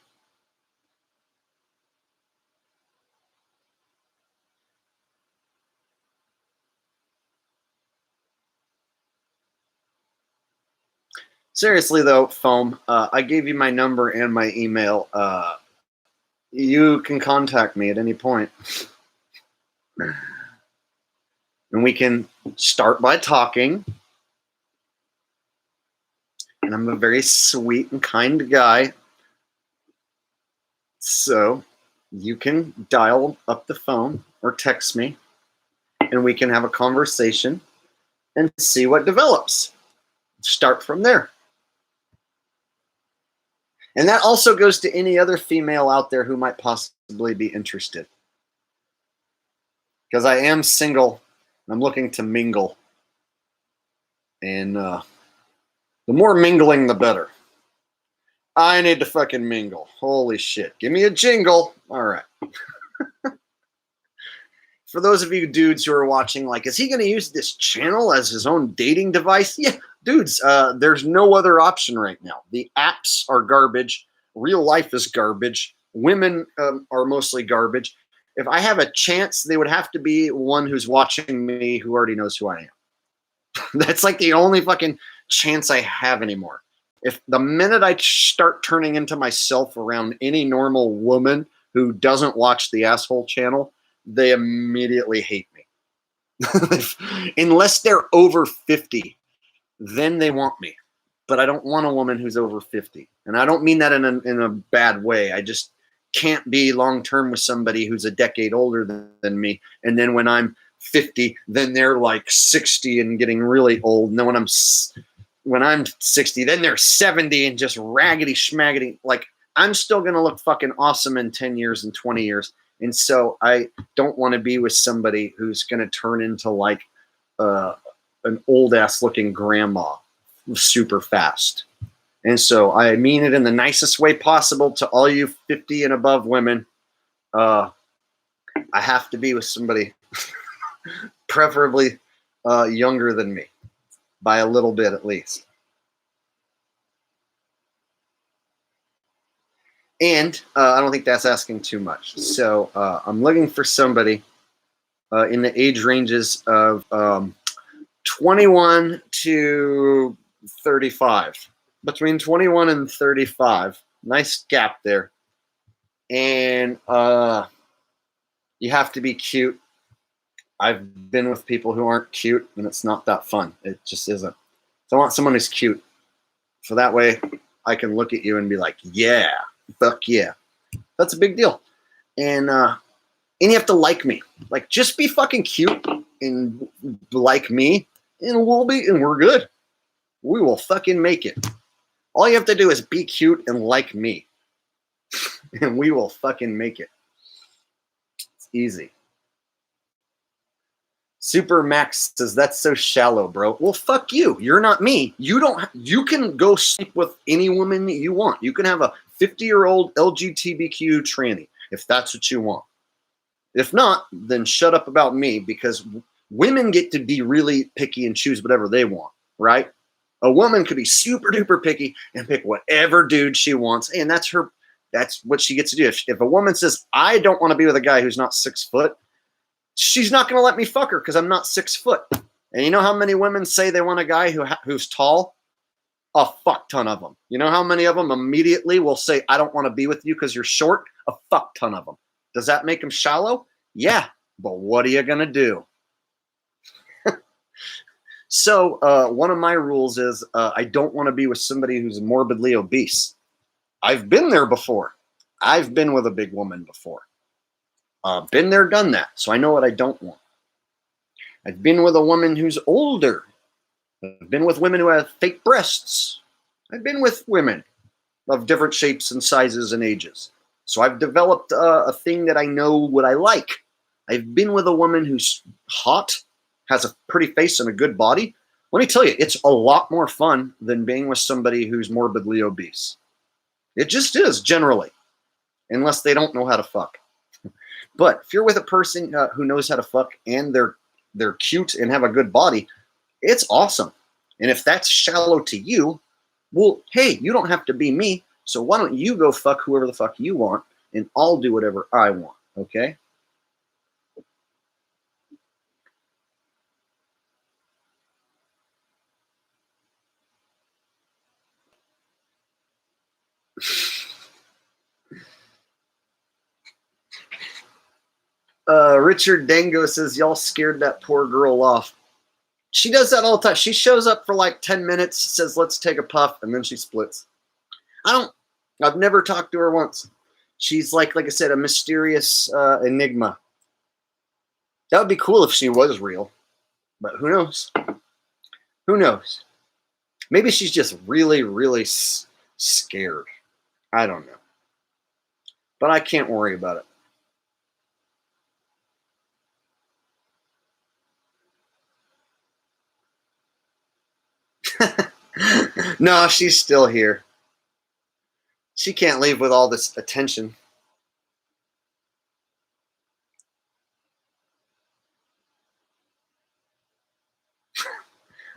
Seriously, though, Foam, I gave you my number and my email. You can contact me at any point. And we can start by talking. And I'm a very sweet and kind guy. So you can dial up the phone or text me, and we can have a conversation and see what develops. Start from there. And that also goes to any other female out there who might possibly be interested. Because I am single. I'm looking to mingle. And the more mingling, the better. I need to fucking mingle. Holy shit. Give me a jingle. All right. For those of you dudes who are watching, like, is he going to use this channel as his own dating device? Yeah, dudes, there's no other option right now. The apps are garbage. Real life is garbage. Women are mostly garbage. If I have a chance, they would have to be one who's watching me who already knows who I am. That's like the only fucking chance I have anymore. If the minute I start turning into myself around any normal woman who doesn't watch the asshole channel, they immediately hate me. Unless they're over 50, then they want me. But I don't want a woman who's over 50. And I don't mean that in a bad way. I just can't be long-term with somebody who's a decade older than me. And then when I'm 50, then they're like 60 and getting really old. And then when I'm 60, then they're 70 and just raggedy schmaggedy. Like, I'm still going to look fucking awesome in 10 years and 20 years. And so I don't want to be with somebody who's going to turn into like an old ass looking grandma super fast. And so I mean it in the nicest way possible to all you 50 and above women. I have to be with somebody preferably younger than me by a little bit at least. And I don't think that's asking too much. So I'm looking for somebody in the age ranges of 21 to 35. Between 21 and 35. Nice gap there. And you have to be cute. I've been with people who aren't cute, and it's not that fun. It just isn't. So I want someone who's cute. So that way I can look at you and be like, yeah. Fuck yeah. That's a big deal. And you have to like me. Like, just be fucking cute and like me, and we're good. We will fucking make it. All you have to do is be cute and like me. And we will fucking make it. It's easy. Super Max says, that's so shallow, bro. Well, fuck you. You're not me. You can go sleep with any woman that you want. You can have a 50-year-old LGBTQ tranny if that's what you want. If not, then shut up about me, because women get to be really picky and choose whatever they want, right? A woman could be super duper picky and pick whatever dude she wants, and that's what she gets to do. If a woman says, I don't want to be with a guy who's not 6 foot, she's not going to let me fuck her because I'm not 6 foot. And you know how many women say they want a guy who's tall? A fuck ton of them. You know how many of them immediately will say, I don't want to be with you because you're short? A fuck ton of them. Does that make them shallow? Yeah, but what are you going to do? So one of my rules is I don't want to be with somebody who's morbidly obese. I've been there before. I've been with a big woman before. Been there, done that. So I know what I don't want. I've been with a woman who's older. I've been with women who have fake breasts. I've been with women of different shapes and sizes and ages. So I've developed a thing that I know what I like. I've been with a woman who's hot, has a pretty face and a good body. Let me tell you, it's a lot more fun than being with somebody who's morbidly obese. It just is, generally. Unless they don't know how to fuck. But if you're with a person who knows how to fuck and they're cute and have a good body, it's awesome. And if that's shallow to you, well, hey, you don't have to be me. So why don't you go fuck whoever the fuck you want, and I'll do whatever I want. Okay? Richard Dango says, y'all scared that poor girl off. She does that all the time. She shows up for like 10 minutes, says, let's take a puff, and then she splits. I've never talked to her once. She's like I said, a mysterious enigma. That would be cool if she was real, but who knows? Who knows? Maybe she's just really, really scared. I don't know. But I can't worry about it. No, she's still here. She can't leave with all this attention.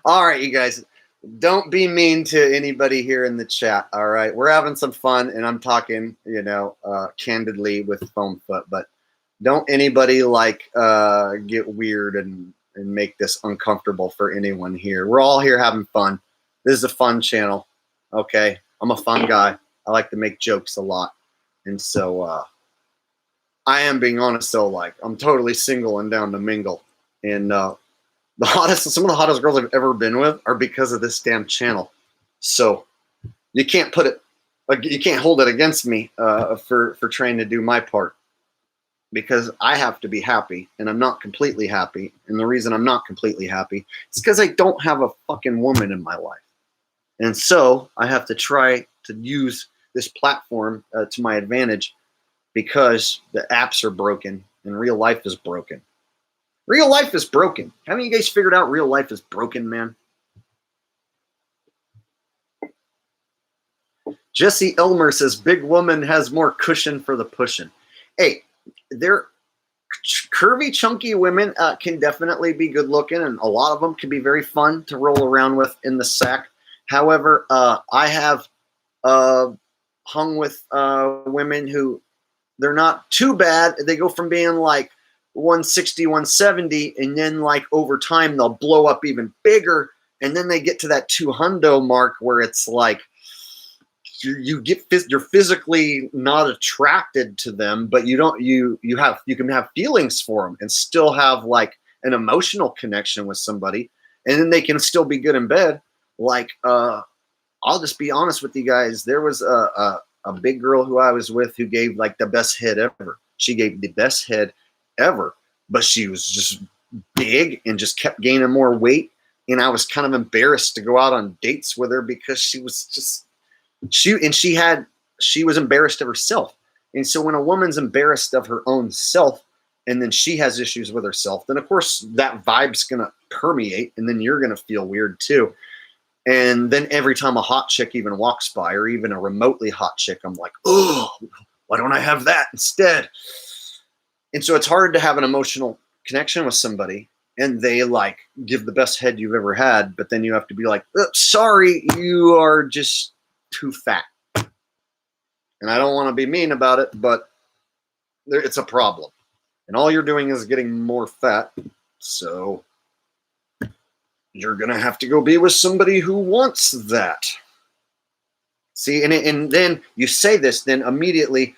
All right, you guys, don't be mean to anybody here in the chat. All right, we're having some fun, and I'm talking, candidly with Foam Foot, but don't anybody get weird and make this uncomfortable for anyone here. We're all here having fun. This is a fun channel. Okay, I'm a fun guy. I like to make jokes a lot, and so I am being honest. Though, I'm totally single and down to mingle, and some of the hottest girls I've ever been with are because of this damn channel. So you can't you can't hold it against me for trying to do my part, because I have to be happy, and I'm not completely happy. And the reason I'm not completely happy is because I don't have a fucking woman in my life. And so I have to try to use this platform to my advantage, because the apps are broken and real life is broken. Real life is broken. Haven't you guys figured out real life is broken, man? Jesse Elmer says, big woman has more cushion for the pushing. Hey, they're curvy, chunky women can definitely be good looking, and a lot of them can be very fun to roll around with in the sack. However, I have hung with women who, they're not too bad. They go from being 160, 170, and then over time they'll blow up even bigger, and then they get to that 200 mark where it's you're physically not attracted to them, but you can have feelings for them and still have an emotional connection with somebody, and then they can still be good in bed. I'll just be honest with you guys. There was a big girl who I was with who gave the best head ever. She gave the best head ever, but she was just big and just kept gaining more weight, and I was kind of embarrassed to go out on dates with her, because she was embarrassed of herself. And so when a woman's embarrassed of her own self, and then she has issues with herself, then of course that vibe's gonna permeate, and then you're gonna feel weird too. And then every time a hot chick even walks by, or even a remotely hot chick, I'm like, oh, why don't I have that instead? And so it's hard to have an emotional connection with somebody, and they give the best head you've ever had, but then you have to be sorry, you are just too fat. And I don't want to be mean about it, but it's a problem. And all you're doing is getting more fat. So you're going to have to go be with somebody who wants that. See, and then you say this, then immediately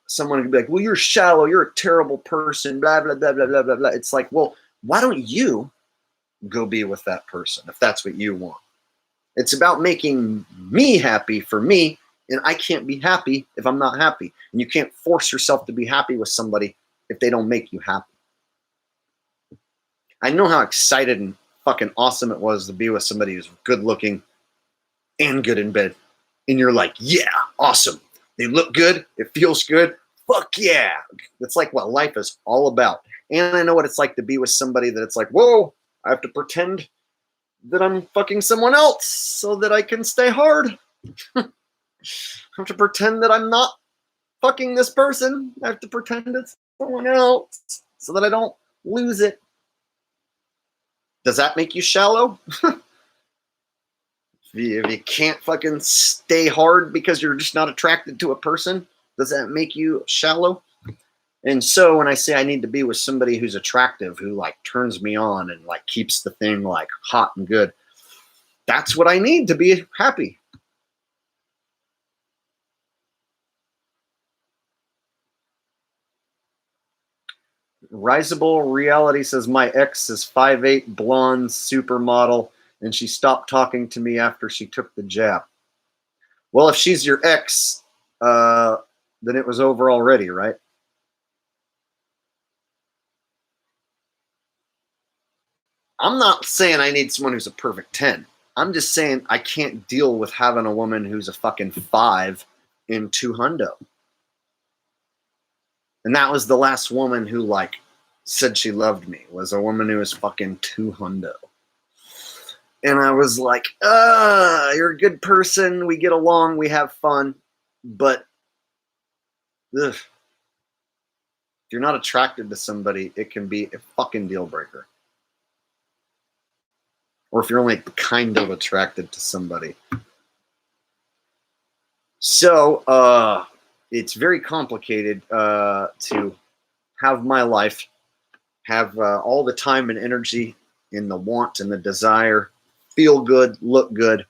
someone can be like, well, you're shallow, you're a terrible person, blah, blah, blah, blah, blah, blah, blah. It's well, why don't you go be with that person if that's what you want? It's about making me happy for me, and I can't be happy if I'm not happy. And you can't force yourself to be happy with somebody if they don't make you happy. I know how excited and fucking awesome it was to be with somebody who's good looking and good in bed. And you're like, yeah, awesome. They look good. It feels good. Fuck yeah. It's what life is all about. And I know what it's like to be with somebody that it's whoa, I have to pretend that I'm fucking someone else so that I can stay hard. I have to pretend that I'm not fucking this person. I have to pretend it's someone else so that I don't lose it. Does that make you shallow? If you can't fucking stay hard because you're just not attracted to a person, does that make you shallow? And so when I say I need to be with somebody who's attractive, who like turns me on and like keeps the thing like hot and good, that's what I need to be happy. Riseable Reality says my ex is 5'8", blonde, supermodel, and she stopped talking to me after she took the jab. Well, if she's your ex, then it was over already, right? I'm not saying I need someone who's a perfect 10. I'm just saying I can't deal with having a woman who's a fucking 5 in 200. And that was the last woman who like said she loved me, was a woman who was fucking 200. And I was like, you're a good person. We get along. We have fun. But ugh, if you're not attracted to somebody, it can be a fucking deal breaker. Or if you're only kind of attracted to somebody. So it's very complicated to have my life, have all the time and energy and the want and the desire, feel good, look good,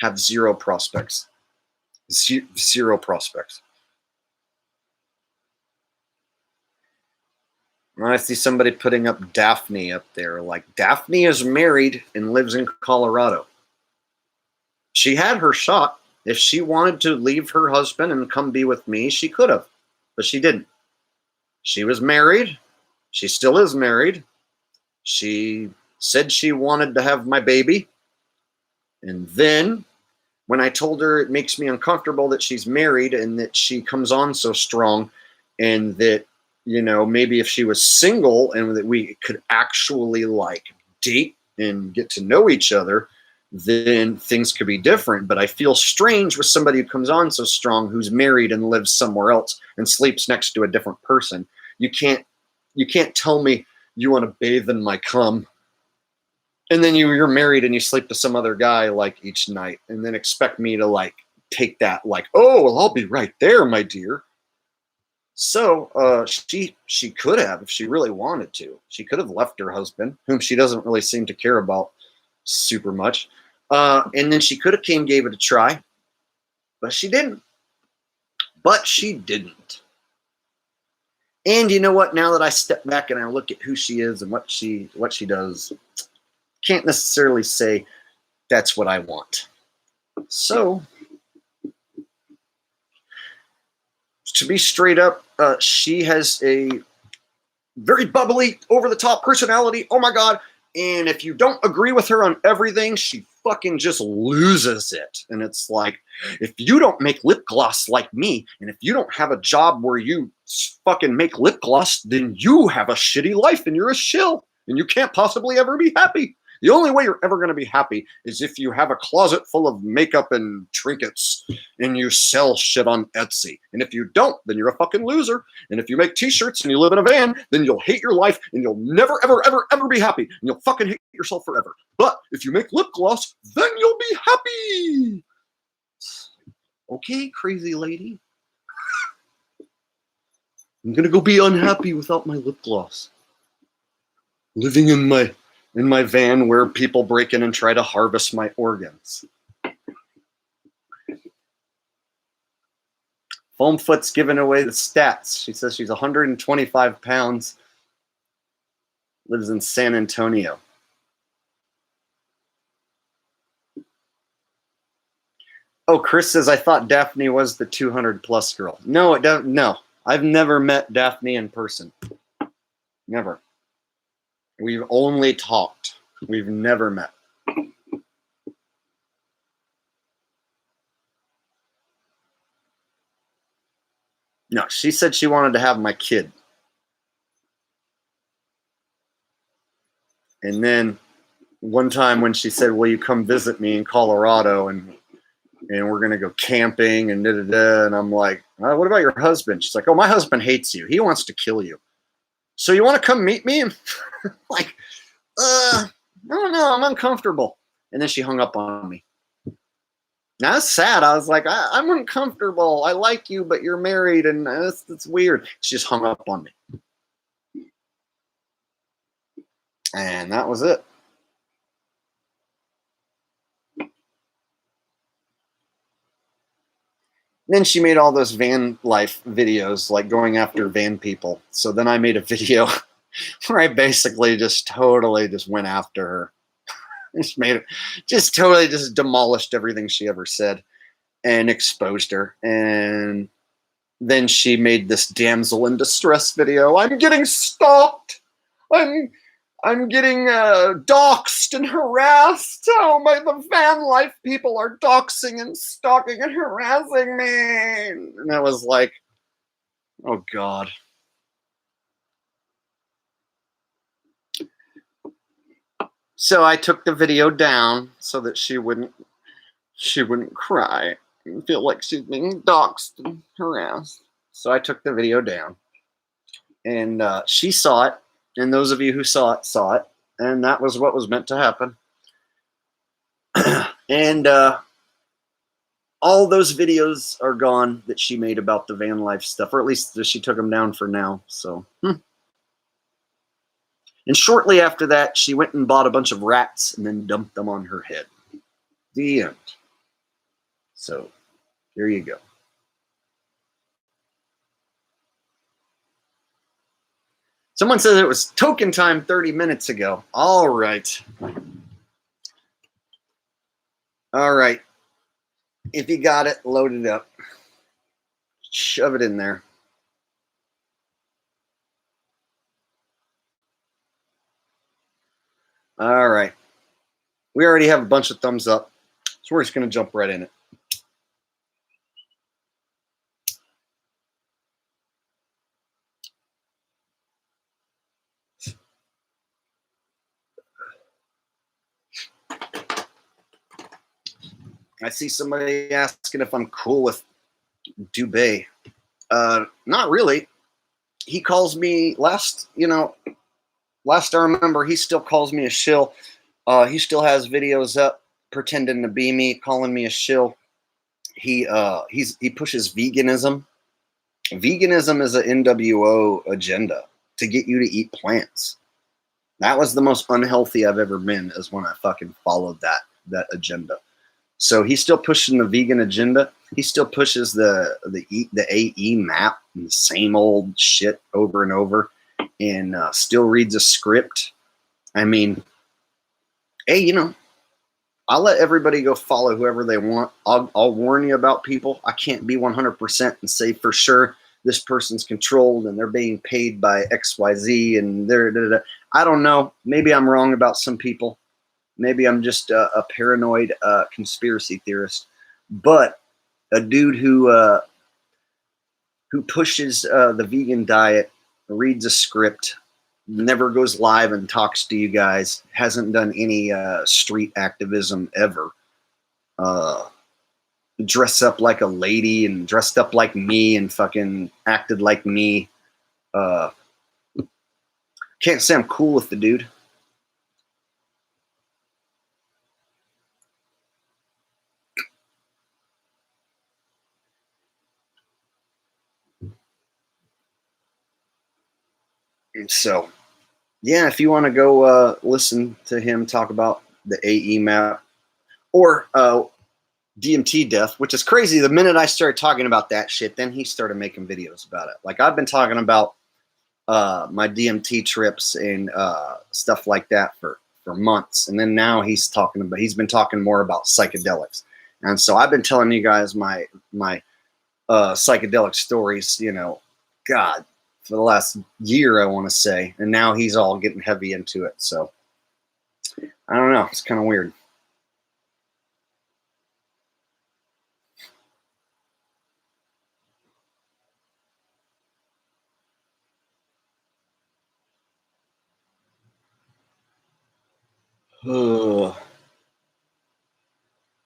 have zero prospects. Zero prospects. I see somebody putting up Daphne up there. Like, Daphne is married and lives in Colorado. She had her shot. If she wanted to leave her husband and come be with me, she could have. But she didn't. She was married. She still is married. She said she wanted to have my baby. And then when I told her it makes me uncomfortable that she's married and that she comes on so strong, and that, you know, maybe if she was single and that we could actually like date and get to know each other, then things could be different. But I feel strange with somebody who comes on so strong, who's married and lives somewhere else and sleeps next to a different person. You can't tell me you want to bathe in my cum, and then you're married and you sleep to some other guy like each night, and then expect me to like take that like, oh, well, I'll be right there, my dear. So she could have, if she really wanted to, she could have left her husband, whom she doesn't really seem to care about super much. And then she could have gave it a try, but she didn't. And you know what? Now that I step back and I look at who she is and what she does, can't necessarily say that's what I want. So, to be straight up, she has a very bubbly, over-the-top personality. Oh my God. And if you don't agree with her on everything, she fucking just loses it. And it's like, if you don't make lip gloss like me, and if you don't have a job where you fucking make lip gloss, then you have a shitty life and you're a shill and you can't possibly ever be happy. The only way you're ever going to be happy is if you have a closet full of makeup and trinkets and you sell shit on Etsy. And if you don't, then you're a fucking loser. And if you make t-shirts and you live in a van, then you'll hate your life and you'll never, ever, ever, ever be happy. And you'll fucking hate yourself forever. But if you make lip gloss, then you'll be happy. Okay, crazy lady. I'm going to go be unhappy without my lip gloss. Living in my van where people break in and try to harvest my organs. Foamfoot's giving away the stats. She says she's 125 pounds, lives in San Antonio. Oh, Chris says, I thought Daphne was the 200 plus girl. No, it don't. No, I've never met Daphne in person. Never. We've only talked. We've never met. No, she said she wanted to have my kid. And then one time when she said, will you come visit me in Colorado and we're going to go camping and da-da-da. And I'm like, What about your husband? She's like, oh, my husband hates you. He wants to kill you. So you want to come meet me? Like, I don't know. I'm uncomfortable. And then she hung up on me. Now it's sad. I was like, I'm uncomfortable. I like you, but you're married, and it's weird. She just hung up on me. And that was it. Then she made all those van life videos, like going after van people. So then I made a video where I basically just totally just went after her. Just totally just demolished everything she ever said and exposed her. And then she made this damsel in distress video. I'm getting stalked. I'm getting doxxed and harassed. Oh my, the van life people are doxing and stalking and harassing me. And I was like, oh God. So I took the video down so that she wouldn't cry and feel like she's being doxxed and harassed. So I took the video down, and she saw it, and those of you who saw it, and that was what was meant to happen. And all those videos are gone that she made about the van life stuff, or at least she took them down for now. So, And shortly after that, she went and bought a bunch of rats and then dumped them on her head. The end. So, here you go. Someone says it was token time 30 minutes ago. All right. All right. If you got it, load it up. Shove it in there. All right. We already have a bunch of thumbs up, so we're just going to jump right in it. I see somebody asking if I'm cool with Dubé. Not really. He calls me last I remember, he still calls me a shill. He still has videos up pretending to be me, calling me a shill. He pushes veganism. Veganism is an NWO agenda to get you to eat plants. That was the most unhealthy I've ever been, is when I fucking followed that agenda. So he's still pushing the vegan agenda. He still pushes the AE map and the same old shit over and over, and still reads a script. I mean, hey, I'll let everybody go follow whoever they want. I'll warn you about people. I can't be 100% and say for sure this person's controlled and they're being paid by XYZ and I don't know. Maybe I'm wrong about some people. Maybe I'm just a paranoid conspiracy theorist. But a dude who pushes the vegan diet, reads a script, never goes live and talks to you guys, hasn't done any street activism ever, dressed up like a lady and dressed up like me and fucking acted like me. Can't say I'm cool with the dude. So, yeah, if you want to go listen to him talk about the AE map or DMT death, which is crazy. The minute I started talking about that shit, then he started making videos about it. Like, I've been talking about my DMT trips and stuff like that for months, and then now he's been talking more about psychedelics. And so I've been telling you guys my psychedelic stories, God, for the last year, I want to say, and now he's all getting heavy into it. So I don't know, it's kind of weird.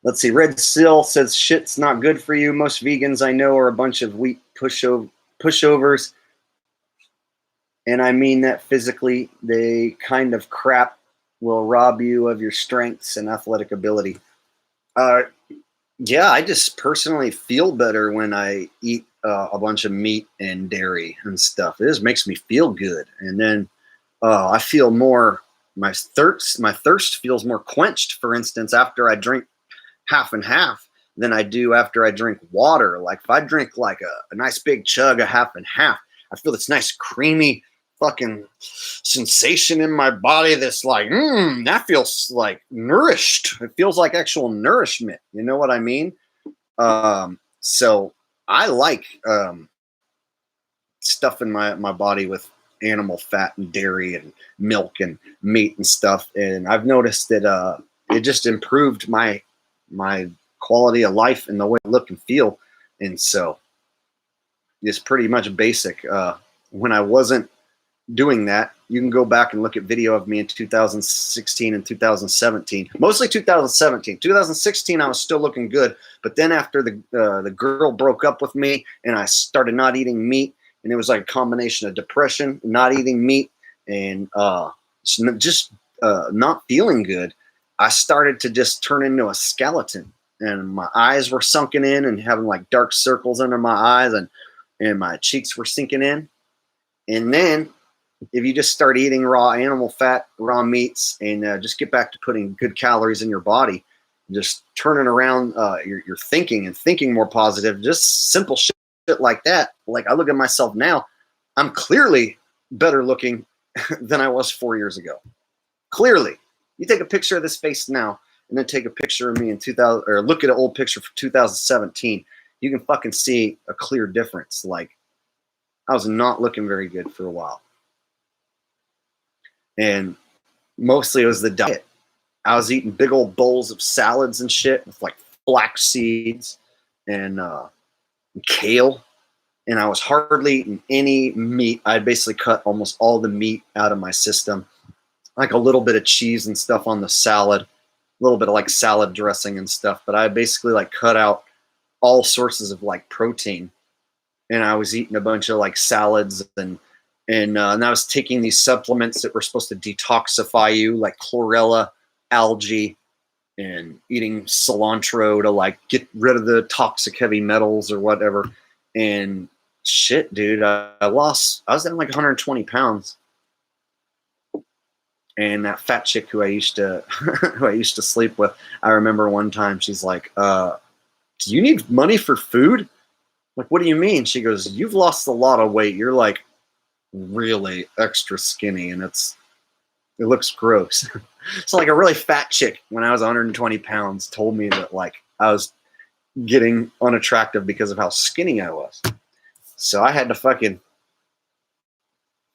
Let's see. Red Sill says shit's not good for you. Most vegans I know are a bunch of weak pushovers. And I mean that physically. They kind of crap will rob you of your strengths and athletic ability. Yeah, I just personally feel better when I eat a bunch of meat and dairy and stuff. It just makes me feel good. And then I feel more, my thirst feels more quenched, for instance, after I drink half and half than I do after I drink water. Like if I drink like a nice big chug of half and half, I feel this nice creamy fucking sensation in my body that's like, that feels like nourished. It feels like actual nourishment. You know what I mean? So I like stuff in my body with animal fat and dairy and milk and meat and stuff. And I've noticed that it just improved my quality of life and the way I look and feel. And so it's pretty much basic. When I wasn't doing that, you can go back and look at video of me in 2016 and 2017, mostly 2017. 2016 I was still looking good, but then after the girl broke up with me and I started not eating meat, and it was like a combination of depression, not eating meat, and just not feeling good, I started to just turn into a skeleton, and my eyes were sunken in and having like dark circles under my eyes, and my cheeks were sinking in. And then if you just start eating raw animal fat, raw meats, and just get back to putting good calories in your body, just turning around your thinking and thinking more positive, just simple shit like that. Like I look at myself now, I'm clearly better looking than I was 4 years ago. Clearly. You take a picture of this face now and then take a picture of me in 2000, or look at an old picture from 2017. You can fucking see a clear difference. Like I was not looking very good for a while. And mostly it was the diet. I was eating big old bowls of salads and shit with like flax seeds and kale, and I was hardly eating any meat. I basically cut almost all the meat out of my system, like a little bit of cheese and stuff on the salad, a little bit of like salad dressing and stuff, but I basically like cut out all sources of like protein, and I was eating a bunch of like salads and I was taking these supplements that were supposed to detoxify you, like chlorella, algae, and eating cilantro to like get rid of the toxic heavy metals or whatever. And shit, dude, I was down like 120 pounds. And that fat chick who I used to who I used to sleep with, I remember one time she's like, do you need money for food? Like, what do you mean? She goes, you've lost a lot of weight. You're like really extra skinny, and it looks gross. So like a really fat chick when I was 120 pounds told me that like I was getting unattractive because of how skinny I was. So I had to fucking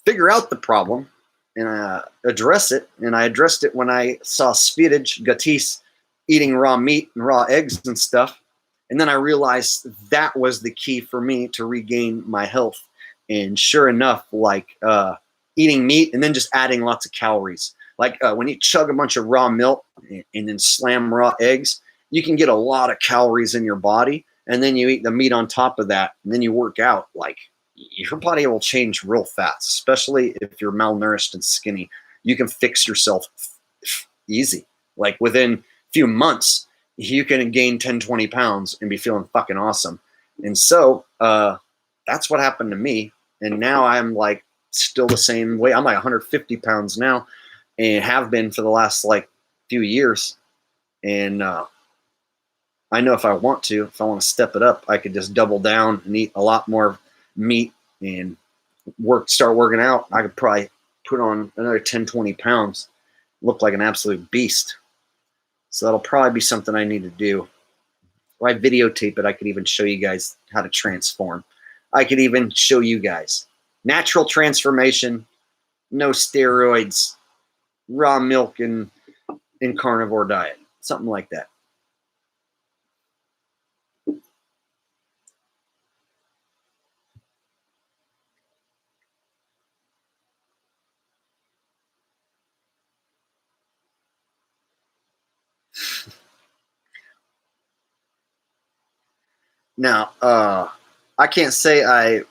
figure out the problem and address it. And I addressed it when I saw Svidij Gatis eating raw meat and raw eggs and stuff. And then I realized that was the key for me to regain my health. And sure enough, like eating meat and then just adding lots of calories. Like when you chug a bunch of raw milk and then slam raw eggs, you can get a lot of calories in your body. And then you eat the meat on top of that, and then you work out. Like your body will change real fast, especially if you're malnourished and skinny. You can fix yourself easy. Like within a few months, you can gain 10, 20 pounds and be feeling fucking awesome. And so that's what happened to me. And now I'm like still the same way. I'm like 150 pounds now and have been for the last like few years. And I know if I want to step it up, I could just double down and eat a lot more meat and start working out. I could probably put on another 10, 20 pounds, look like an absolute beast. So that'll probably be something I need to do. If I videotape it, I could even show you guys how to transform. I could even show you guys natural transformation, no steroids, raw milk and carnivore diet, something like that. Now, I can't say I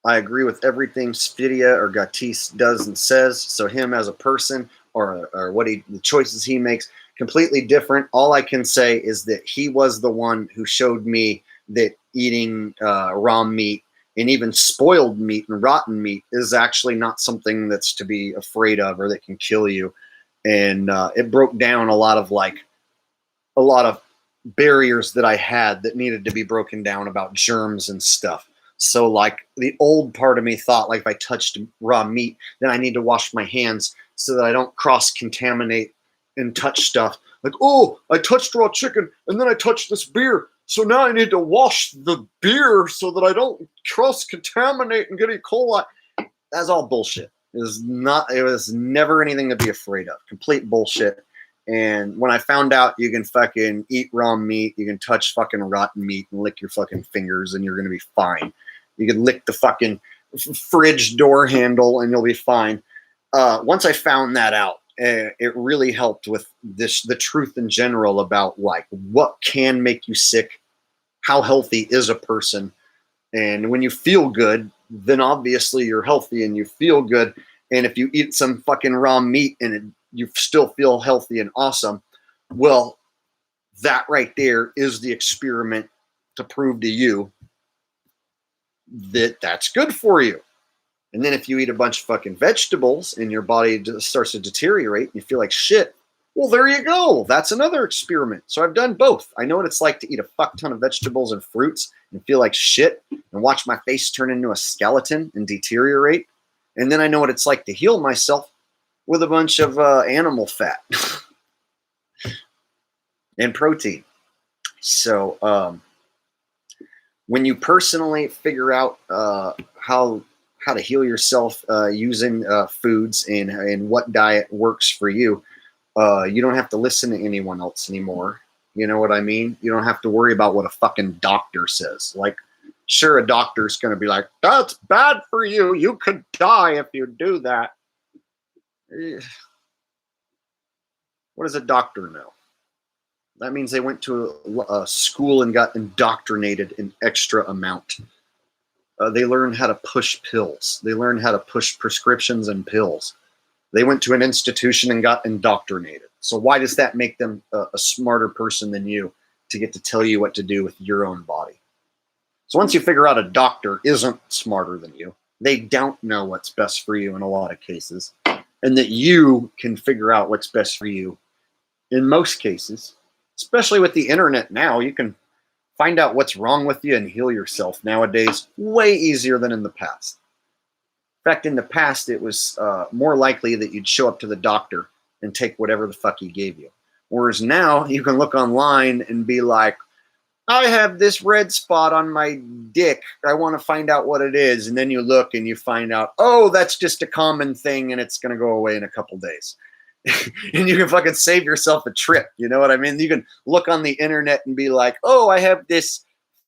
agree with everything Sfidia or Gatis does and says. So him as a person or what the choices he makes, completely different. All I can say is that he was the one who showed me that eating raw meat and even spoiled meat and rotten meat is actually not something that's to be afraid of or that can kill you. And it broke down a lot of barriers that I had that needed to be broken down about germs and stuff. So like the old part of me thought like if I touched raw meat, then I need to wash my hands so that I don't cross-contaminate and touch stuff. Like, oh, I touched raw chicken and then I touched this beer. So now I need to wash the beer so that I don't cross-contaminate and get E. coli. That's all bullshit. It was never anything to be afraid of. Complete bullshit. And when I found out you can fucking eat raw meat, you can touch fucking rotten meat and lick your fucking fingers and you're going to be fine. You can lick the fucking fridge door handle and you'll be fine. Once I found that out, it really helped with the truth in general about like what can make you sick, how healthy is a person. And when you feel good, then obviously you're healthy and you feel good. And if you eat some fucking raw meat and you still feel healthy and awesome, well, that right there is the experiment to prove to you that that's good for you. And then if you eat a bunch of fucking vegetables and your body just starts to deteriorate and you feel like shit, well, there you go. That's another experiment. So I've done both. I know what it's like to eat a fuck ton of vegetables and fruits and feel like shit and watch my face turn into a skeleton and deteriorate. And then I know what it's like to heal myself with a bunch of animal fat and protein. So when you personally figure out how to heal yourself using foods and what diet works for you, you don't have to listen to anyone else anymore. You know what I mean? You don't have to worry about what a fucking doctor says. Like, sure, a doctor's going to be like, that's bad for you. You could die if you do that. What does a doctor know? That means they went to a school and got indoctrinated an extra amount. They learned how to push pills. They learned how to push prescriptions and pills. They went to an institution and got indoctrinated. So why does that make them a smarter person than you to get to tell you what to do with your own body? So once you figure out a doctor isn't smarter than you, they don't know what's best for you in a lot of cases, and that you can figure out what's best for you in most cases, especially with the internet now, you can find out what's wrong with you and heal yourself nowadays way easier than in the past. In fact, in the past, it was more likely that you'd show up to the doctor and take whatever the fuck he gave you. Whereas now, you can look online and be like, I have this red spot on my dick. I want to find out what it is. And then you look and you find out, oh, that's just a common thing and it's going to go away in a couple days. And you can fucking save yourself a trip. You know what I mean? You can look on the internet and be like, oh, I have this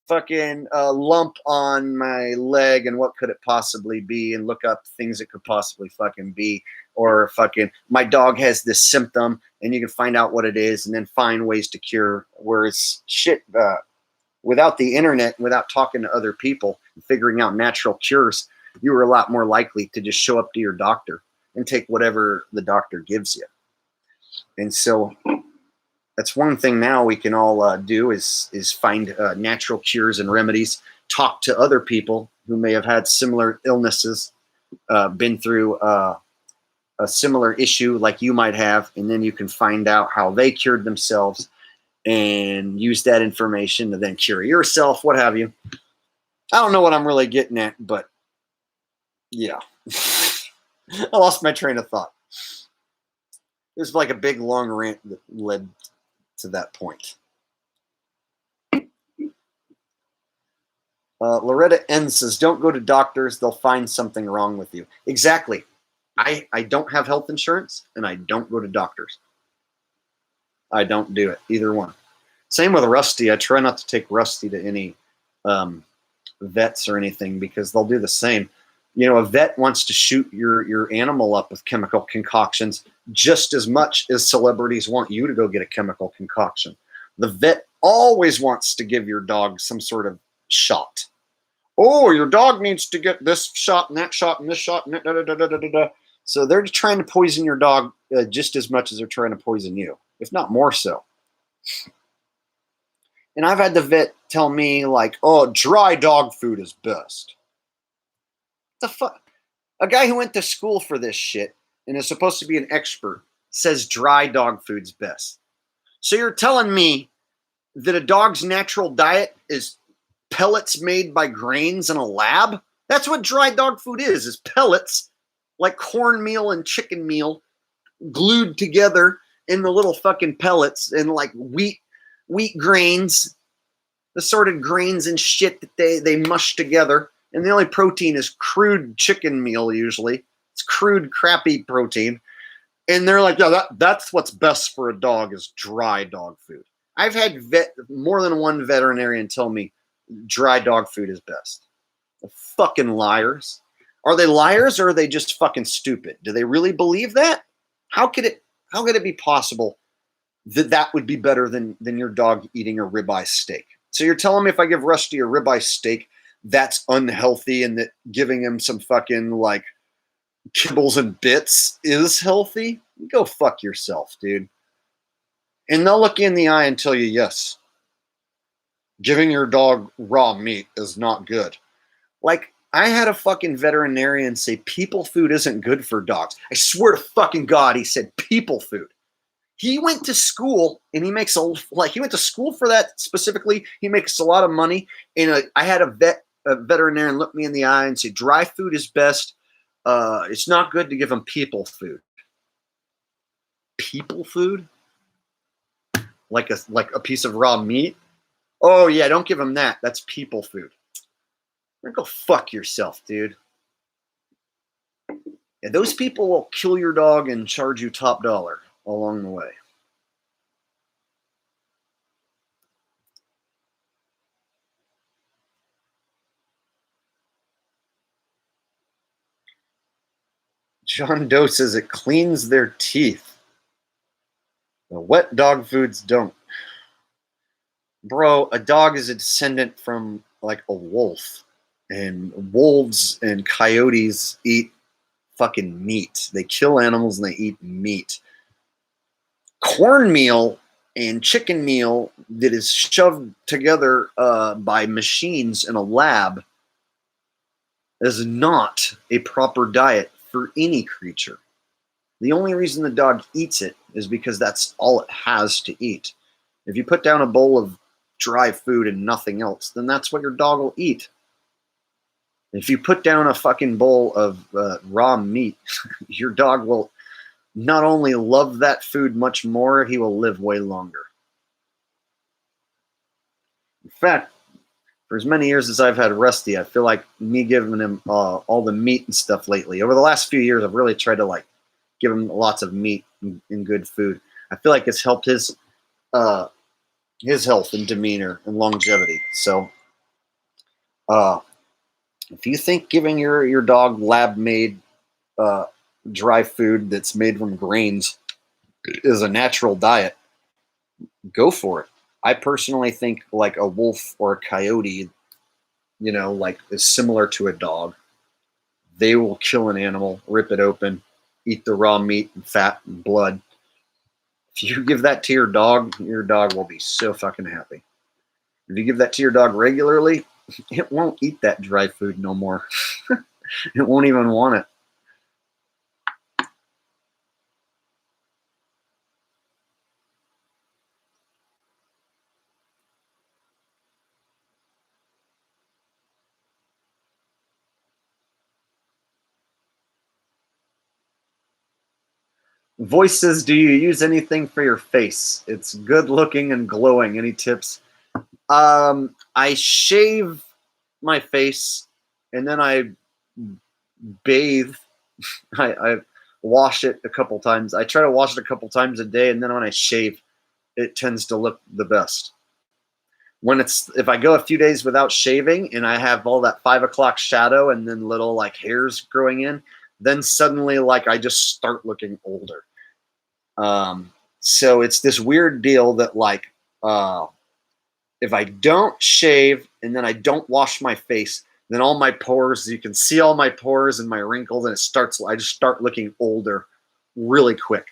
fucking lump on my leg and what could it possibly be, and look up things it could possibly fucking be. Or fucking my dog has this symptom and you can find out what it is and then find ways to cure. Whereas shit, without the internet, without talking to other people and figuring out natural cures, you were a lot more likely to just show up to your doctor and take whatever the doctor gives you. And so that's one thing now we can all do is find natural cures and remedies, talk to other people who may have had similar illnesses, been through a similar issue like you might have, and then you can find out how they cured themselves and use that information to then cure yourself, what have you. I don't know what I'm really getting at, but yeah. I lost my train of thought. It was like a big long rant that led to that point. Loretta N says, don't go to doctors. They'll find something wrong with you. Exactly. I don't have health insurance and I don't go to doctors. I don't do it. Either one. Same with Rusty. I try not to take Rusty to any vets or anything because they'll do the same. You know, a vet wants to shoot your animal up with chemical concoctions just as much as celebrities want you to go get a chemical concoction. The vet always wants to give your dog some sort of shot. Oh, your dog needs to get this shot and that shot and this shot. And da, da, da, da, da, da. So they're trying to poison your dog just as much as they're trying to poison you, if not more so. And I've had the vet tell me, like, oh, dry dog food is best. What the fuck? A guy who went to school for this shit and is supposed to be an expert says dry dog food's best. So you're telling me that a dog's natural diet is pellets made by grains in a lab? That's what dry dog food is pellets, like cornmeal and chicken meal, glued together in the little fucking pellets, and like wheat grains, assorted grains and shit that they mush together. And the only protein is crude chicken meal usually. It's crude, crappy protein. And they're like, yeah, that's what's best for a dog is dry dog food. I've had more than one veterinarian tell me dry dog food is best. They're fucking liars. Are they liars or are they just fucking stupid? Do they really believe that? How could it be possible that would be better than your dog eating a ribeye steak? So you're telling me if I give Rusty a ribeye steak, that's unhealthy, and that giving him some fucking like kibbles and bits is healthy? Go fuck yourself, dude. And they'll look you in the eye and tell you, yes, giving your dog raw meat is not good. Like, I had a fucking veterinarian say people food isn't good for dogs. I swear to fucking God, he said people food. He went to school and he went to school for that specifically. He makes a lot of money. And I had a veterinarian look me in the eye and say, dry food is best. It's not good to give them people food. People food? Like a piece of raw meat? Oh yeah, don't give them that. That's people food. Go fuck yourself, dude. Yeah, those people will kill your dog and charge you top dollar along the way. John Doe says it cleans their teeth. The wet dog foods don't. Bro, a dog is a descendant from like a wolf. And wolves and coyotes eat fucking meat. They kill animals and they eat meat. Cornmeal and chicken meal that is shoved together by machines in a lab is not a proper diet for any creature. The only reason the dog eats it is because that's all it has to eat. If you put down a bowl of dry food and nothing else, then that's what your dog will eat. If you put down a fucking bowl of raw meat, your dog will not only love that food much more, he will live way longer. In fact, for as many years as I've had Rusty, I feel like me giving him all the meat and stuff lately. Over the last few years, I've really tried to like give him lots of meat and good food. I feel like it's helped his health and demeanor and longevity. So, if you think giving your dog lab-made dry food that's made from grains is a natural diet, go for it. I personally think like a wolf or a coyote, like is similar to a dog. They will kill an animal, rip it open, eat the raw meat and fat and blood. If you give that to your dog will be so fucking happy. If you give that to your dog regularly, it won't eat that dry food no more. It won't even want it. Voice says, do you use anything for your face? It's good looking and glowing. Any tips? I shave my face and then I bathe. I wash it a couple times. I try to wash it a couple times a day, and then when I shave, it tends to look the best. If I go a few days without shaving and I have all that 5 o'clock shadow and then little like hairs growing in, then suddenly like I just start looking older. So it's this weird deal that like If I don't shave and then I don't wash my face, then all my pores, you can see all my pores and my wrinkles, and I just start looking older really quick.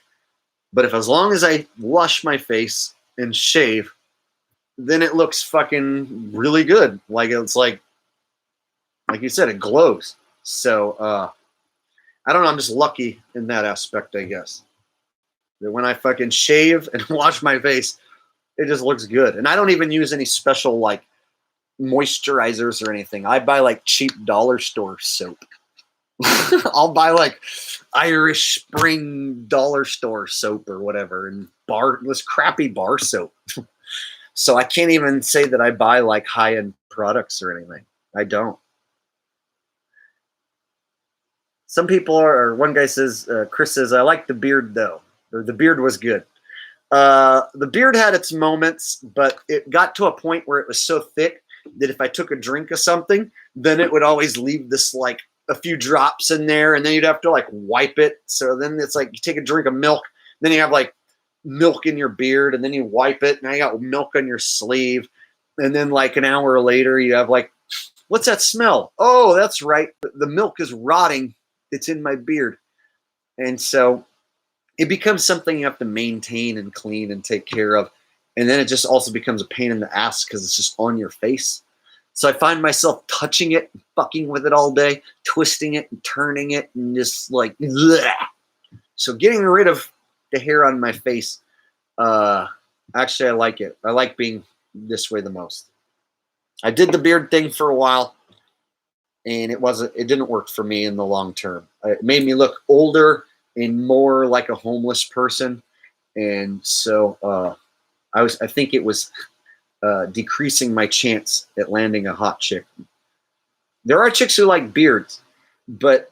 But if as long as I wash my face and shave, then it looks fucking really good. Like it's like you said, it glows. So I don't know, I'm just lucky in that aspect, I guess. That when I fucking shave and wash my face, it just looks good. And I don't even use any special like moisturizers or anything. I buy like cheap dollar store soap. I'll buy like Irish Spring dollar store soap or whatever, and this crappy bar soap. So I can't even say that I buy like high-end products or anything. I don't. Some people are, one guy says, Chris says, I like the beard though, or the beard was good. The beard had its moments, but it got to a point where it was so thick that if I took a drink of something, then it would always leave this like a few drops in there, and then you'd have to like wipe it. So then it's like you take a drink of milk, then you have like milk in your beard, and then you wipe it, and now you got milk on your sleeve, and then like an hour later you have like, what's that smell? Oh, that's right, the milk is rotting. It's in my beard. And so it becomes something you have to maintain and clean and take care of. And then it just also becomes a pain in the ass because it's just on your face. So I find myself touching it, fucking with it all day, twisting it and turning it, and just like, bleh. So getting rid of the hair on my face, actually I like it. I like being this way the most. I did the beard thing for a while, and it didn't work for me in the long term. It made me look older and more like a homeless person. And so I think it was decreasing my chance at landing a hot chick. There are chicks who like beards, but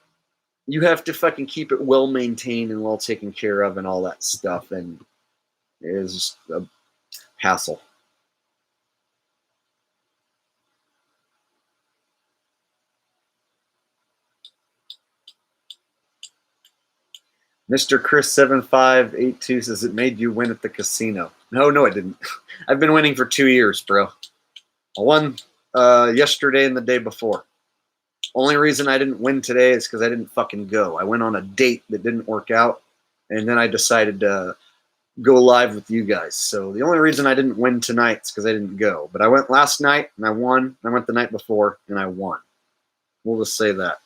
you have to fucking keep it well maintained and well taken care of and all that stuff. And it is just a hassle. Mr. Chris 7582 says it made you win at the casino. No, it didn't. I've been winning for 2 years, bro. I won yesterday and the day before. Only reason I didn't win today is because I didn't fucking go. I went on a date that didn't work out, and then I decided to go live with you guys. So the only reason I didn't win tonight is because I didn't go. But I went last night, and I won. I went the night before, and I won. We'll just say that.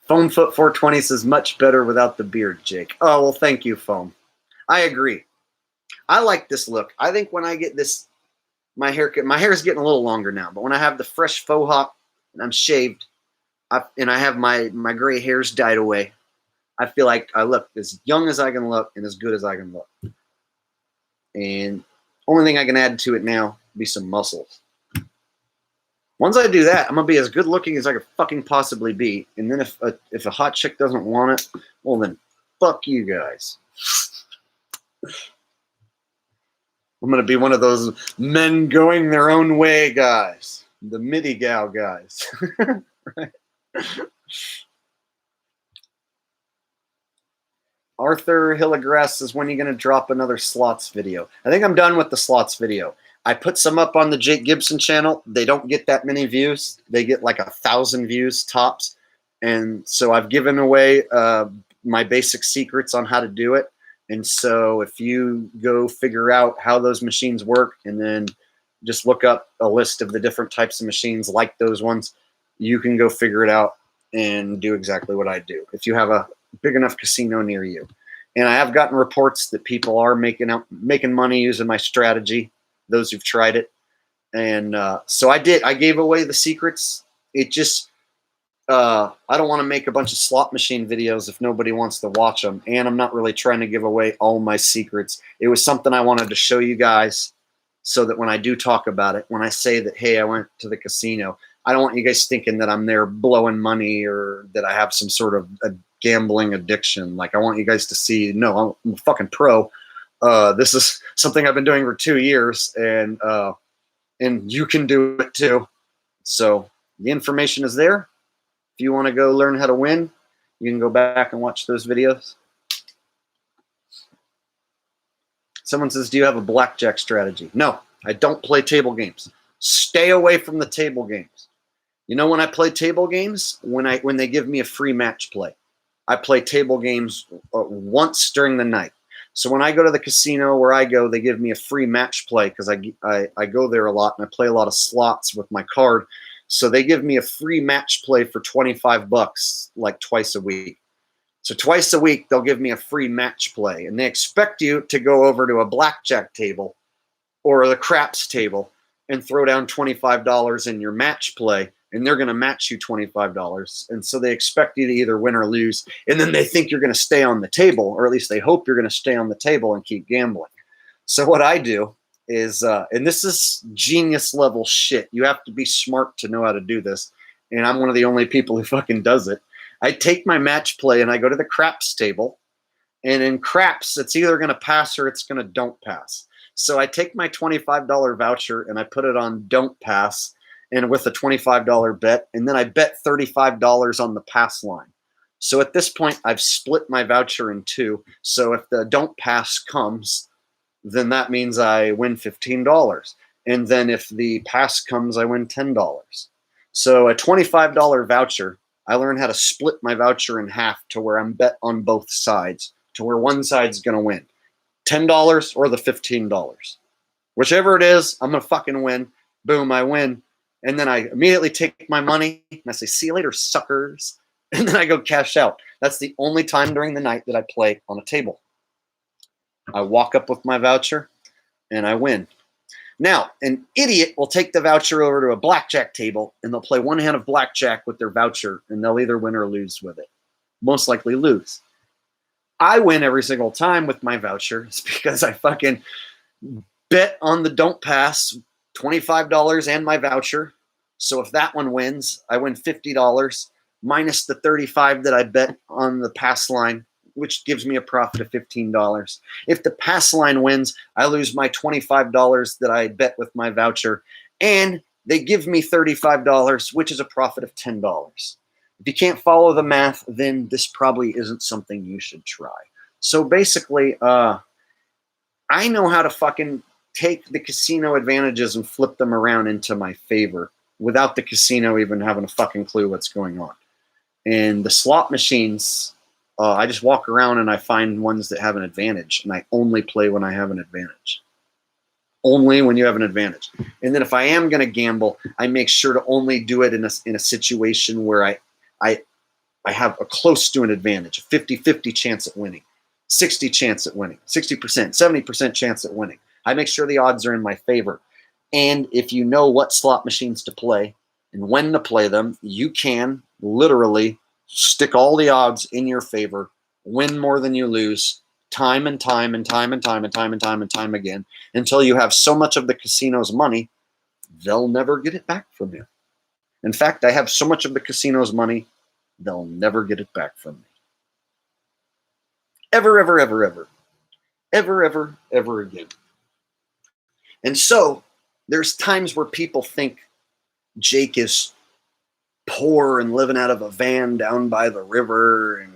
Foamfoot 420 says much better without the beard, Jake. Oh, well, thank you, Foam. I agree. I like this look. I think when I get this, my hair is getting a little longer now, but when I have the fresh faux hawk and I'm shaved, and I have my gray hairs dyed away, I feel like I look as young as I can look and as good as I can look. And only thing I can add to it now would be some muscles. Once I do that, I'm gonna be as good looking as I could fucking possibly be. And then if a hot chick doesn't want it, well then, fuck you guys. I'm gonna be one of those men going their own way guys, the midi gal guys. Right? Arthur Hillegrass says, when are you gonna drop another slots video? I think I'm done with the slots video. I put some up on the Jake Gibson channel. They don't get that many views. They get like 1,000 views tops. And so I've given away my basic secrets on how to do it. And so if you go figure out how those machines work and then just look up a list of the different types of machines like those ones, you can go figure it out and do exactly what I do if you have a big enough casino near you. And I have gotten reports that people are making money using my strategy, those who've tried it. And so I gave away the secrets. It just, I don't want to make a bunch of slot machine videos if nobody wants to watch them. And I'm not really trying to give away all my secrets. It was something I wanted to show you guys so that when I do talk about it, when I say that, hey, I went to the casino, I don't want you guys thinking that I'm there blowing money or that I have some sort of a gambling addiction. Like, I want you guys to see, no, I'm a fucking pro. This is something I've been doing for 2 years, and you can do it too. So the information is there. If you want to go learn how to win, you can go back and watch those videos. Someone says, do you have a blackjack strategy? No, I don't play table games. Stay away from the table games. You know when I play table games? When they give me a free match play. I play table games once during the night. So when I go to the casino where I go, they give me a free match play because I go there a lot and I play a lot of slots with my card. So they give me a free match play for $25 like twice a week. So twice a week, they'll give me a free match play. And they expect you to go over to a blackjack table or the craps table and throw down $25 in your match play. And they're going to match you $25. And so they expect you to either win or lose. And then they think you're going to stay on the table, or at least they hope you're going to stay on the table and keep gambling. So what I do is, and this is genius level shit. You have to be smart to know how to do this. And I'm one of the only people who fucking does it. I take my match play and I go to the craps table. And in craps, it's either going to pass or it's going to don't pass. So I take my $25 voucher and I put it on don't pass, and with a $25 bet, and then I bet $35 on the pass line. So at this point, I've split my voucher in two. So if the don't pass comes, then that means I win $15. And then if the pass comes, I win $10. So a $25 voucher, I learned how to split my voucher in half to where I'm bet on both sides, to where one side's going to win. $10 or the $15. Whichever it is, I'm going to fucking win. Boom, I win. And then I immediately take my money and I say, see you later, suckers. And then I go cash out. That's the only time during the night that I play on a table. I walk up with my voucher and I win. Now, an idiot will take the voucher over to a blackjack table and they'll play one hand of blackjack with their voucher and they'll either win or lose with it. Most likely lose. I win every single time with my voucher. It's because I fucking bet on the don't pass, $25 and my voucher. So if that one wins, I win $50 minus the $35 that I bet on the pass line, which gives me a profit of $15. If the pass line wins, I lose my $25 that I bet with my voucher, and they give me $35, which is a profit of $10. If you can't follow the math, then this probably isn't something you should try. So basically, I know how to fucking take the casino advantages and flip them around into my favor without the casino even having a fucking clue what's going on. And the slot machines, I just walk around and I find ones that have an advantage, and I only play when I have an advantage. Only when you have an advantage. And then if I am going to gamble, I make sure to only do it in a situation where I have a close to an advantage, a 50-50 chance at winning, 60 chance at winning, 60%, 70% chance at winning. I make sure the odds are in my favor. And if you know what slot machines to play and when to play them, you can literally stick all the odds in your favor, win more than you lose, time and time and time and time and time and time and time again, until you have so much of the casino's money, they'll never get it back from you. In fact, I have so much of the casino's money, they'll never get it back from me. Ever, ever, ever, ever. Ever, ever, ever again. And so, there's times where people think Jake is poor and living out of a van down by the river, and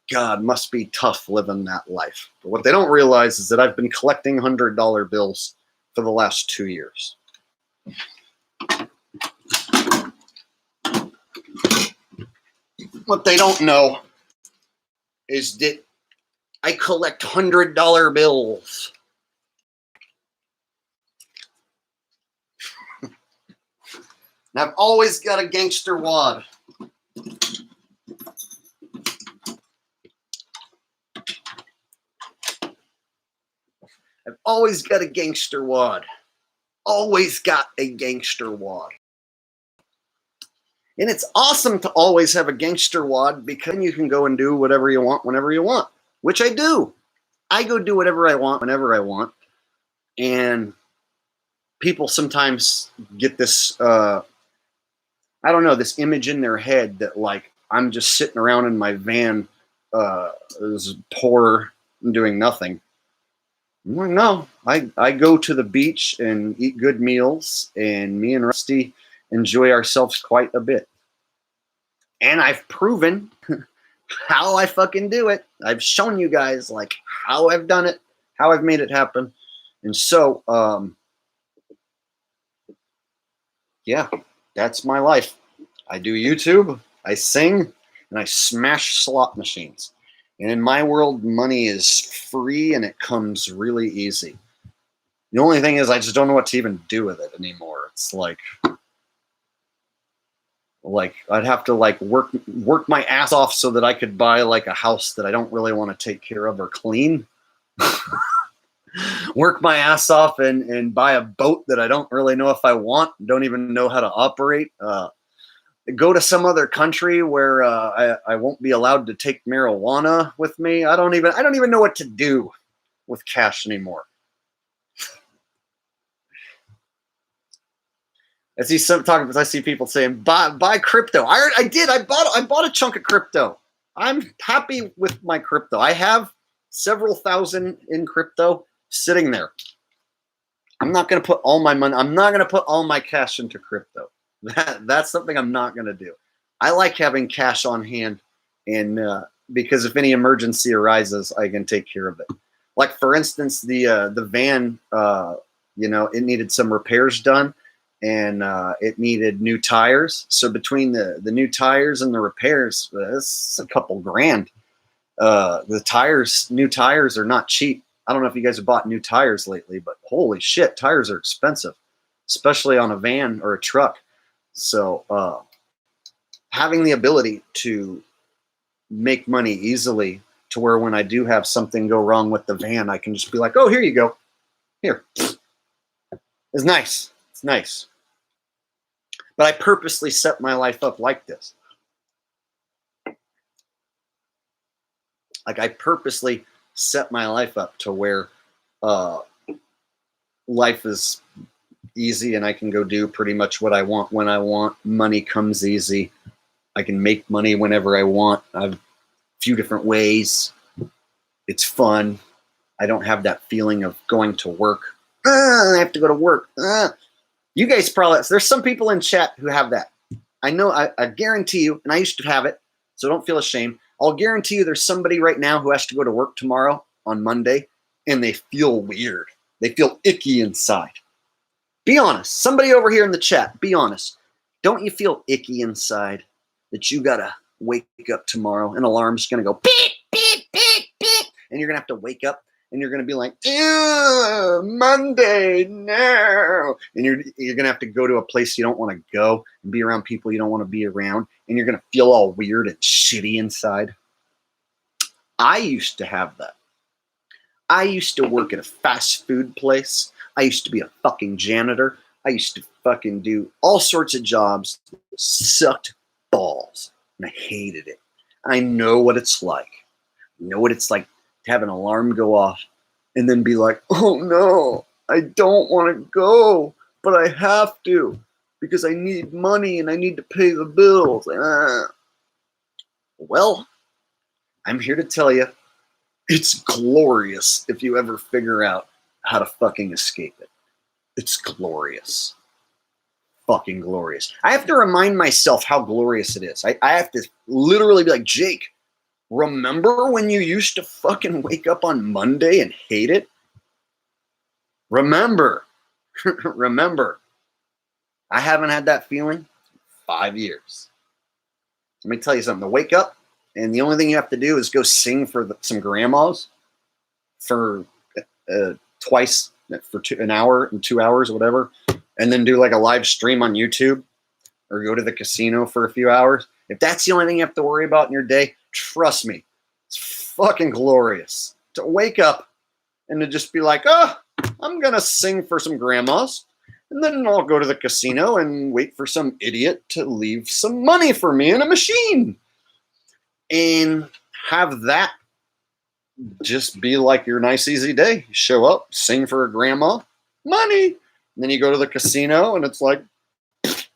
God, must be tough living that life. But what they don't realize is that I've been collecting $100 bills for the last 2 years. What they don't know is that I collect $100 bills. And I've always got a gangster wad. I've always got a gangster wad. Always got a gangster wad. And it's awesome to always have a gangster wad because you can go and do whatever you want whenever you want, which I do. I go do whatever I want whenever I want. And people sometimes get this, I don't know, this image in their head that like I'm just sitting around in my van is poor and doing nothing. No, I go to the beach and eat good meals, and me and Rusty enjoy ourselves quite a bit. And I've proven how I fucking do it. I've shown you guys like how I've done it, how I've made it happen. And so, yeah, that's my life. I do YouTube, I sing, and I smash slot machines. And in my world, money is free and it comes really easy. The only thing is I just don't know what to even do with it anymore. It's like I'd have to like work my ass off so that I could buy like a house that I don't really want to take care of or clean. Work my ass off and buy a boat that I don't really know if I want, don't even know how to operate. Go to some other country where I won't be allowed to take marijuana with me. I don't even know what to do with cash anymore. I see people saying buy crypto. I did. I bought a chunk of crypto. I'm happy with my crypto. I have several thousand in crypto sitting there. I'm not going to put all my money. I'm not going to put all my cash into crypto. That's something I'm not going to do. I like having cash on hand, and because if any emergency arises, I can take care of it. Like for instance, the van, it needed some repairs done, and it needed new tires. So between the new tires and the repairs, it's a couple grand. New tires are not cheap. I don't know if you guys have bought new tires lately, but holy shit, tires are expensive, especially on a van or a truck. So having the ability to make money easily to where when I do have something go wrong with the van, I can just be like, oh, here you go. Here. It's nice. It's nice. But I purposely set my life up like this. Like I purposely set my life up to where life is easy and I can go do pretty much what I want when I want. Money comes easy. I can make money whenever I want. I have a few different ways. It's fun. I don't have that feeling of going to work. I have to go to work. You guys probably, there's some people in chat who have that. I know, I guarantee you, and I used to have it, so don't feel ashamed. I'll guarantee you there's somebody right now who has to go to work tomorrow on Monday, and they feel weird. They feel icky inside. Be honest. Somebody over here in the chat, be honest. Don't you feel icky inside that you gotta wake up tomorrow, an alarm's gonna go beep, beep, beep, beep, and you're gonna have to wake up and you're gonna be like, Monday, no. And you're gonna have to go to a place you don't want to go and be around people you don't want to be around, and you're gonna feel all weird and shitty inside. I used to have that. I used to work at a fast food place. I used to be a fucking janitor. I used to fucking do all sorts of jobs. Sucked balls. And I hated it. I know what it's like. I know what it's like to have an alarm go off and then be like, oh no, I don't want to go, but I have to because I need money and I need to pay the bills. Well, I'm here to tell you, it's glorious if you ever figure out how to fucking escape it. It's glorious. Fucking glorious. I have to remind myself how glorious it is. I have to literally be like, Jake, remember when you used to fucking wake up on Monday and hate it? Remember. Remember. I haven't had that feeling in 5 years. Let me tell you something. To wake up, and the only thing you have to do is go sing for some grandmas for twice for an hour and 2 hours or whatever, and then do like a live stream on YouTube or go to the casino for a few hours. If that's the only thing you have to worry about in your day, trust me, it's fucking glorious to wake up and to just be like, oh, I'm going to sing for some grandmas, and then I'll go to the casino and wait for some idiot to leave some money for me in a machine. And have that just be like your nice, easy day. You show up, sing for a grandma, money. And then you go to the casino and it's like,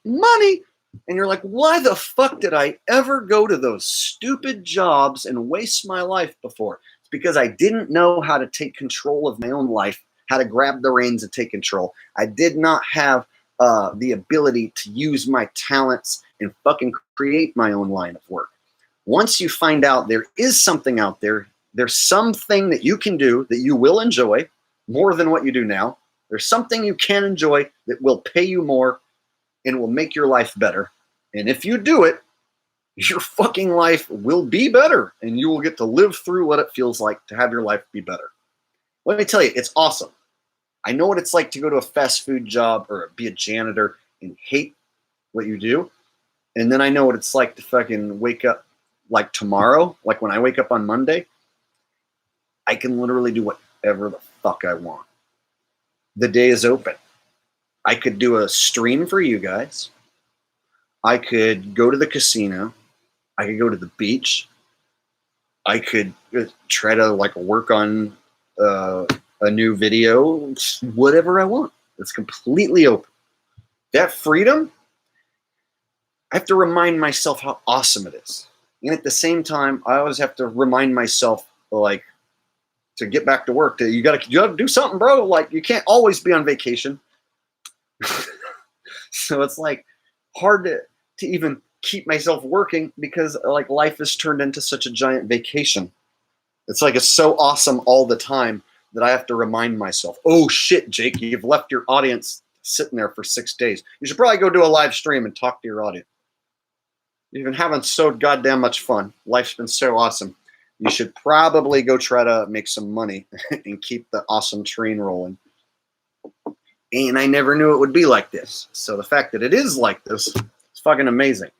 money. And you're like, why the fuck did I ever go to those stupid jobs and waste my life before? It's because I didn't know how to take control of my own life, how to grab the reins and take control. I did not have the ability to use my talents and fucking create my own line of work. Once you find out there is something out there, there's something that you can do that you will enjoy, more than what you do now. There's something you can enjoy that will pay you more and will make your life better. And if you do it, your fucking life will be better and you will get to live through what it feels like to have your life be better. Let me tell you, it's awesome. I know what it's like to go to a fast food job or be a janitor and hate what you do. And then I know what it's like to fucking wake up like tomorrow, like when I wake up on Monday, I can literally do whatever the fuck I want. The day is open. I could do a stream for you guys. I could go to the casino. I could go to the beach. I could try to like work on a new video, whatever I want. It's completely open. That freedom, I have to remind myself how awesome it is. And at the same time, I always have to remind myself, like, to get back to work, you gotta do something, bro. Like, you can't always be on vacation. So it's like hard to even keep myself working because like life has turned into such a giant vacation. It's like it's so awesome all the time that I have to remind myself, oh shit, Jake, you've left your audience sitting there for 6 days. You should probably go do a live stream and talk to your audience. You've been having so goddamn much fun. Life's been so awesome. You should probably go try to make some money and keep the awesome train rolling. And I never knew it would be like this. So the fact that it is like this, it's fucking amazing.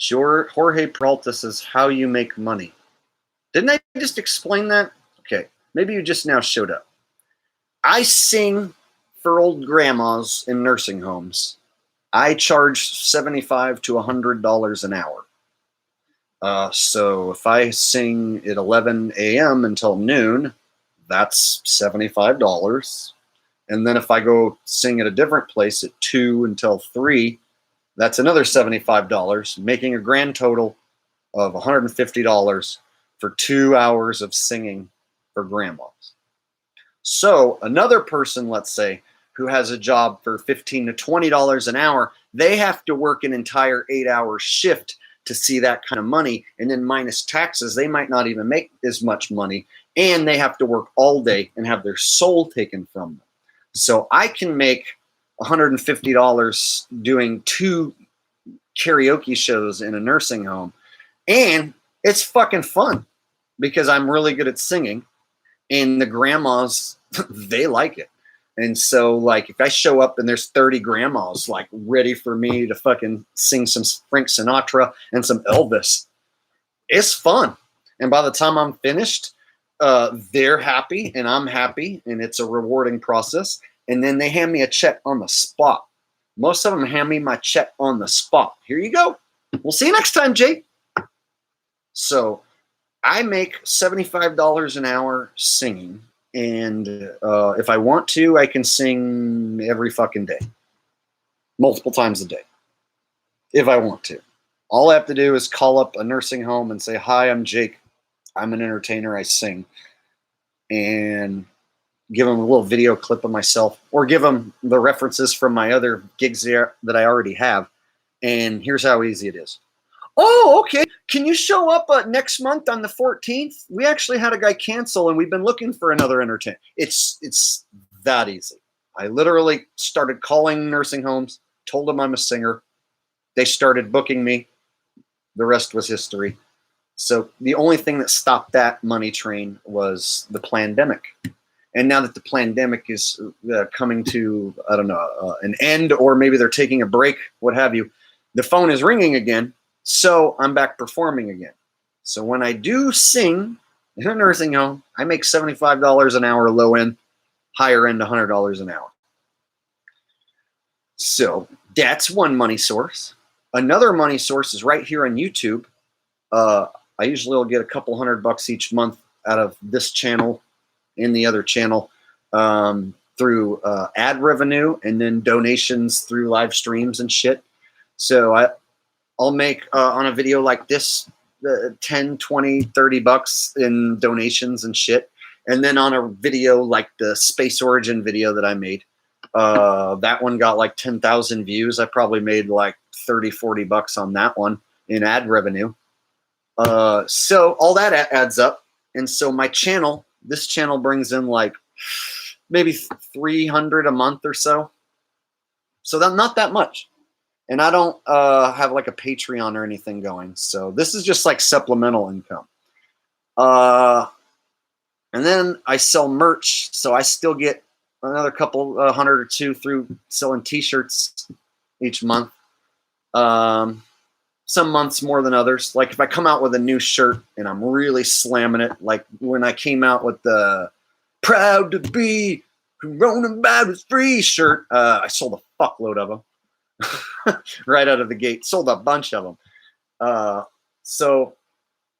Jorge Peralta says, how you make money. Didn't I just explain that? Okay, maybe you just now showed up. I sing for old grandmas in nursing homes. I charge $75 to $100 an hour. So if I sing at 11 a.m. until noon, that's $75. And then if I go sing at a different place at 2 until 3, that's another $75, making a grand total of $150 for 2 hours of singing for grandmas. So another person, let's say, who has a job for $15 to $20 an hour, they have to work an entire 8-hour shift to see that kind of money. And then minus taxes, they might not even make as much money. And they have to work all day and have their soul taken from them. So I can make $150 doing 2 karaoke shows in a nursing home. And it's fucking fun because I'm really good at singing. And the grandmas, they like it. And so, like, if I show up and there's 30 grandmas, like, ready for me to fucking sing some Frank Sinatra and some Elvis, it's fun. And by the time I'm finished, they're happy and I'm happy, and it's a rewarding process. And then they hand me a check on the spot. Most of them hand me my check on the spot. Here you go. We'll see you next time, Jake. So I make $75 an hour singing. And if I want to, I can sing every fucking day, multiple times a day, if I want to. All I have to do is call up a nursing home and say, hi, I'm Jake. I'm an entertainer. I sing. And give them a little video clip of myself, or give them the references from my other gigs there that I already have. And here's how easy it is. Oh, okay. Can you show up next month on the 14th? We actually had a guy cancel, and we've been looking for another entertainer. It's that easy. I literally started calling nursing homes, told them I'm a singer. They started booking me. The rest was history. So the only thing that stopped that money train was the pandemic. And now that the pandemic is coming to, I don't know, an end, or maybe they're taking a break, what have you, the phone is ringing again. So I'm back performing again. So when I do sing in a nursing home, I make $75 an hour low end, higher end $100 an hour. So that's one money source. Another money source is right here on YouTube. I usually will get a couple $100 each month out of this channel and the other channel through ad revenue, and then donations through live streams and shit. So I'll make on a video like this 10, 20, $30 in donations and shit. And then on a video like the Space Origin video that I made, that one got like 10,000 views. I probably made like $30, $40 on that one in ad revenue. So all that adds up. And so my channel, this channel brings in like maybe 300 a month or so. So that not that much. And I don't have like a Patreon or anything going. So this is just like supplemental income. And then I sell merch. So I still get another couple hundred or two through selling t-shirts each month. Some months more than others. Like if I come out with a new shirt and I'm really slamming it, like when I came out with the "Proud to be Coronavirus Free" shirt, I sold a fuckload of them right out of the gate. Sold a bunch of them. So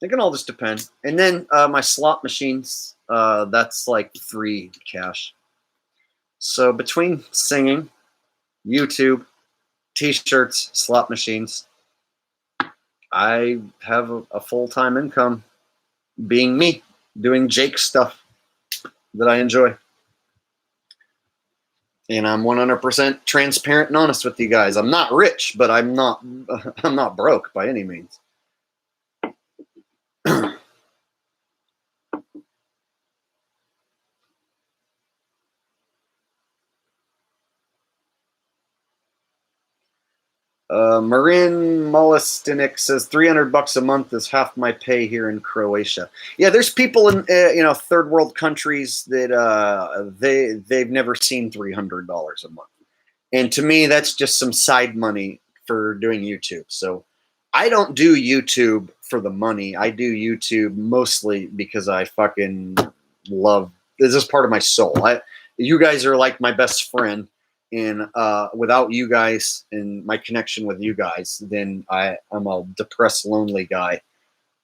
it can all just depend. And then my slot machines, that's like free cash. So between singing, YouTube, t-shirts, slot machines, I have a full-time income being me, doing Jake stuff that I enjoy. And I'm 100% transparent and honest with you guys. I'm not rich, but I'm not broke by any means. Marin Molestinik says $300 a month is half my pay here in Croatia. Yeah, there's people in third world countries that they've never seen $300 a month, and to me that's just some side money for doing YouTube. So I don't do YouTube for the money. I do YouTube mostly because I fucking love. This is part of my soul. You guys are like my best friend. And without you guys and my connection with you guys, then I'm a depressed, lonely guy,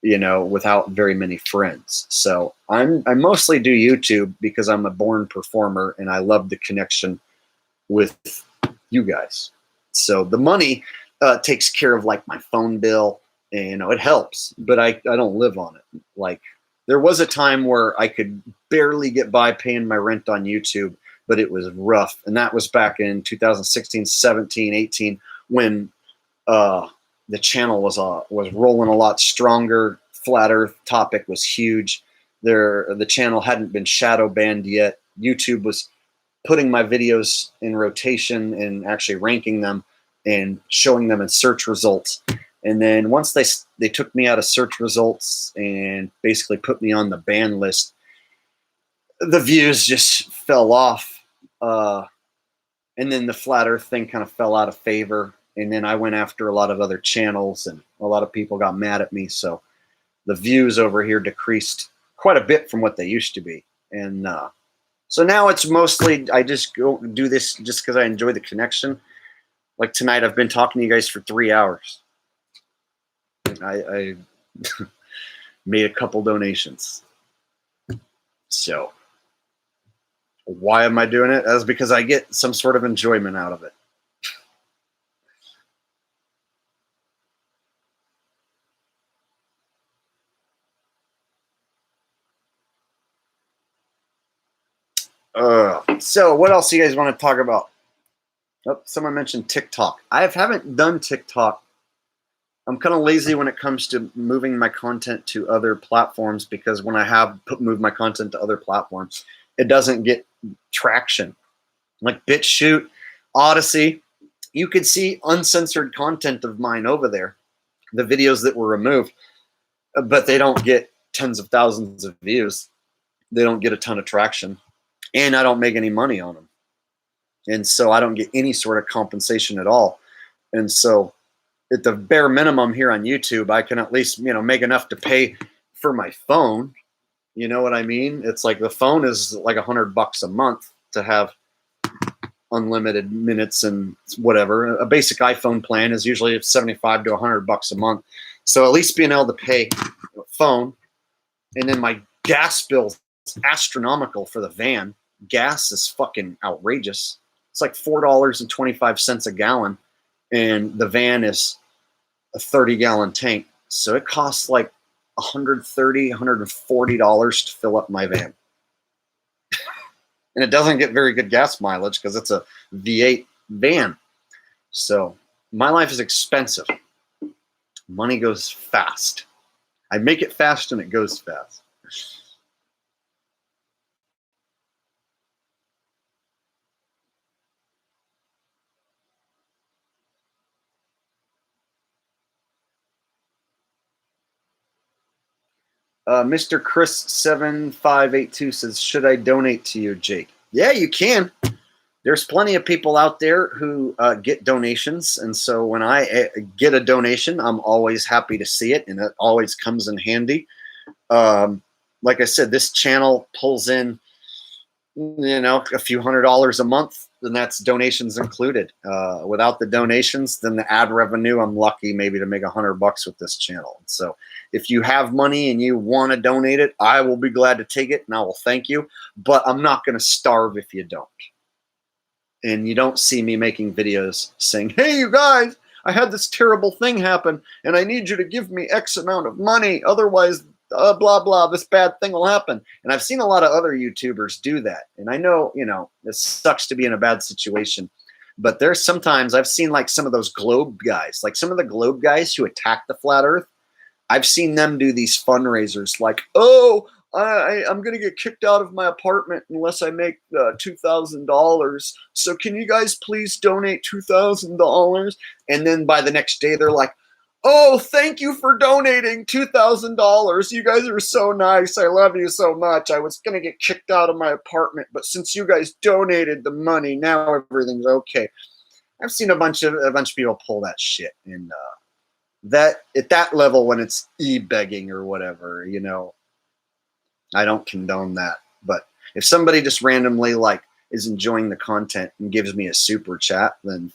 without very many friends. So I mostly do YouTube because I'm a born performer and I love the connection with you guys. So the money takes care of like my phone bill, and it helps, but I don't live on it. Like there was a time where I could barely get by paying my rent on YouTube, but it was rough. And that was back in 2016, 17, 18, when the channel was rolling a lot stronger. Flat Earth topic was huge. The channel hadn't been shadow banned yet. YouTube was putting my videos in rotation and actually ranking them and showing them in search results. And then once they took me out of search results and basically put me on the ban list, the views just fell off. And then the Flat Earth thing kind of fell out of favor. And then I went after a lot of other channels and a lot of people got mad at me. So the views over here decreased quite a bit from what they used to be. And so now it's mostly, I just go do this just because I enjoy the connection. Like tonight, I've been talking to you guys for 3 hours. I made a couple donations. So why am I doing it? That's because I get some sort of enjoyment out of it. So what else do you guys want to talk about? Oh, someone mentioned TikTok. I haven't done TikTok. I'm kind of lazy when it comes to moving my content to other platforms, because when I have moved my content to other platforms, it doesn't get traction. Like BitChute, Odyssey, you could see uncensored content of mine over there, the videos that were removed, but they don't get tens of thousands of views. They don't get a ton of traction, and I don't make any money on them. And so I don't get any sort of compensation at all. And so at the bare minimum here on YouTube, I can at least, make enough to pay for my phone. You know what I mean? It's like the phone is like $100 a month to have unlimited minutes and whatever. A basic iPhone plan is usually $75 to $100 a month. So at least being able to pay a phone, and then my gas bill is astronomical for the van. Gas is fucking outrageous. It's like $4.25 a gallon, and the van is a 30-gallon tank. So it costs like $130, $140 to fill up my van. And it doesn't get very good gas mileage because it's a V8 van. So my life is expensive. Money goes fast. I make it fast and it goes fast. Mr. Chris 7582 says, should I donate to you, Jake? Yeah, you can. There's plenty of people out there who get donations. And so when I get a donation, I'm always happy to see it. And it always comes in handy. Like I said, this channel pulls in, a few $100s a month, and that's donations included. Without the donations, then the ad revenue, I'm lucky maybe to make $100 with this channel. So if you have money and you want to donate it, I will be glad to take it and I will thank you, but I'm not going to starve if you don't. And you don't see me making videos saying, hey, you guys, I had this terrible thing happen and I need you to give me X amount of money. Otherwise, blah, blah, this bad thing will happen. And I've seen a lot of other YouTubers do that. And I know, it sucks to be in a bad situation. But there's sometimes I've seen like some of those globe guys, like some of the globe guys who attack the flat earth. I've seen them do these fundraisers like, oh, I'm going to get kicked out of my apartment unless I make $2,000. So can you guys please donate $2,000? And then by the next day, they're like, oh, thank you for donating $2,000. You guys are so nice. I love you so much. I was going to get kicked out of my apartment, but since you guys donated the money, now everything's okay. I've seen a bunch of people pull that shit. And that at that level, when it's e-begging or whatever, I don't condone that. But if somebody just randomly is enjoying the content and gives me a super chat, then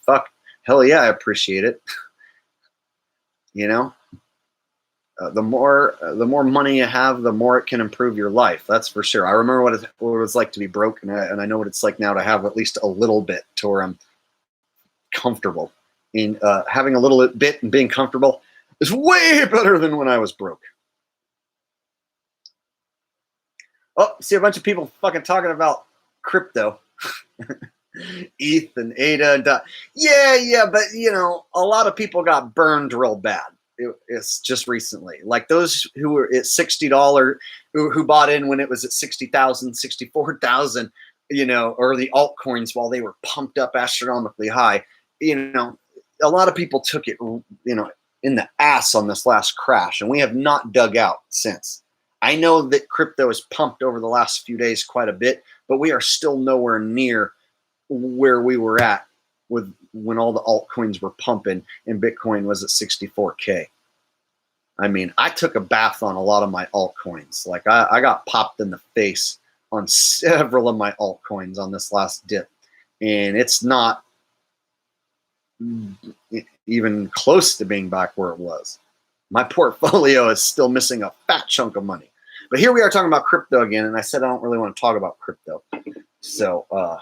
hell yeah, I appreciate it. The more money you have, the more it can improve your life. That's for sure. I remember what it was like to be broke, and I know what it's like now to have at least a little bit to where I'm comfortable. And having a little bit and being comfortable is way better than when I was broke. Oh, see a bunch of people fucking talking about crypto. ETH and ADA and yeah, but a lot of people got burned real bad. It's just recently, like those who were at $60 who bought in when it was at 60,000, 64,000, or the altcoins while they were pumped up astronomically high. A lot of people took it, in the ass on this last crash, and we have not dug out since. I know that crypto has pumped over the last few days quite a bit, but we are still nowhere near where we were at when all the altcoins were pumping and Bitcoin was at 64K. I mean, I took a bath on a lot of my altcoins. Like I got popped in the face on several of my altcoins on this last dip, and it's not even close to being back where it was. My portfolio is still missing a fat chunk of money. But here we are talking about crypto again, and I said I don't really want to talk about crypto. So I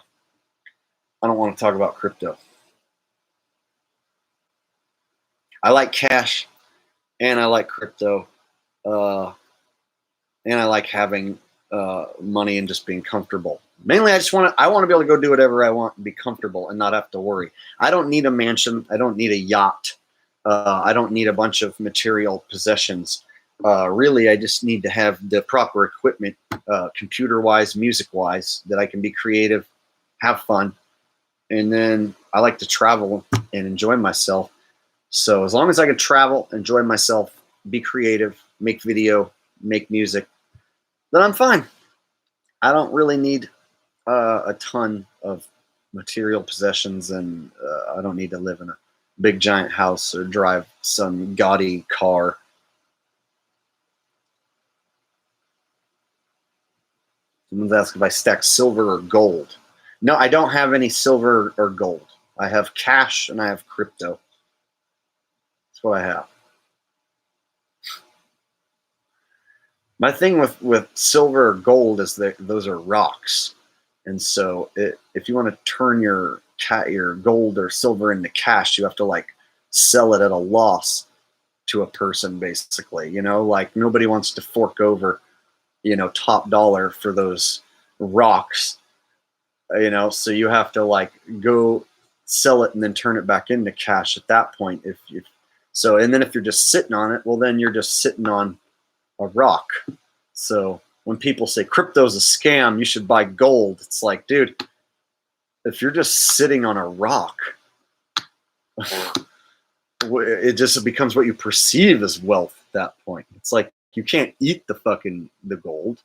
don't want to talk about crypto. I like cash, and I like crypto, and I like having money and just being comfortable. Mainly, I want to be able to go do whatever I want and be comfortable and not have to worry. I don't need a mansion. I don't need a yacht. I don't need a bunch of material possessions. Really, I just need to have the proper equipment, computer-wise, music-wise, that I can be creative, have fun, and then I like to travel and enjoy myself. So as long as I can travel, enjoy myself, be creative, make video, make music, then I'm fine. I don't really need a ton of material possessions, and I don't need to live in a big giant house or drive some gaudy car. Someone's asked if I stack silver or gold. No, I don't have any silver or gold. I have cash and I have crypto. That's what I have. My thing with silver or gold is that those are rocks. And so if you want to turn your gold or silver into cash, you have to sell it at a loss to a person, basically. Nobody wants to fork over, top dollar for those rocks, so you have to go sell it and then turn it back into cash at that point. And then if you're just sitting on it, well, then you're just sitting on a rock. So when people say crypto's a scam, you should buy gold. It's like, dude, if you're just sitting on a rock, it just becomes what you perceive as wealth at that point. It's like you can't eat the gold.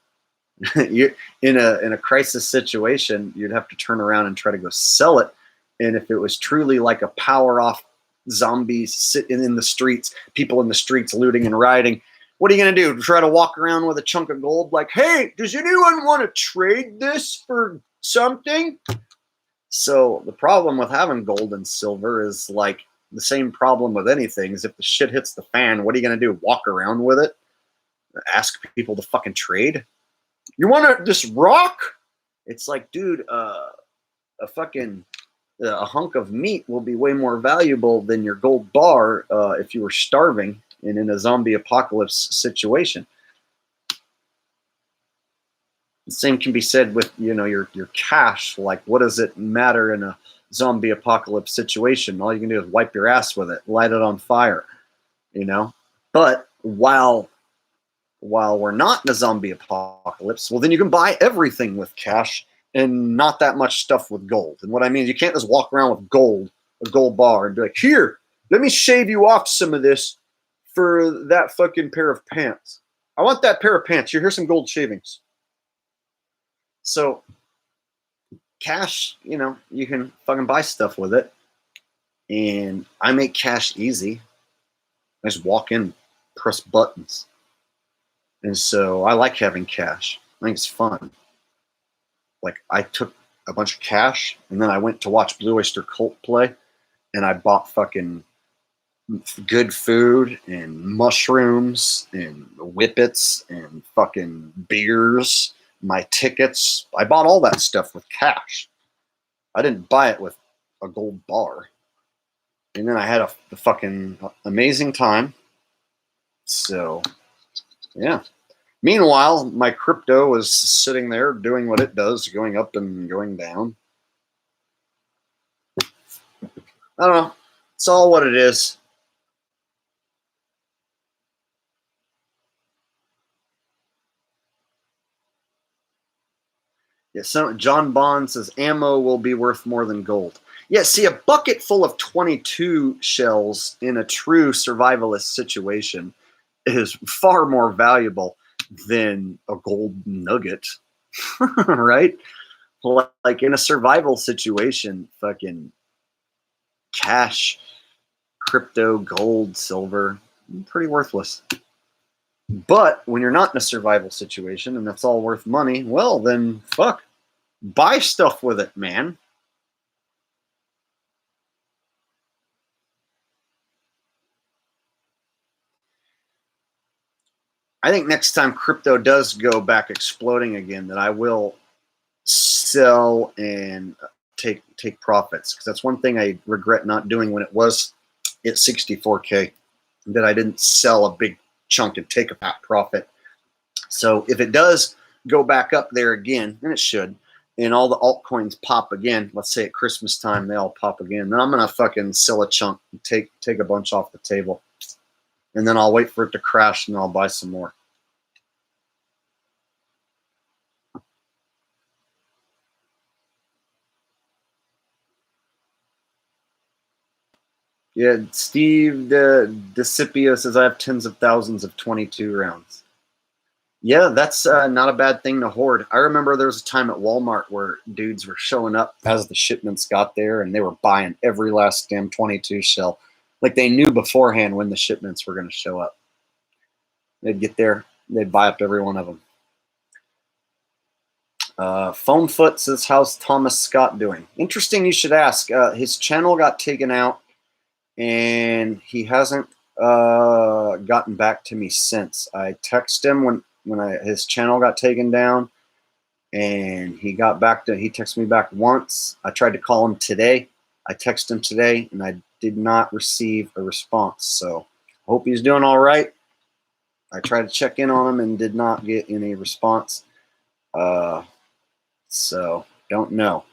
You in a crisis situation, you'd have to turn around and try to go sell it. And if it was truly like a power off zombies sitting in the streets, people in the streets looting and rioting, what are you gonna do? Try to walk around with a chunk of gold like, hey, does anyone want to trade this for something? So the problem with having gold and silver is like the same problem with anything is if the shit hits the fan, what are you gonna do? Walk around with it? Ask people to fucking trade? You want this rock? It's like, dude, a hunk of meat will be way more valuable than your gold bar if you were starving and in a zombie apocalypse situation. The same can be said with, you know, your cash. Like, what does it matter in a zombie apocalypse situation? All you can do is wipe your ass with it, light it on fire, you know. But while we're not in a zombie apocalypse, well, then you can buy everything with cash and not that much stuff with gold. And what I mean is you can't just walk around with gold, a gold bar, and be like, here, let me shave you off some of this for that fucking pair of pants. I want that pair of pants. Here's some gold shavings. So cash, you know, you can fucking buy stuff with it. And I make cash easy. I just walk in, press buttons. And so I like having cash. I think it's fun. Like, I took a bunch of cash and then I went to watch Blue Oyster Cult play and I bought fucking good food and mushrooms and whippets and fucking beers, my tickets. I bought all that stuff with cash. I didn't buy it with a gold bar. And then I had a fucking amazing time. So, yeah. Meanwhile, my crypto was sitting there doing what it does, going up and going down. I don't know. It's all what it is. Yeah, so John Bond says ammo will be worth more than gold. Yeah, see, a bucket full of 22 shells in a true survivalist situation is far more valuable than a gold nugget, right? Like in a survival situation, fucking cash, crypto, gold, silver, pretty worthless. But when you're not in a survival situation and that's all worth money, well, then fuck, buy stuff with it, man. I think next time crypto does go back exploding again, that I will sell and take profits, because that's one thing I regret not doing when it was at 64K, that I didn't sell a big chunk and take a fat profit. So if it does go back up there again, and it should, and all the altcoins pop again, let's say at Christmas time they all pop again, then I'm gonna fucking sell a chunk and take a bunch off the table, and then I'll wait for it to crash and I'll buy some more. Yeah, Steve DeCipio says I have tens of thousands of 22 rounds. Yeah, that's not a bad thing to hoard. I remember there was a time at Walmart where dudes were showing up as the shipments got there, and they were buying every last damn 22 shell. Like they knew beforehand when the shipments were going to show up. They'd get there, they'd buy up every one of them. Foamfoot says, how's Thomas Scott doing? Interesting you should ask. His channel got taken out, and he hasn't gotten back to me since. I texted him when his channel got taken down, and he texted me back once. I tried to call him today. I texted him today, and I did not receive a response. So hope he's doing all right. I tried to check in on him and did not get any response. So don't know.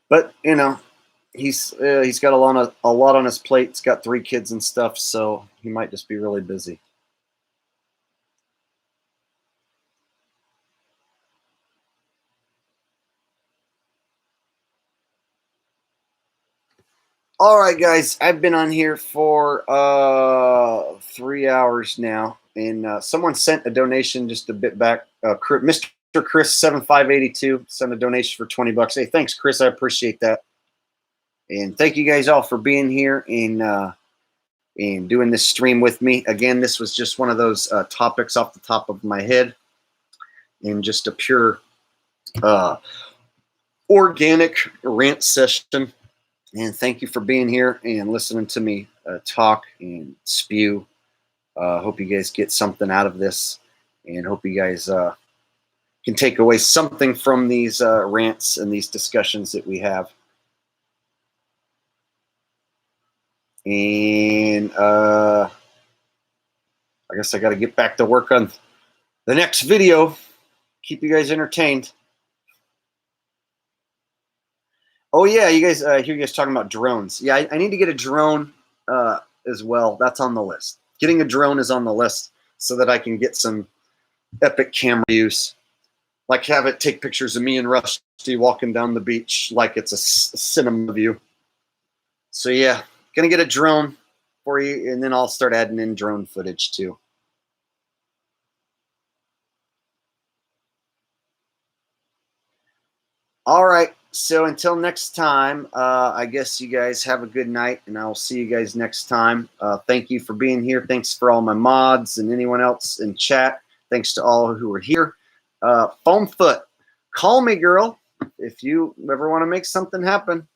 But you know, he's got a lot on his plate. He's got 3 kids and stuff, so he might just be really busy. All right, guys, I've been on here for 3 hours now, and someone sent a donation just a bit back. Mr. Chris 7582 sent a donation for $20. Hey, thanks, Chris. I appreciate that, and thank you guys all for being here and doing this stream with me. Again, this was just one of those topics off the top of my head, and just a pure organic rant session. And thank you for being here and listening to me talk and spew. Hope you guys get something out of this, and hope you guys can take away something from these rants and these discussions that we have. And I guess I got to get back to work on the next video. Keep you guys entertained. Oh yeah, you guys hear you guys talking about drones. Yeah, I need to get a drone as well. That's on the list. Getting a drone is on the list so that I can get some epic camera use. Like have it take pictures of me and Rusty walking down the beach like it's a cinema view. So yeah, gonna get a drone for you, and then I'll start adding in drone footage too. All right. So until next time, I guess you guys have a good night, and I'll see you guys next time. Thank you for being here. Thanks for all my mods and anyone else in chat. Thanks to all who are here. Foamfoot, call me, girl, if you ever want to make something happen.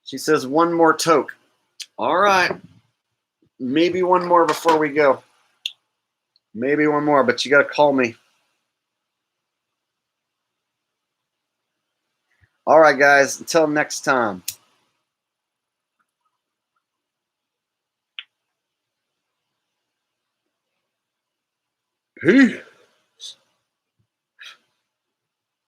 She says one more toke. All right. Maybe one more before we go. Maybe one more, but you got to call me. All right, guys. Until next time. Peace.